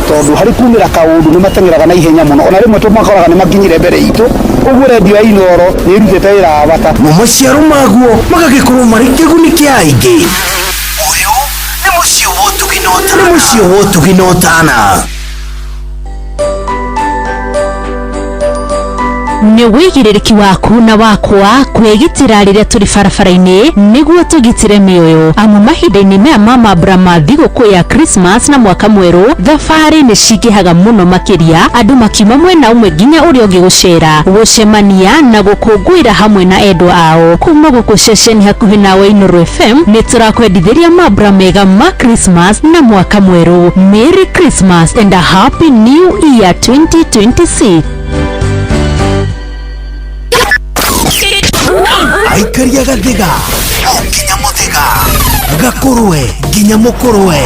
tondũ harĩ kumĩra kaũndũ nĩ mateng'eraga na ihenya mũno, ona rĩmwe tũmakoraga nĩ makinyire mbere itũ. Ũguo redio ya Inoro nĩ ĩrutĩte wĩra wa bata na maciaro maguo magagĩkorwo marĩ kĩguni kĩa aingĩ. Ũyũ nĩ mũciĩ wa ũtugi na ũtana. Nĩ wĩigĩrĩrĩki waku na wakwa kwĩgitĩra rĩrĩa tũrĩ barabara-inĩ nĩguo tũgitĩre mĩoyo. Amu mahinda-inĩ maya ma mambura ma thigũkũ ya Christmas na mwaka mwerũ, thabarĩ nĩ cingĩhaga mũno makĩria, andũ makiuma mwena ũmwe nginya ũrĩa ũngĩ gũcera, gũcemania na gũkũngũĩra hamwe na endwa ao. Kuma gũkũ ceceni hakuhĩ nawe Inoro FM nĩ tũrakwendithĩria mambura mega ma Christmas na mwaka mwerũ. Merry Christmas and a Happy New Year 2026. Aikaria gathiga nginya muthiga gakurwe nginya mukurwe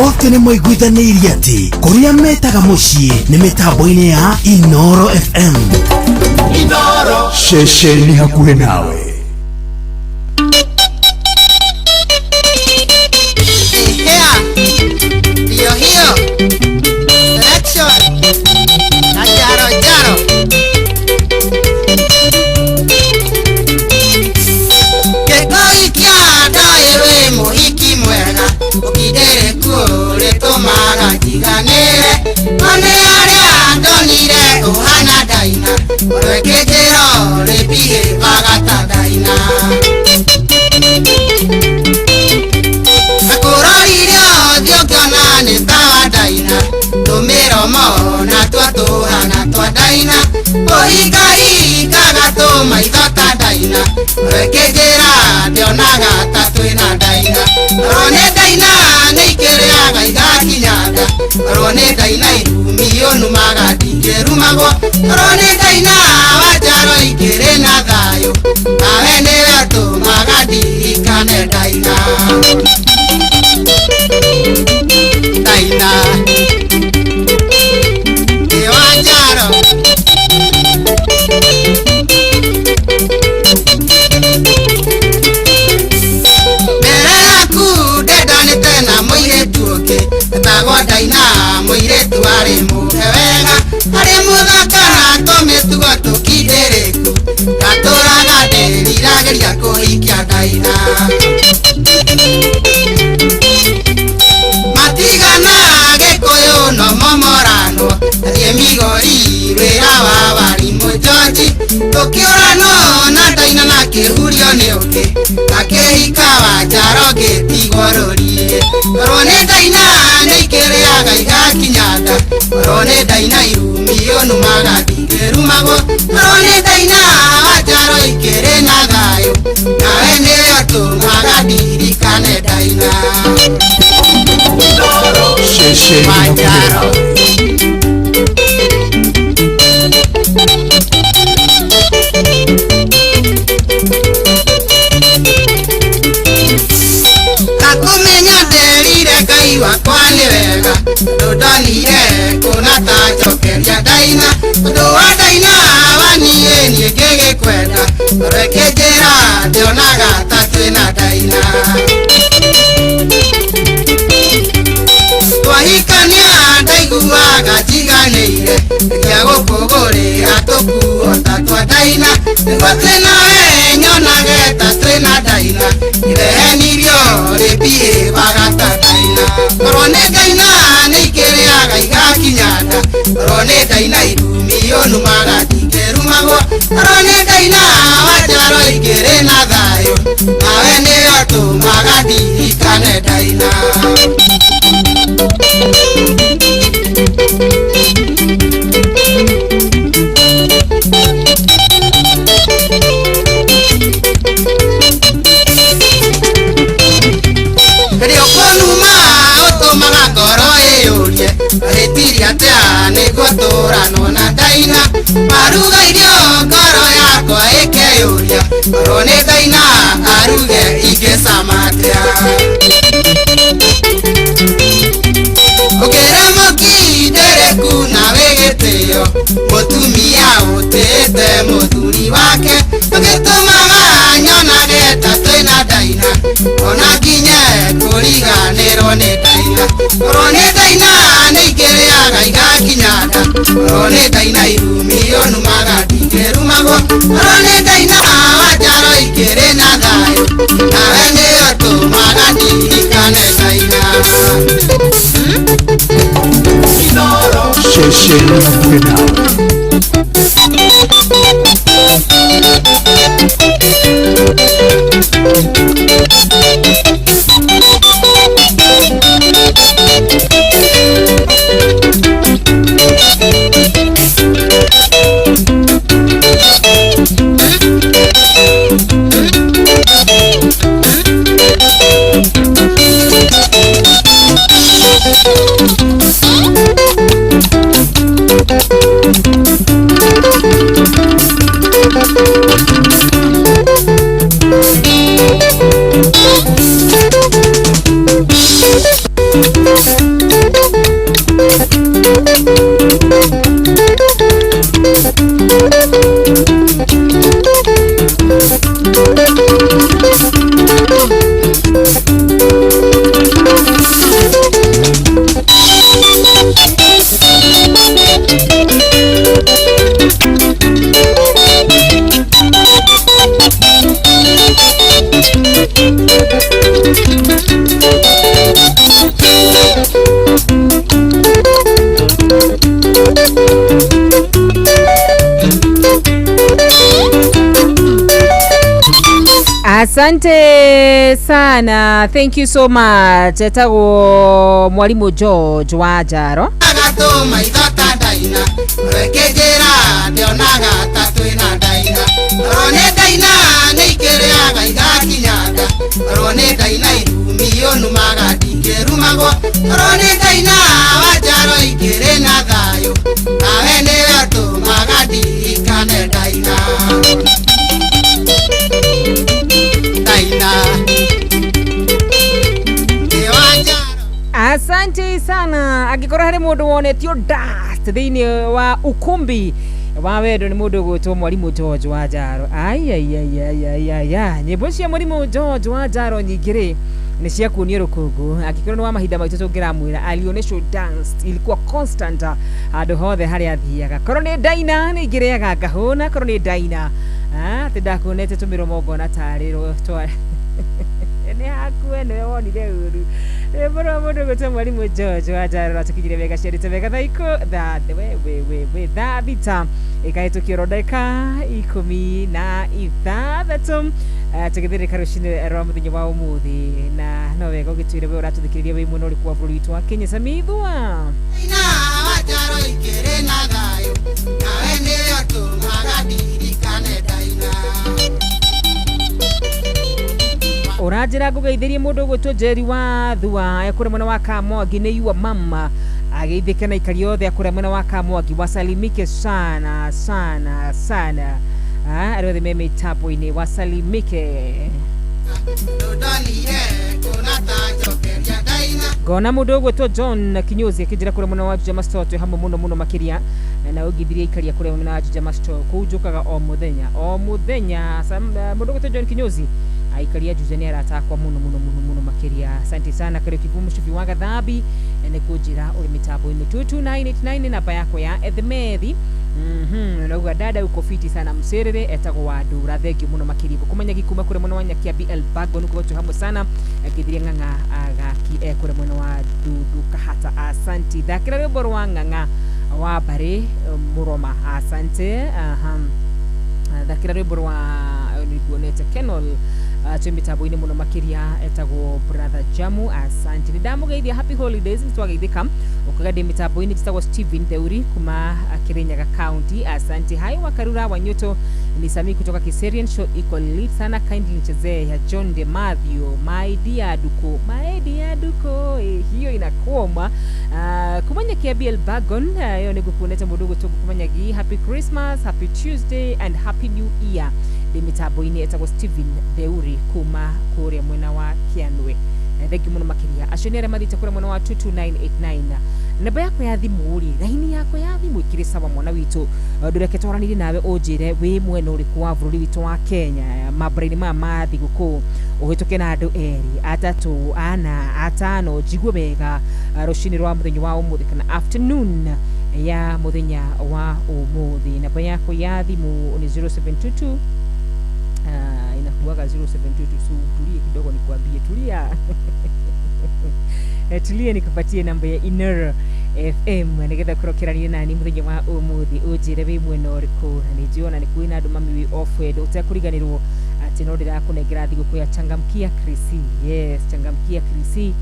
othe nĩ moiguithanĩirie atĩ kũrĩa metaga mũciĩ nĩ mĩtambo-inĩ ya Inoro FM. Inoro ceceni hakuhĩ nawe. Matigana Tukiura no na daina na kihurio ni uki Kakihika wa jaro gitigorori Rone daina neikereaga igakinyanda Rone daina irumio numagathingĩrumago Rone daina wa jaro ikere na thayo Nawe nĩwe tũmagathiririkane daina Wajaro Kakumenya nderire Ngai wakwa nĩ wega ndonire kuna ta njokeria daina ũndũ wa daina waniĩ niĩ ngĩgĩkwenda reke njĩra ndionaga ta twĩna daina twahikania ndaiguaga njiganĩire rĩkia gũkũgũrĩra tũkuota twa daina nĩguo twĩnawe nyonage ta twĩna daina irehenirio rĩmbiĩ bagata daina korwo nĩ daina nĩ ikĩrĩaga igakinyanda korwo nĩ daina irumio numaga ndingĩrumagwo korwo nĩ daina wanjaro ikĩrĩ na thayũ nawe nĩyo tũmaga ndirikane daina Rĩokonuma ũtũmaga ngoro ĩyũrie rĩtiria atĩa nĩguo tũrano na daina maruga irio ngoro yakwa ĩkeyũria korwo nĩ daina aruge ingĩcama atĩa ũkĩremoki ndereku nawe gĩtĩo mũtumia ũtĩte mũthuri wake ũgĩtũmaga nyonage ta twĩna daina ona nginye kũriganĩrwo nĩ daina korwo nĩ daina nĩ ikĩrĩaga igakinyanda korwo nĩ daina irumio numaga ndingĩrumagwo korwo nĩ daina wanjaro ikĩrĩ na thayũ nawe nĩyo tũmaga ndirikane daina Asante sana, thank you so much. Etago mwalimu George wa Jaro. Agatoma ithota daina rekejera ndionaga ta twĩna daina rone daina nĩ ikĩrĩaga igakinyanda rone daina irumio numaga ndingĩrumagwo rone daina wanjaro ikĩrĩ na thayũ nawe nĩyo tũmaga ndirikane daina Asante sana. Agikora hari mundu wonetio dust thiini wa ukumbi wa wendo ni mundu gwitwo mwalimu George wa Jaro. Ai nyimbo cia mwalimu George wa Jaro nyingiri ni cia kuonia rukungu. Agikora ni wa mahinda maitu tungiramwira alionesho dance ilikuwa constant handu hothe haria athiaga. Korwo ni daina ni ngiriaga ngahuna, korwo ni daina tindakuonete tumiromo ngona tarirwo twa ne hakue ne wonire uru bora mundu gute mwalimu George atarora tukigire wega sherite wega thaiko that we that bita ikahetukio ndagika 16 tukithirika rushini rwa muthenya wa umuthi na no wega ugitwire we uratuthikiria we muno uri kwa bũrũri witũ wa Kenya Samithwa ina wajaro ikere na thayo nawe nĩyo tũmagandirikane ndaina uranjira ngugeithirie mundu gwitwo Njeri wa Thua ekure mwena wa Kamwangi ni yua mama ageithike na ikari yothe akure mwena wa Kamwangi wasalimike sana sana sana arothe meme tapo ini wasalimike gona mundu gwitwo John Kinyozi akijira kure mwena wa Juja Mastoto hamwe muno makiria na ugithirie ikari akure mwena wa Juja Mastoto kujukaga o muthenya mundu gwitwo John Kinyozi aikaria Juja ni aratakwa muno makiria. Asante sana kare kivumu shufi waga dhabi ene kujira uri mitabo ino 22989 namba yako ya Edmethi na dada uko fiti sana mserere etago wadura thegi muno makiribu kumanya gikuma kure muno wanya kia BL Bago nuko watu hamu sana akithiria nganga agaki kure muno wa dudu kahata. Asante dakira ruboro wa nganga wa bare muroma. Asante dakira ruboro wa niguonete Kenol mitabo ine muno makiria etago brother Jamu. Asante nidamugeithia happy holidays nitwageithika ukagade mitabo ine titagwo Steven Theuri kuma Kirinyaga County. Asante hai wakarura wanyoto ni Sami kutoka Kiserian show iko lit sana kindly nichezee ya John de Matthew my dear duko hiyo inakuoma kumanya kia BL Bagon yo ni gukuneta mudugo to kumanya gi happy Christmas, happy Tuesday and happy new year. De mitabo ine etago Steven Theuri kuma kure mwena wa Kianwe. Thegi muno makiria ashonera mathita kure mwena wa 22989 namba yako ya thimu uri laini yako ya thimu ikiri sawa mwana witu ndureke twaranire nawe ujire wi mwena uri kwa bũrũri witu wa Kenya mabraini ma mathi guku uhituke na andu eri atatu ana atano jigwe bega rushini rwa muthenya wa umuthi kana afternoon ya muthenya wa umuthi. Namba yako ya thimu ni 0722 inakuwaga 0722 tulie kidogo nikuambie tulia tulie nikupatie namba ya Inner FM nigetha kurokerania nani muthenya wa umuthi ujire wi mwena uriku ni jiona ni kuina andu mami wi ofwed utakuriganirwo ati no ndirakunengera thigũkũ ya Changamkia Krisi. Yes, Changamkia Krisi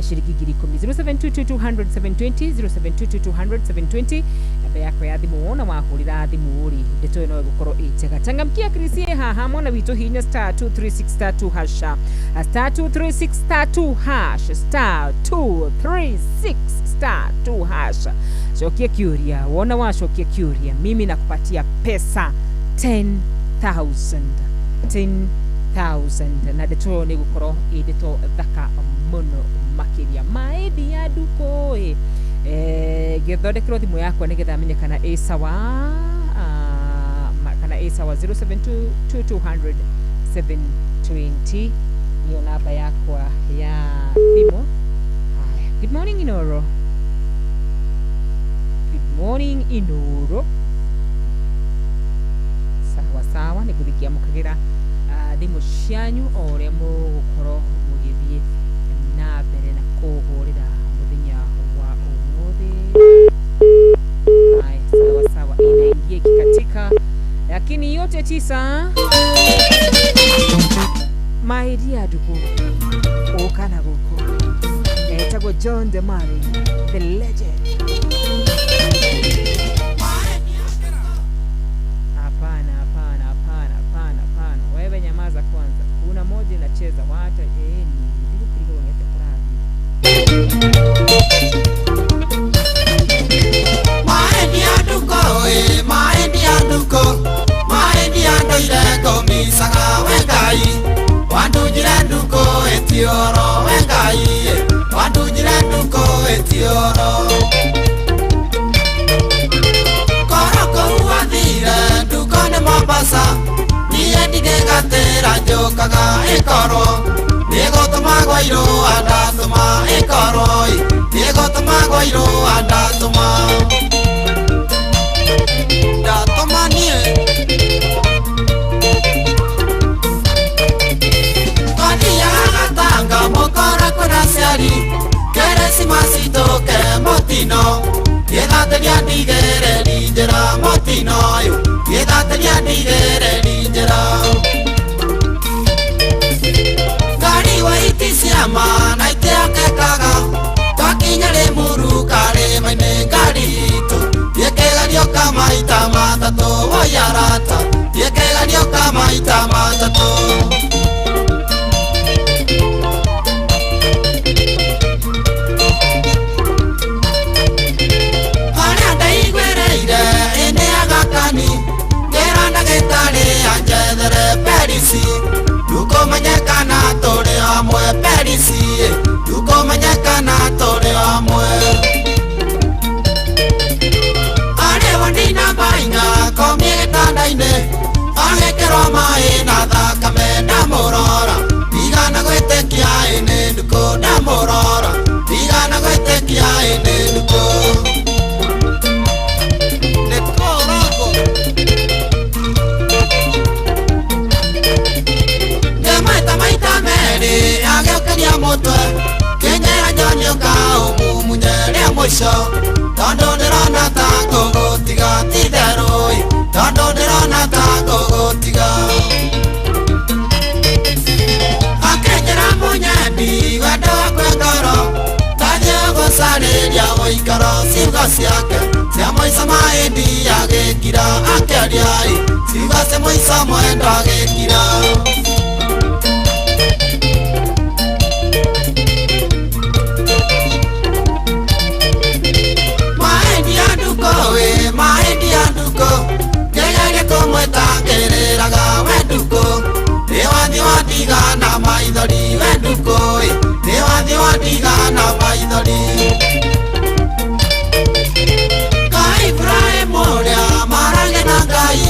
shilingi 10 0722200720 0722200720 namba yako ya thimu wona wahurira thimu uri ndito no gukorwo itega Changamkia Krisi haha mwana witu hinya *236*2 hasha *236*2 hasha shokia curia wona washokia curia mimi nakupatia pesa 10,000 na deto ni gukoro idito thaka muno makiria maedi ya duko githondekero thimu yako nigetha amenye kana sawa 0722200720 niyo namba yako ya thimu. Good morning Inoro. Sawa nikuthikia mukagira thimu cianyu o ria mugukorwo mugithie na mbere na kuhurira muthenya wa umuthi. Sawa inaingia ikikatika lakini yote 9 maidia duku ukana guku etago John de Mari the legend. Wewe nyamaza kwanza. Kuna moja inacheza wata ni ndio kidogo ngete fradi. Maendi ando irego misaga wengai wandu jiranduko etioro wengai wandu jiranduko etioro koroko uadire nduko ne Mombasa niye ndigegatera njokaga ikoro nigotuma gwairo andatuma ikoro nigotuma gwairo andatuma ndatuma nie Kania gata nduke motino Yedatelia ndigere linjera motino Yedatelia ndigere linjera Gari wa itisiama na iteake kaga Twakinyere muru kare maine gari itu Yekeganio kama itamatato Wayarata Yekeganio kama itamatato Duko manyakana tore amwe perisi Duko manyakana tore amwe Are wandina bainga komie tandaine Age keroma ina dhaka menda morora Igana gwete kia ene duko na morora Igana gwete kia ene duko Ageukeria mutwe Kenyera njonyo kao mumunyere mwisho Tondo ndirona ta kũgũtiga ti therũ Tondo ndirona ta kũgũtiga Akenyera munyendi wendo wakwe ngoro Tathie gũcarĩria ũikaro ciugo ciake Cia mũico mahĩndĩ agĩkira akĩaria Ciugo cia mũico mwendo agĩkira Mahindi ya nduko Ngegege kumwetangereraga wenduko Niwathi watigana maithori wenduko Niwathi watigana maithori Ngai Ibrahim uria marage na Ngai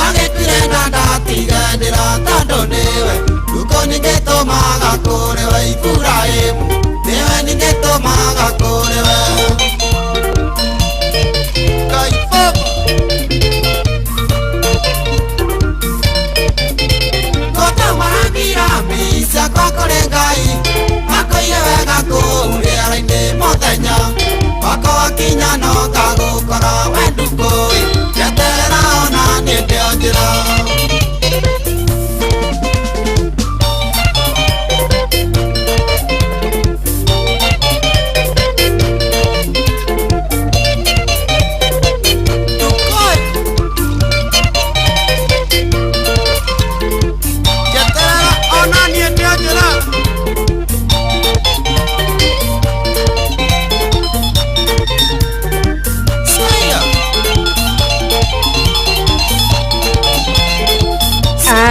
Agĩkuire na ndatiganĩra tondũ nĩwe Nduko nĩngĩtũmaga kũrĩ we Ibrahimu Nĩwe nĩngĩtũmaga kũrĩ we Kwa kore Ngai Makoire wega kũrĩara-inĩ mũthenya Wako wakinya no ngagũkora wenduko Njeterera ona nĩndĩ njĩra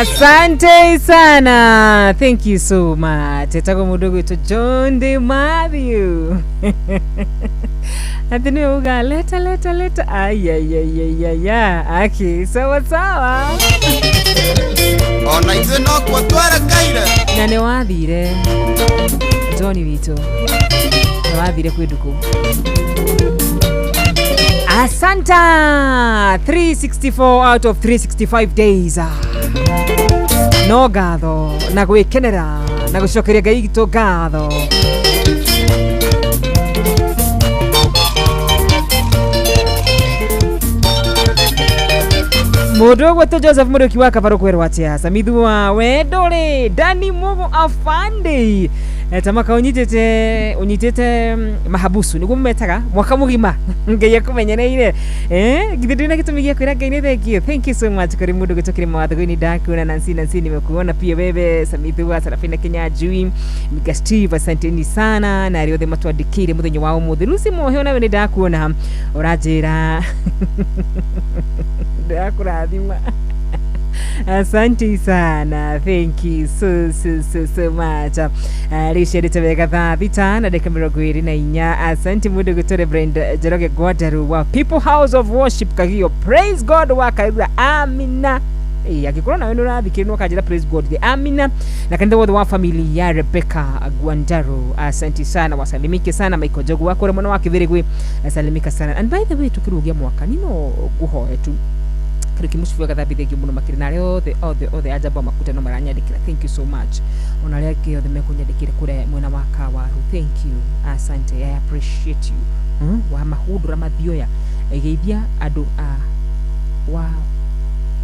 Asante sana. Thank you so much. Tetako mudogo ito John De Matthew. Atini uga leta. Ay. Okay, sawa. Ona izo no kwa twara kaira. Nane wathire. Johnny Vito. Wathire kweduko. Asanta 364 out of 365 days. No gatho na gwikenera na gucokeria Ngai gitu gatho. Mudo gwetu Joseph Mudoki wa Kavaro kwerwa atia Samithua wedore Dani Mogo Afande tamaka unyitete mahabusu niguo mmetaga mwaka mugima Ngai akumenyereire githiri na gitumi gia kwira Ngai thank you so much kuri Mudo gutokire mawatho-ini ndakuna Nancy nimekuona pia wewe Samithua Sarafina Kenya Jui Mika Steve asanteni sana na riothe matwandikire muthenya wa umuthi Lucy Mohio nawe ni ndakuona urajira ndakurathima Asante sana. Thank you so much. Risheri tebeka thita na dakika 24. Asante mudo gutore Brenda Jeroge Gwadaru wa People House of Worship Kagio. Praise God wakaira. Amina. Akikora na wenu rathikiri no kajira praise God. Amina. Na kanda wothe wa family ya Rebecca Gwandaro. Asante sana, wasalimike sana Michael Jogo wako mwana wake very good. Asalimika sana. And by the way tukirugia mwaka nino guhoe tu Afrika mushifu gathabithia muno makiri na reo othe ajaba makuta no maranyandikira. Thank you so much. Ona ria ke othe mekunyandikira kure mwena wa Kawaru. Thank you. Asante. I appreciate you. Wa mahudura mathioya egeithia andu a wa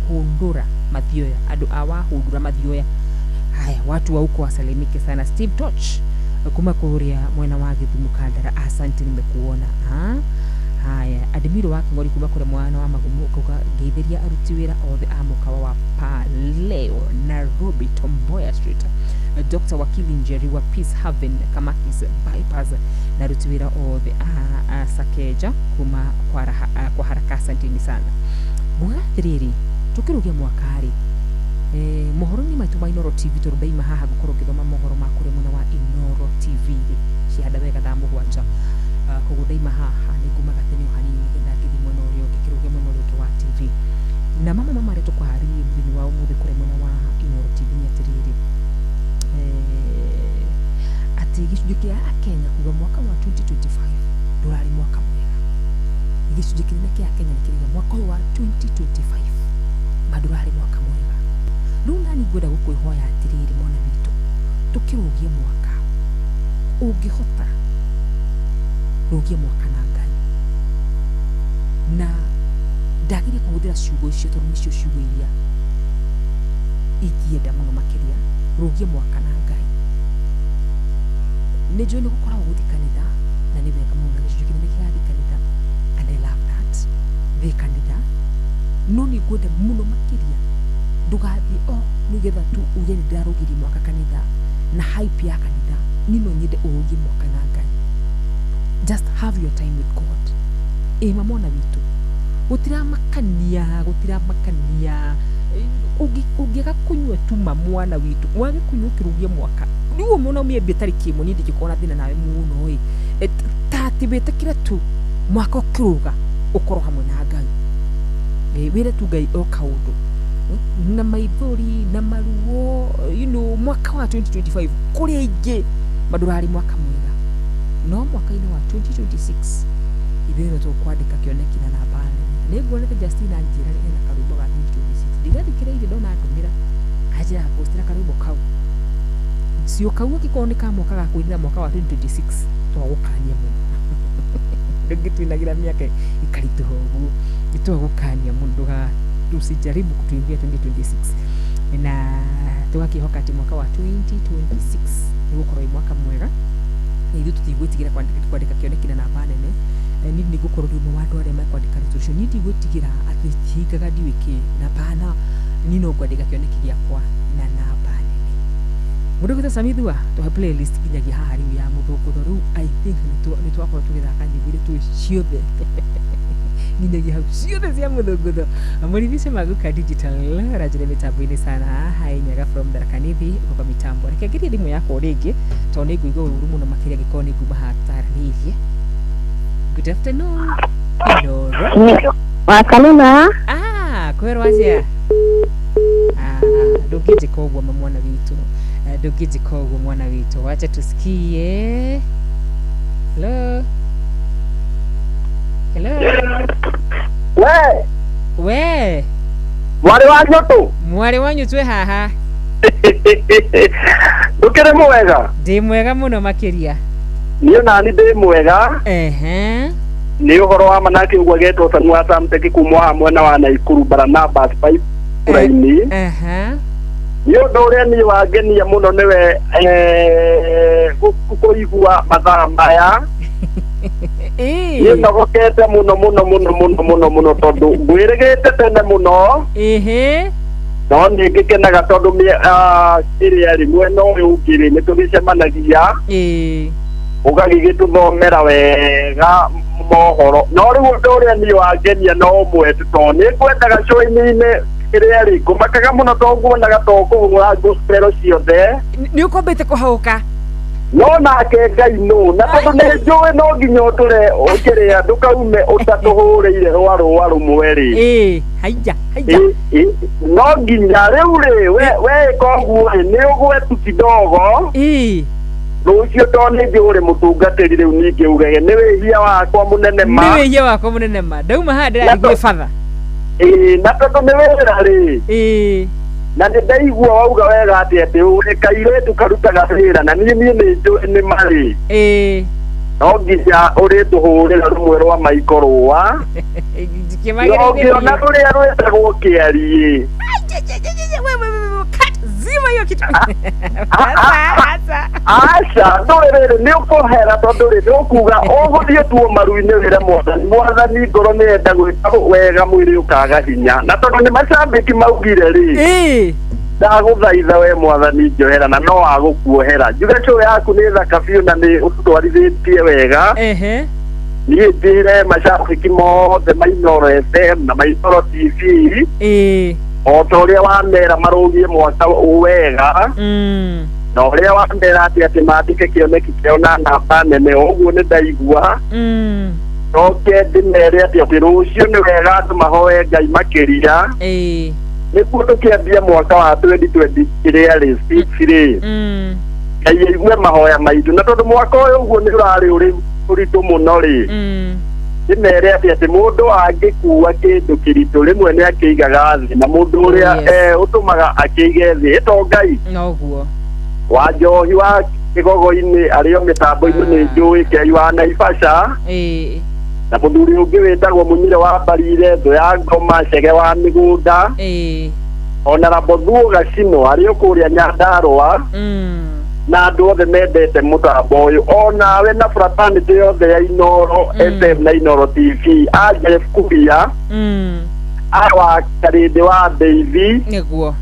hundura mathioya andu a wa hundura mathioya. Haya, watu wa huko wasalimike sana. Steve Toch kuma kuria mwena wa Githumu Kandara. Asante, nimekuona. Haya, Admiro wa Kingori kuma kure mwana wa Magumu kuka getheria aruti wira othe a mukawa wa Paleo Nairobi Tomboya Street. Dr. Wakili Njeri wa Peace Haven Kamakis Bypass na aruti wira othe a Sakeja kuma kwa haraka. Asanteni sana. Mwathiriri tukirugia mwakari mohoro ni maitu ma Inoro TV turudaima haha gukoro kithoma mohoro makure muna wa Inoro TV cihanda wega thaa mugwanja kugudaima haha nigumaga tene hanini getha kithi mwena urio kikiruge mwena urio wa TV na mama reto kwa hari mthini wa umuthi kure muna wa Inoro TV nyatiriri ati gicunji kia Kenya kuga mwaka wa 2025 ndurari mwaka mwega. Gicunji kinene kia Kenya nikiriga mwaka wa 2025 madurari mwaka mwega. Luna ni gwenda gukwihoya atiriri mwana witu tukirugia mwaka ungihota rugia mwaka na Ngai na ndagire kuhuthira ciugo icio tondu nicio ciugo iria ikienda muno makiria. Rugia mwaka na Ngai ni njui ni gukoragwo guthi kanitha na ni wega muno gicunji kinene kirathi kanitha and I love that thi kanitha no ni gwenda muno makiria ndugathi nigetha tu uge ni ndarugiri mwaka kanitha na hype ya kanitha nino nyende urugi mwaka na Ngai. Just have your time with God. Mamona witu gutira makania ugiga kunywa tu mwana witu wage kunywa kirugia mwaka niwo mona umie tariki imwe nindi gikona thina nawe muno tatibete kira tu mwaka kiruga ukoro hamwe na Ngai wire tu Ngai o kaundu na maithori na maruo mwaka wa 2025 kuri aingi madurari mwaka mwega no mwaka-ini wa 2026 ithero tukwandika kioneki na nambane niguonete Justina Njira ena karumbo ga 2026 ndigathikira ire ndona atumira ajira postira karumbo kau sio kau gikoneka mwaka ga kuinira mwaka wa 2026 twagukania muno ndingitwinagira miaka ikaritu hogu itwagukania mundu ga tusijaribu kutuimbia 2026 na tugakihoka ati mwaka wa 2026 nigukorwo mwaka mwega ithu tutigwitigira kwandika kioneki na namba nene nini gukorwo mu wandu aria makwandika resolution nindi gwitigira ati higaga ndiwiki na bana nino kwandika kioneki giakwa na namba nene mundu gwita Samithua to playlist kinyagia hari ya muthukutho riu I think ni twakorwo tugithaka nyimbo tu ciothe ninyagia hau ciothe cia muthukutho amurivishe maguka digital rajire mitambo-ini sana hainyaga from Darakanithi kwa mitambo reke ngirie thimu yako ringi to ni nguigwa uru muno makiria gikoni nguma hataranirie. Good afternoon Inoro wakaluna kwero asia ndungije kogwa mwana witu ndungije kogwa mwana witu wacha tusikie. Hello we mwari wanyu twe haha ndukire mwega ndi mwega muno makiria niyo nani ndi mwega ni uhoro wa manaki ugwa geto sanwa samteki kumwa hamwe na wana Ikuru Barnabas pipe uraini niyo ndore ni wagenia muno niwe kukuigua mathaa maya niyo ndogokete muno tondu ngwiregete tene muno no ningikenaga tondu iria rimwe no ukiri ni tugicemanagia ugagigituthomera wega mohoro no riu undu uria ni wangenia no umwe to ni kwendaga coini-ini iria ri ngumakaga muno to nguonaga to kugura gospel ciothe ni ukombete kuhauka no nake Ngai no na tondu ni njui no nginya uture ukiria ndukaume utatuhuriire rwa rumwe ri haija no nginya riu ri we koguo ni ugwetu kidogo rucio to ni njuri mutungatiri riu ningi ugege ni wihia wakwa munene ma ndauma ha ndira igwe father na tondu ni wira ri na nĩ ndaigua wauga wega atĩ ũrĩ kairĩtu karutaga wĩra na niĩ nĩ njũĩ nĩ marĩ no nginya ũrĩ tũhũrĩra rũmwe rwa maiko rũa ngĩona rũrĩa rwĩtagwo kĩariĩ zima hiyo kitu aca ndũrĩrĩ nĩ ũkũhera tondũ rĩ nĩ ũkuga ũgũthiĩ tuo maru-inĩ wĩre mwathani ngoro nĩ enda gwĩka wega mwĩrĩ ũkaga hinya na tondũ nĩ macambĩki maugire rĩ ndagũthaitha we mwathani njohera na no agũkuohera njuge show yaku nĩ thaka biũ na nĩ ũtwarithĩtie wega niĩ njĩre macambĩki mothe ma Inooro FM na ma Inooro TV o ta ũrĩa wamera marũgie mwaka wega na ũrĩa wamera atĩ mandĩke kĩoneki kĩao na namba nene ũguo nĩ ndaigua njoke ndĩmere atĩ rũciũ nĩ wega andũ mahoe Ngai makĩria nĩguo tũkĩambia mwaka wa 2020 kĩrĩa rĩ rĩ Ngai aigue mahoya maitũ na tondũ mwaka ũyũ ũguo nĩ ũrarĩ ũrĩ ũritũ mũno rĩ ndĩmere atĩ mũndũ angĩkua kĩndũ kĩritũ rĩmwe nĩ akĩigaga thĩ na mũndũ ũrĩa ũtũmaga akĩige thĩ to Ngai noguo wa Njohi wa Kĩgogo-inĩ arĩo mĩtambo-inĩ nĩ njũĩ Kĩai wa Naivasha na mũthuri ũngĩ wĩtagwo Mũnyire wa Mbarire thũ ya Ngoma Chege wa Mĩgũnda ona Rabothuo Gacino arĩ kũrĩa Nyandarũa na andũ othe mendete mũtambo ũyũ onawe na fraternity yothe ya Inooro FM na Inooro TV Jeff Kuria awa Karĩndĩ wa Ndeithi nĩguo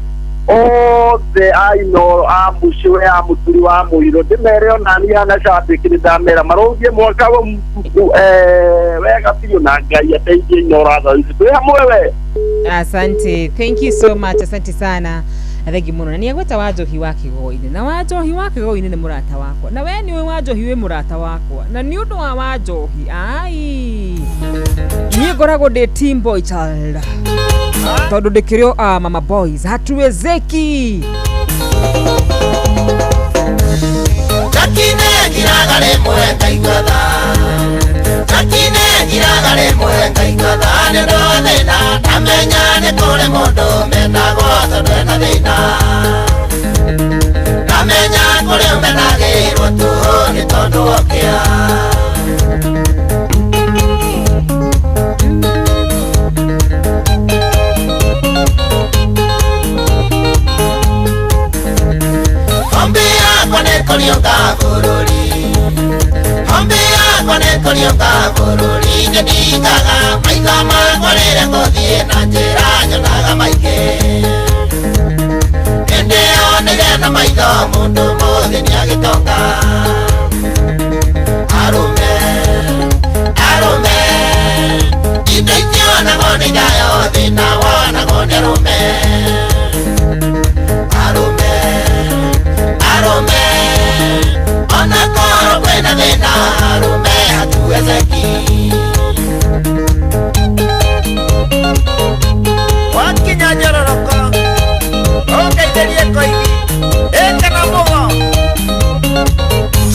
othe a Inooro a Mũcũwe a Mũturi wa Mũirũ ndĩmere onani hana cambĩki nĩ ndamera marũgie mwaka wega biũ na Ngai ateithie Inooro athoici twĩ hamwe we. Asante, thank you so much, asante sana thengi muno na niagweta wa Njohi wa Kĩgogo-inĩ na wa Njohi wa Kĩgogo-inĩ nĩ mũrata wakwa na we nĩ wa Njohi wĩ mũrata wakwa na nĩ ũndũ wa Njohi niĩ ngoragwo ndĩ team boy child tondũ ndĩkĩrĩo mama boys hatuwezeki Takine giraga rĩmwe ngaigua tha Takine giraga rĩmwe ngaigua tha nĩ ũndũ wa thĩna ndamenya nĩ kũrĩ mũndũ menagwo tondũ ena thĩna ndamenya kũrĩ ũmenagĩrwo tu nĩ tondũ wokĩa Konyoka bururi ndikaga maitha makwa rĩrĩa ngũthiĩ na njĩra nyonaga maingĩ hĩndĩ ĩyo nĩgetha maitho mũndũ mũthĩ nĩagĩtonga arũme indo itionagwo nĩ nyayo thĩna wonagwo nĩ arũme ona korwo kwĩna thĩna arũme hatuwezeki wakinya njororoko ũngeithĩrie koithi ĩkana mũgo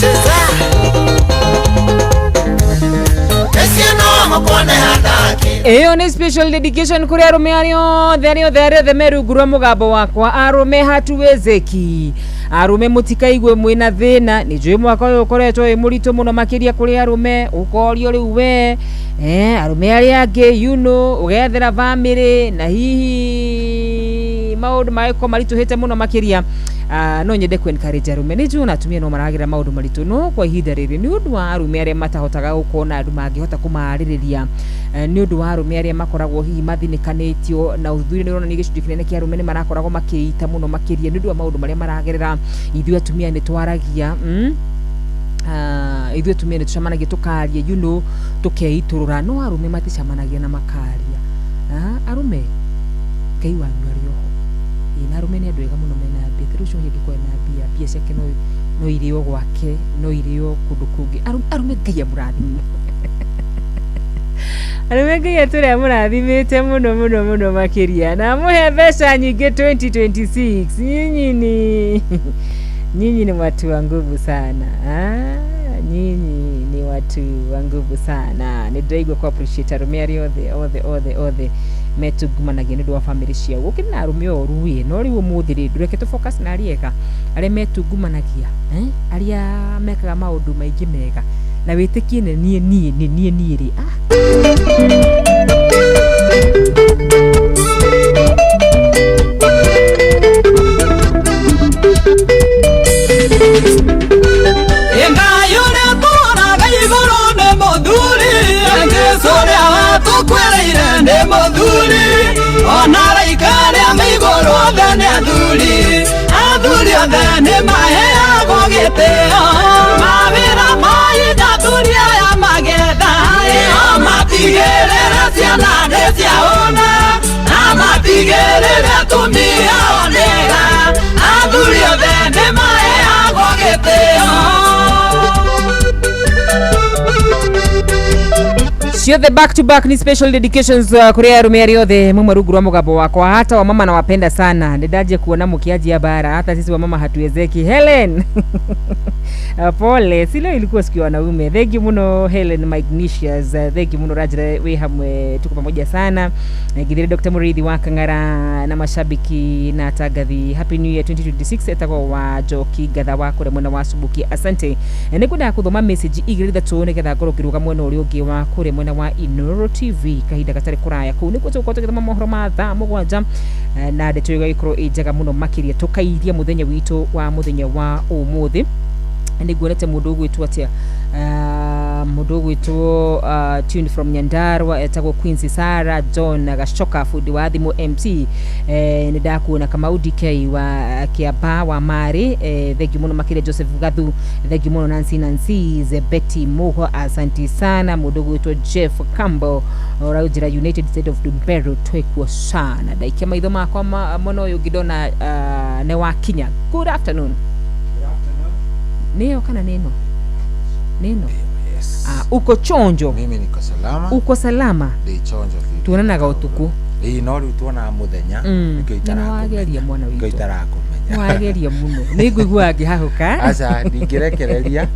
ceza Eyo ni special dedication kuri arume arĩothe merungu rwa mũgambo wakwa arume hatuwezeki arume mutikaigwe mwina thina ni njui mwaka uyu ukoretwo wi muritu muno makiria kuri arume ukorio riu we arume aria angi ugethera family na hihi maundu maiko marituhite muno makiria no nyende ku encourage arume ni njui natumia no maragira maundu maritu no kwa ihinda riri ni undu wa arume aria matahotaga gukona andu mangihota kumaririria ni undu wa arume aria makoragwo hihi mathinikanitio na uthuire ni urona ni gicunji kinene kia arume ni marakoragwo makiita muno makiria ni undu wa maundu maria maragerera ithuĩ atumia ni twaragia ithuĩ atumia ni tucamanagia tukaria tukeiturura no arume maticamanagia na makaria arume Ngai wanyu ari oho ina arume ni andu ega muno mena mbia rucio ngĩkorwo na mbia ciake no irio gwake no irio kundu kungi arume Ngai amũrathime arume Ngai atũrĩa mũrathimĩte mũno makiria na muhe mbeca nyingĩ 2026 nyinyi ni watu wa nguvu sana nyinyi ni watu watu wa nguvu sana ni ndaigua ku appreciate arume ari othe metugumanagia nĩ ũndũ wa family ciao gũkĩrĩ na arume oru no rĩu ũmũthĩ rĩ ndũreke tu focus na ariega arĩa metugumanagia arĩa mekaga maũndũ maingĩ mega na wĩtĩkie niĩ rĩ ciothe back to back ni special dedications kuria arume ari othe mumwe rungu rwa mugambo wakwa hata wa mama nawapenda sana ndidaje kuona mukiaji ya bara hata sisi wa mama hatuwezeki Helen pole silo ilikuwa sikio wanaume thank you muno Helen Magnicius thank you muno Rajra we hamwe tuko pamoja sana Githiri Dr. Murithi wa Kangara na mashabiki na tagathi happy new year 2026 etagwo wa Joki gatha wa kure mwena wa Subuki asante nikuda kuthoma message igiri thatu niketha ngoro kiruga mwena uri ungi wa kure mwena wa Inoro TV kahinda gatari kuraya kuu nikuo tuko tukithoma mohoro ma thaa mugwanja na ndeto igaikorwo ijega muno makiria tukairia muthenya witu wa muthenya wa umuthi niguonete mundu gwitwa atia mundu gwitwa tuned from Nyandarua etagwo Quincy Sara John Gashoka fundi wa thimu MC nidakuona kama UDK wa Kiaba wa Mari thank you muno makire Joseph Gathu thank you muno Nancy Betty Muho asante sana mundu gwitwa Jeff Campbell Raujira United State of Dumbero twekwo sana daikia maitho makwa mono yo gidona ne wa Kinya good afternoon Neo kana neno yes. Uko chonjo mimi niko salama uko salama ndi chonjo vipi tuonanaga utuku no riu tuona muthenya wageria mwana witu kumenya wageria muno niguigua ngihahuka aca ndingirekereria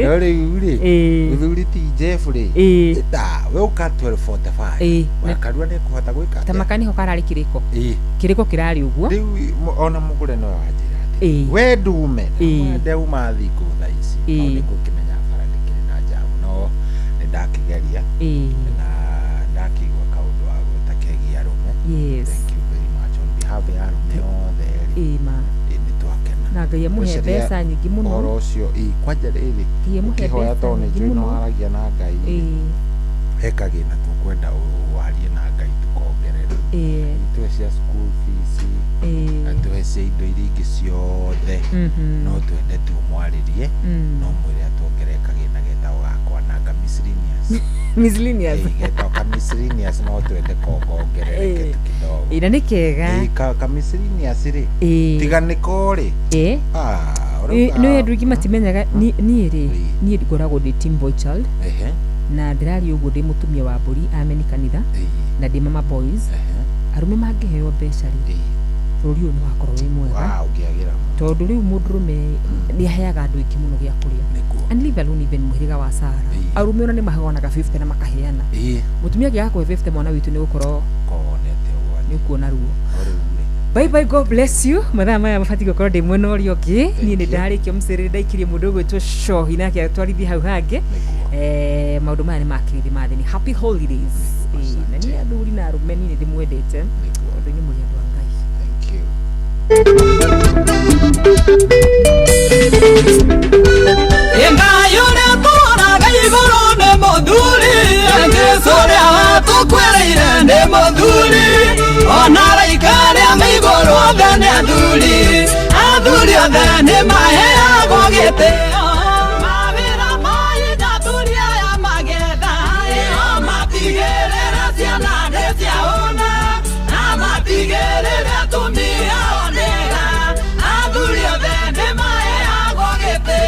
no riu ri uthuri ti Jeff ri we uka 12:45 wakarua ni kuhota gwika tamakani ho karari kiriko kirari uguo riu ona mugure no wajira we ndume ndeu mathiku thaici no nikukimenya barandikire na jamu no ndakigeria na ndakigwa kaundu wa gutakegia arume yes thank you very much on behalf ya arume othe ni twakena na ngai amuhe mbeca nyingi muno oro ucio kwanja riri ukihoya to ni njui no aragia na ngai hekagina tukwenda warie na ngai tukongerera itwe cia school fees atuhece indo iria ingĩ ciothe no twende tumwaririe no mwĩre atuongereka gĩna getagwo gakwa nanga miscellaneous getagwo miscellaneous no twende kongerereke kidogo ina nĩ kega ka miscellaneous rĩ tiganĩko rĩ nĩ andũ aingĩ matimenyaga niĩ ngoragwo ndĩ team boy child na ndĩrari ũguo ndĩ mũtumia wa mbũri ameni kanitha na ndĩ mama boys arume mangĩheo mbeca rĩ bũrũri ũyũ nĩ wakorwo wĩ mwega tondũ rĩu mũndũrũme nĩ aheaga andũ aingĩ mũno gĩa kũrĩa and leave alone even mũhĩrĩga wa Sara arume ona nĩ maheanaga 50 na makaheana mũtumia angĩaga kũhe 50 mwana witũ nĩ gũkorwo nĩ kuona ruo bye bye god bless you mathaa maya mabati gũkorwo ndĩ mwena ũrĩa ũngĩ niĩ nĩ ndarĩkia mũcĩrĩ ndaikirie mũndũ ũgwĩtwo Shohi nake atwarithie hau hangĩ maũndũ maya nĩ makirithi matheni happy holidays na niĩ athuri na arume niĩ nĩ ndĩmwendete tondũ nĩ mũrĩ andũ a Ngai thank you Ingayune tora gaiguru ne moduli Ngesore watu kwereire ne moduli Onara ikare amiguru odhane aduli Aduli odhane mahe agogete Mavira mai datulia ya mageda Amapigerera siana desia ona Amapigerera tumia onega Aduli odhane mahe agogete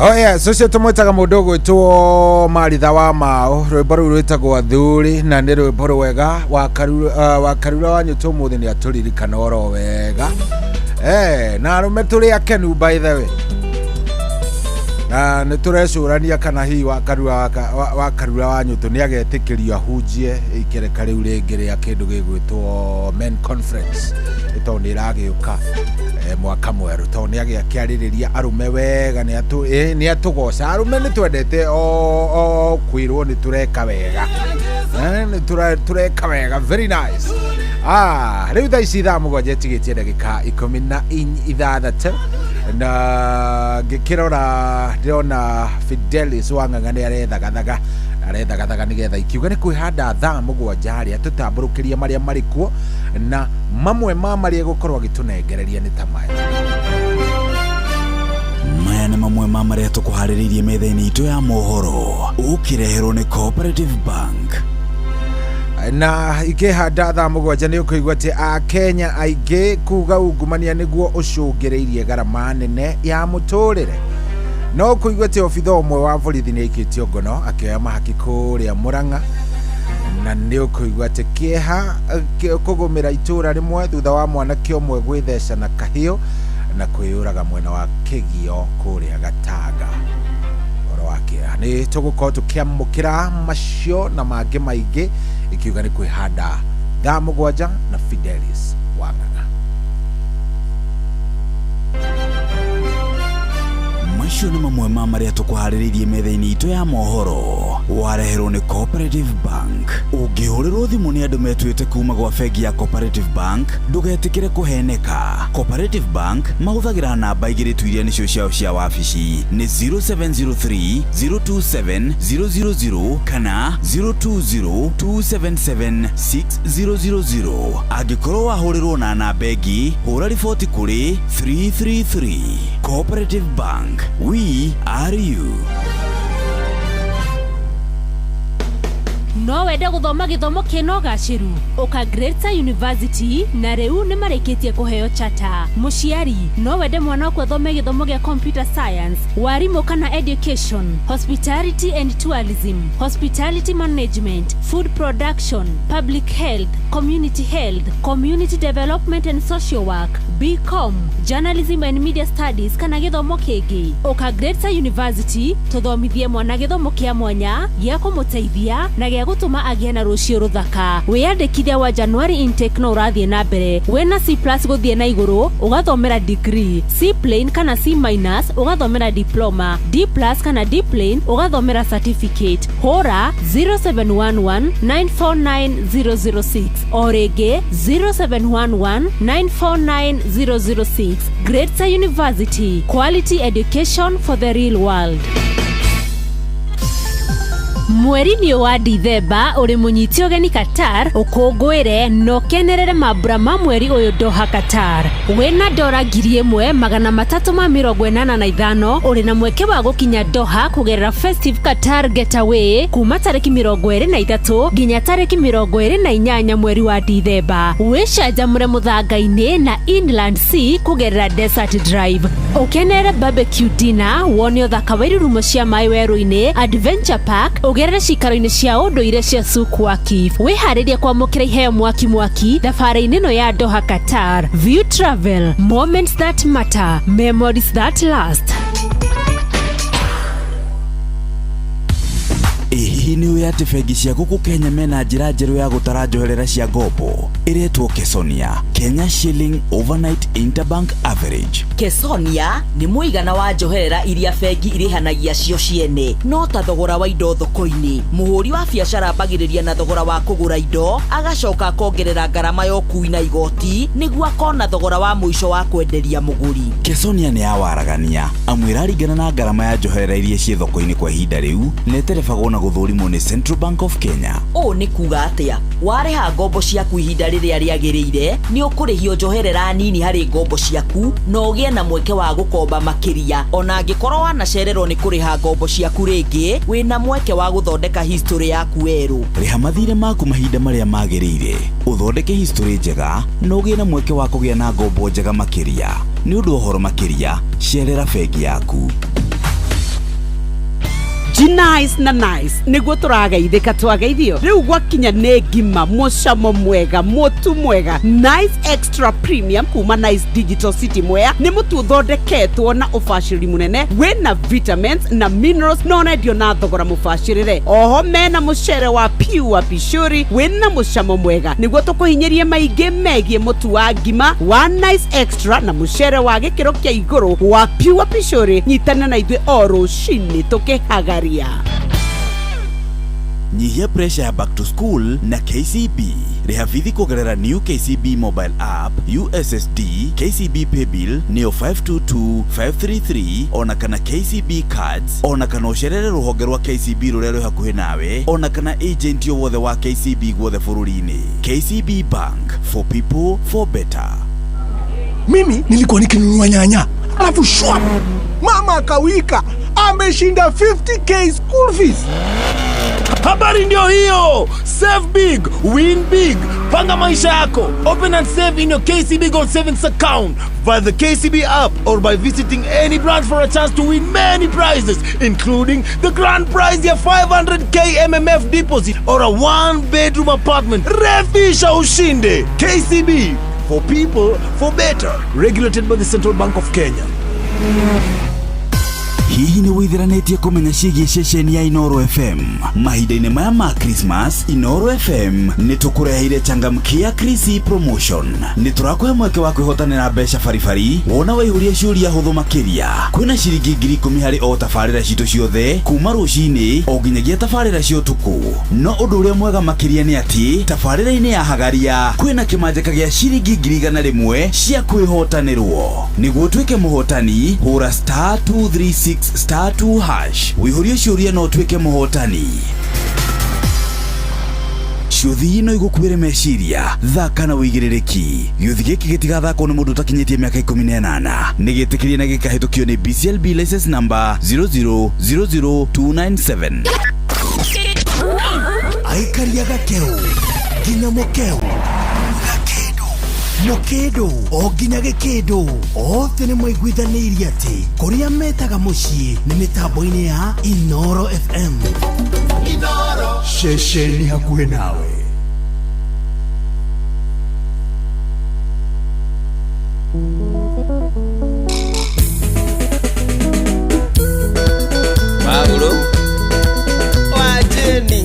Oya, socio tumwitaga mundu gwitwo Maritha wa Mao, rwimbo rũu rwĩtagwo Athuri, na nĩ rwimbo rwega wa Karura wa Nyũtũ mũthĩ nĩ atũririkana oro wega. Na arume tũrĩ akenu by the way. Na nĩ tũrecũrania kana hihi wa Karura wa Nyũtũ nĩ agetĩkĩrio ahunjie ikereka rĩu rĩngĩ rĩa kĩndũ gĩgwĩtwo Men Conference ĩtondũ nĩ ĩragĩũka mwaka mweru tondũ nĩ agĩakĩarĩrĩria arume wega nĩ atũgoca arume nĩ twendete o kwĩrwo nĩ tũreka wega nĩ tũreka wega very nice. Rĩu thaa ici thaa mũgwanja tigĩtie ndagĩka 16 na ngĩkĩrora ndĩrona Fidelis Wang'ang'a nĩ arethagathaga nĩgetha ikiuga nĩ kwĩhanda thaa mũgwanja harĩa tũtambũrũkĩria marĩa marĩ kuo na mamwe ma marĩa gũkorwo agĩtũnengereria nĩ ta maya nĩ mamwe ma marĩa tũkũharĩrĩirie metha-inĩ itũ ya mohoro ũkĩreherwo nĩ Cooperative Bank. Na ikĩhanda thaa mũgwanja nĩ ũkũigua atĩ Akenya aingĩ kuga ungumania nĩguo ũcũngĩrĩirie garama nene ya mũtũrĩre. No ũkũigua atĩ obitha ũmwe wa borithi nĩ aikĩtio ngono akĩoya mahaki kũrĩa Mũrang'a, na nĩ ũkũigua atĩ kĩeha kũgũmĩra itũra rĩmwe thutha wa mwanake ũmwe gwĩtheca na kahiũ na kwĩyũraga mwena wa Kĩgio kũrĩa Gatanga. Ũhoro wa kĩeha nĩ tũgũkorwo tũkĩamũkĩra macio na mangĩ maingĩ ikiuga nĩ kwĩhanda thaa mũgwanja na Fidelis Wang'ang'a. Macio nĩ mamwe ma marĩa tũkũharĩrĩirie metha-inĩ itũ ya mohoro wareherwo nĩ Cooperative Bank. Ũngĩhũrĩrwo thimũ nĩ andũ metuĩte kuma gwa bengi ya Cooperative Bank ndũgetĩkĩre kũheneka. Cooperative Bank mahũthagĩra namba igĩrĩ tu iria nĩcio ciao cia wabici nĩ 0703 027 000 kana 020 277 6000. Angĩkorwo wahũrĩrwo na namba ĩngĩ hũra riboti kũrĩ 333. Cooperative Bank, we are you. No wende guthoma githomo kino gaciru uka Greater University na riu ni marikitie kuheo charter. Muciari no wende mwana ku thome githomo gia computer science, warimu kana education, hospitality and tourism, hospitality management, food production, public health, community development and social work, BCom, journalism and media studies kana githomo kingi. Uka Greater University tuthomithie mwana githomo kia mwanya gia kumuteithia na gia gutuma agie na rucio ruthaka. Wiyandikithia wa January intake no urathie na mbere. Wena C+ guthie na iguru ugathomera degree, C plain kana C- ugathomera diploma, D+ kana D plain ugathomera certificate. Hora 0711 949 006 orege 0711 949 006. Greater University, quality education for the real world. Mweri-inĩ wa Dithemba uri munyiti ugeni Qatar ukungwire no kenerere mambura ma mweri uyu Doha Qatar. Wena $1,385 uri na mweke wa gukinya Doha kugerera Festive Qatar Getaway kuma tariki 23 nginya tariki 28 mweri wa Dithemba. Wicanjamure muthanga-ini na Inland Sea kugerera Desert Drive. Ukenere barbecue dinner, wone uthaka wa irurumo cia mai weru-ini, Adventure Park, ugerere cikaro-ini cia unduire cia Souq Waqif. Wiharirie kwamukira iheo mwaki thabari-ini no ya Doha Qatar. View Travel, moments that matter, memories that last. Hihi ni uya ati bengi cia guku Kenya mena njira njeru ya gutara njoherera cia ngombo iretwo Kesonia, Kenya Shilling Overnight Interbank Average. Kesonia ni muigana wa njoherera iria bengi irihanagia cio ciene, no ta thogora wa indo thoko-ini. Muhuri wa biacara bagiriria na thogora wa kugura indo agacoka kongerera ngarama yo kui na igoti niguo akona thogora wa muico wa kwenderia muguri. Kesonia ni awaragania amwira ringana na ngarama ya njoherera iria cie thoko-ini kwa ihinda riu neterefagwo na guthurimo ni Central Bank of Kenya. O ni kuga atia wareha ngombo ciaku ihinda riria riagirire ni ukurihio njoherera nini hari ngombo ciaku no ugie na mweke wa gukomba makiria. Ona angikorwo wanacererwo ni kuriha ngombo ciaku ringi wina mweke wa guthondeka history yaku weru. Riha mathire maku mahinda maria magirire uthondeke history njega no ugie na mweke wa kugia na ngombo njega makiria. Ni undu uhoro makiria cerera bengi yaku. Nice na nice niguo turageithika twageithio riu gwakinya ne ngima mucamo mwega mutu mwega Nice Extra Premium kuma Nice Digital City Mwea ni mutu thondeketwo na ubashiri munene wina vitamins na minerals no nendio na thogora mubashirire. Oho mena mucere wa pure pishori wina mucamo mwega niguo tukuhinyerie maingi megie mutu wa ngima wa Nice Extra na mucere wa gikiro kia iguru wa pure pishori. Nyitana na ithuĩ o rũcinĩ tukihagaria. Nyihia pressure ya back to school na KCB. Rehavithi kugerera new KCB mobile app, USSD, KCB paybill, neo 522533, ona kana KCB cards, ona kana ucerere ruhonge rwa KCB rurero hakuhi nawe, ona kana agent yo wothe wa KCB gwothe bururi-ini. KCB Bank, for people, for better. Mimi nilikuwa nikinunua nyanya, alafu shwap, mama akawika, ameshinda 50k school fees. Habari ndio hiyo. Save big, win big. Panga maisha yako. Open and save in your KCB Gold Savings account via the KCB app or by visiting any branch for a chance to win many prizes, including the grand prize ya 500k MMF deposit or a one-bedroom apartment. Refisha ushinde. KCB, for people, for better. Regulated by the Central Bank of Kenya. Hihi ni withiranetie kumenya ciĩgiĩ ceceni ya Inoro FM. Mahinda-inĩ maya ma Christmas, Inoro FM nĩ tũkũreheire changamkia Chrissy promotion. Nĩ tũrakũhe mweke wa kwĩhotanĩra mbeca baribari wona waihũria ciũria hũthũ makĩria. Kwĩna ciringi 10,000 harĩ o tabarĩra citũ ciothe kuma rũcinĩ o nginyagia tabarĩra cia ũtukũ. No ũndũ ũrĩa mwega makĩria nĩ atĩ tabarĩra-inĩ ya hagaria kwĩna kĩmanjĩka gĩa ciringi 100,000 cia kwĩhotanĩrwo. Nĩguo ũtuĩke mũhotani hũra *236 *2 hash. Wĩihũrie ciũria no ũtuĩke mũhotani. Ciũthi ino igũkuĩre meciria, thaka na wĩigĩrĩrĩki. Gĩũthi gĩkĩ gĩtigathakwo nĩ mũndũ ũtakinyĩtie mĩaka 18. Nĩ gĩtĩkĩrie na gĩkahĩtũkio nĩ BCLB license number 0000297. Aikari agakeu Gina mokeu Mokedo o nginya Gikedo othe nĩ maiguithanĩirie atĩ kũrĩa metaga mũciĩ nĩ mĩtambo-inĩ ya Inoro FM. Inoro ceceni hakuhĩ nawe. Paulo wajeni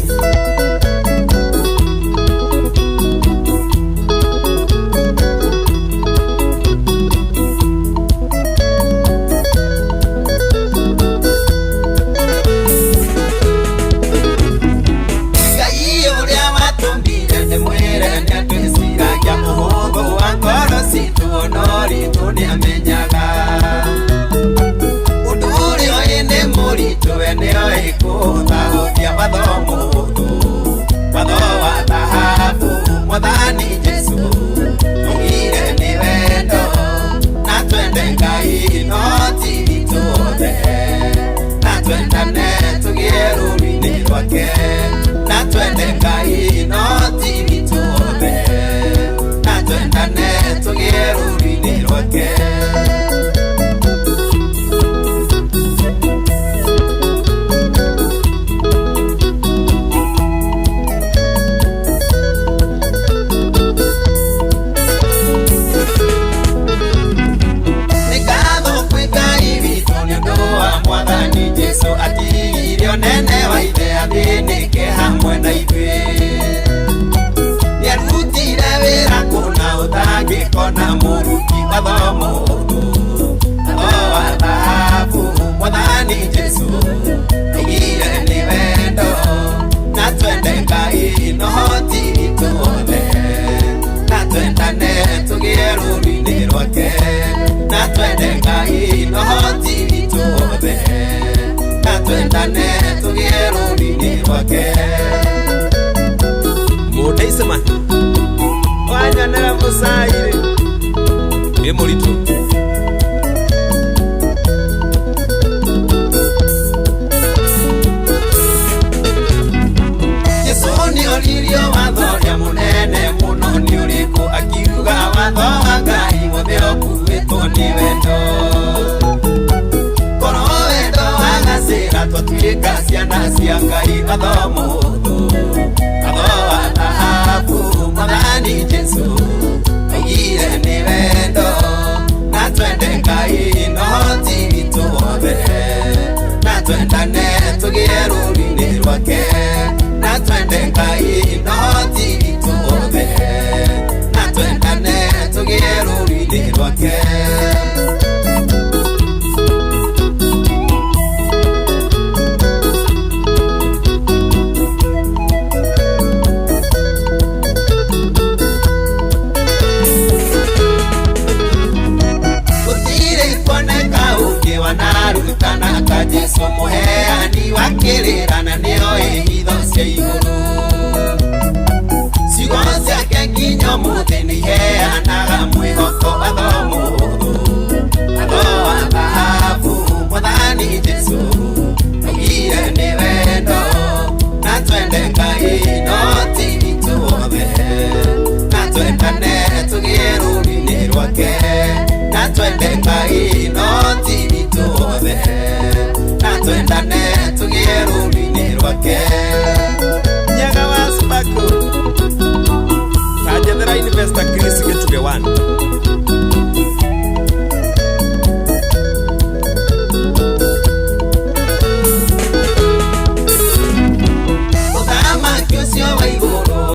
Mudeisema Wanyanera musaire Emolito Yesoni olirio wathoria munene muno ni uriku akiuga watho wa Ngai wothe okuwitwo ni wendo Koro wendo wagacira twatuika ciana cia Ngai watho Mwathani Jesu Aigire ni wendo Na twende Ngai no ti witũ wothe Na twendane tũgĩe rũri-inĩ rwake Na twende Ngai no ti witũ wothe Na twendane tũgĩe rũri-inĩ rwake Wanarutana ka Jesu muheani wakĩrĩrana nĩoĩ hitho cia igũrũ ciugo ciake nginya ũmũthĩ nĩiheanaga mwĩhoko watho wa thahabu Mwathani Jesu augire nĩ wendo na twende Ngai no ti witũ wothe na twendane tũgĩe rũri-inĩ rwake na twende Ngai no ti witũ wothe na twendane tũgĩe rũri-inĩ rwake Nyaga wa Sparkle Kajethera Investor Chris Gĩtũge 1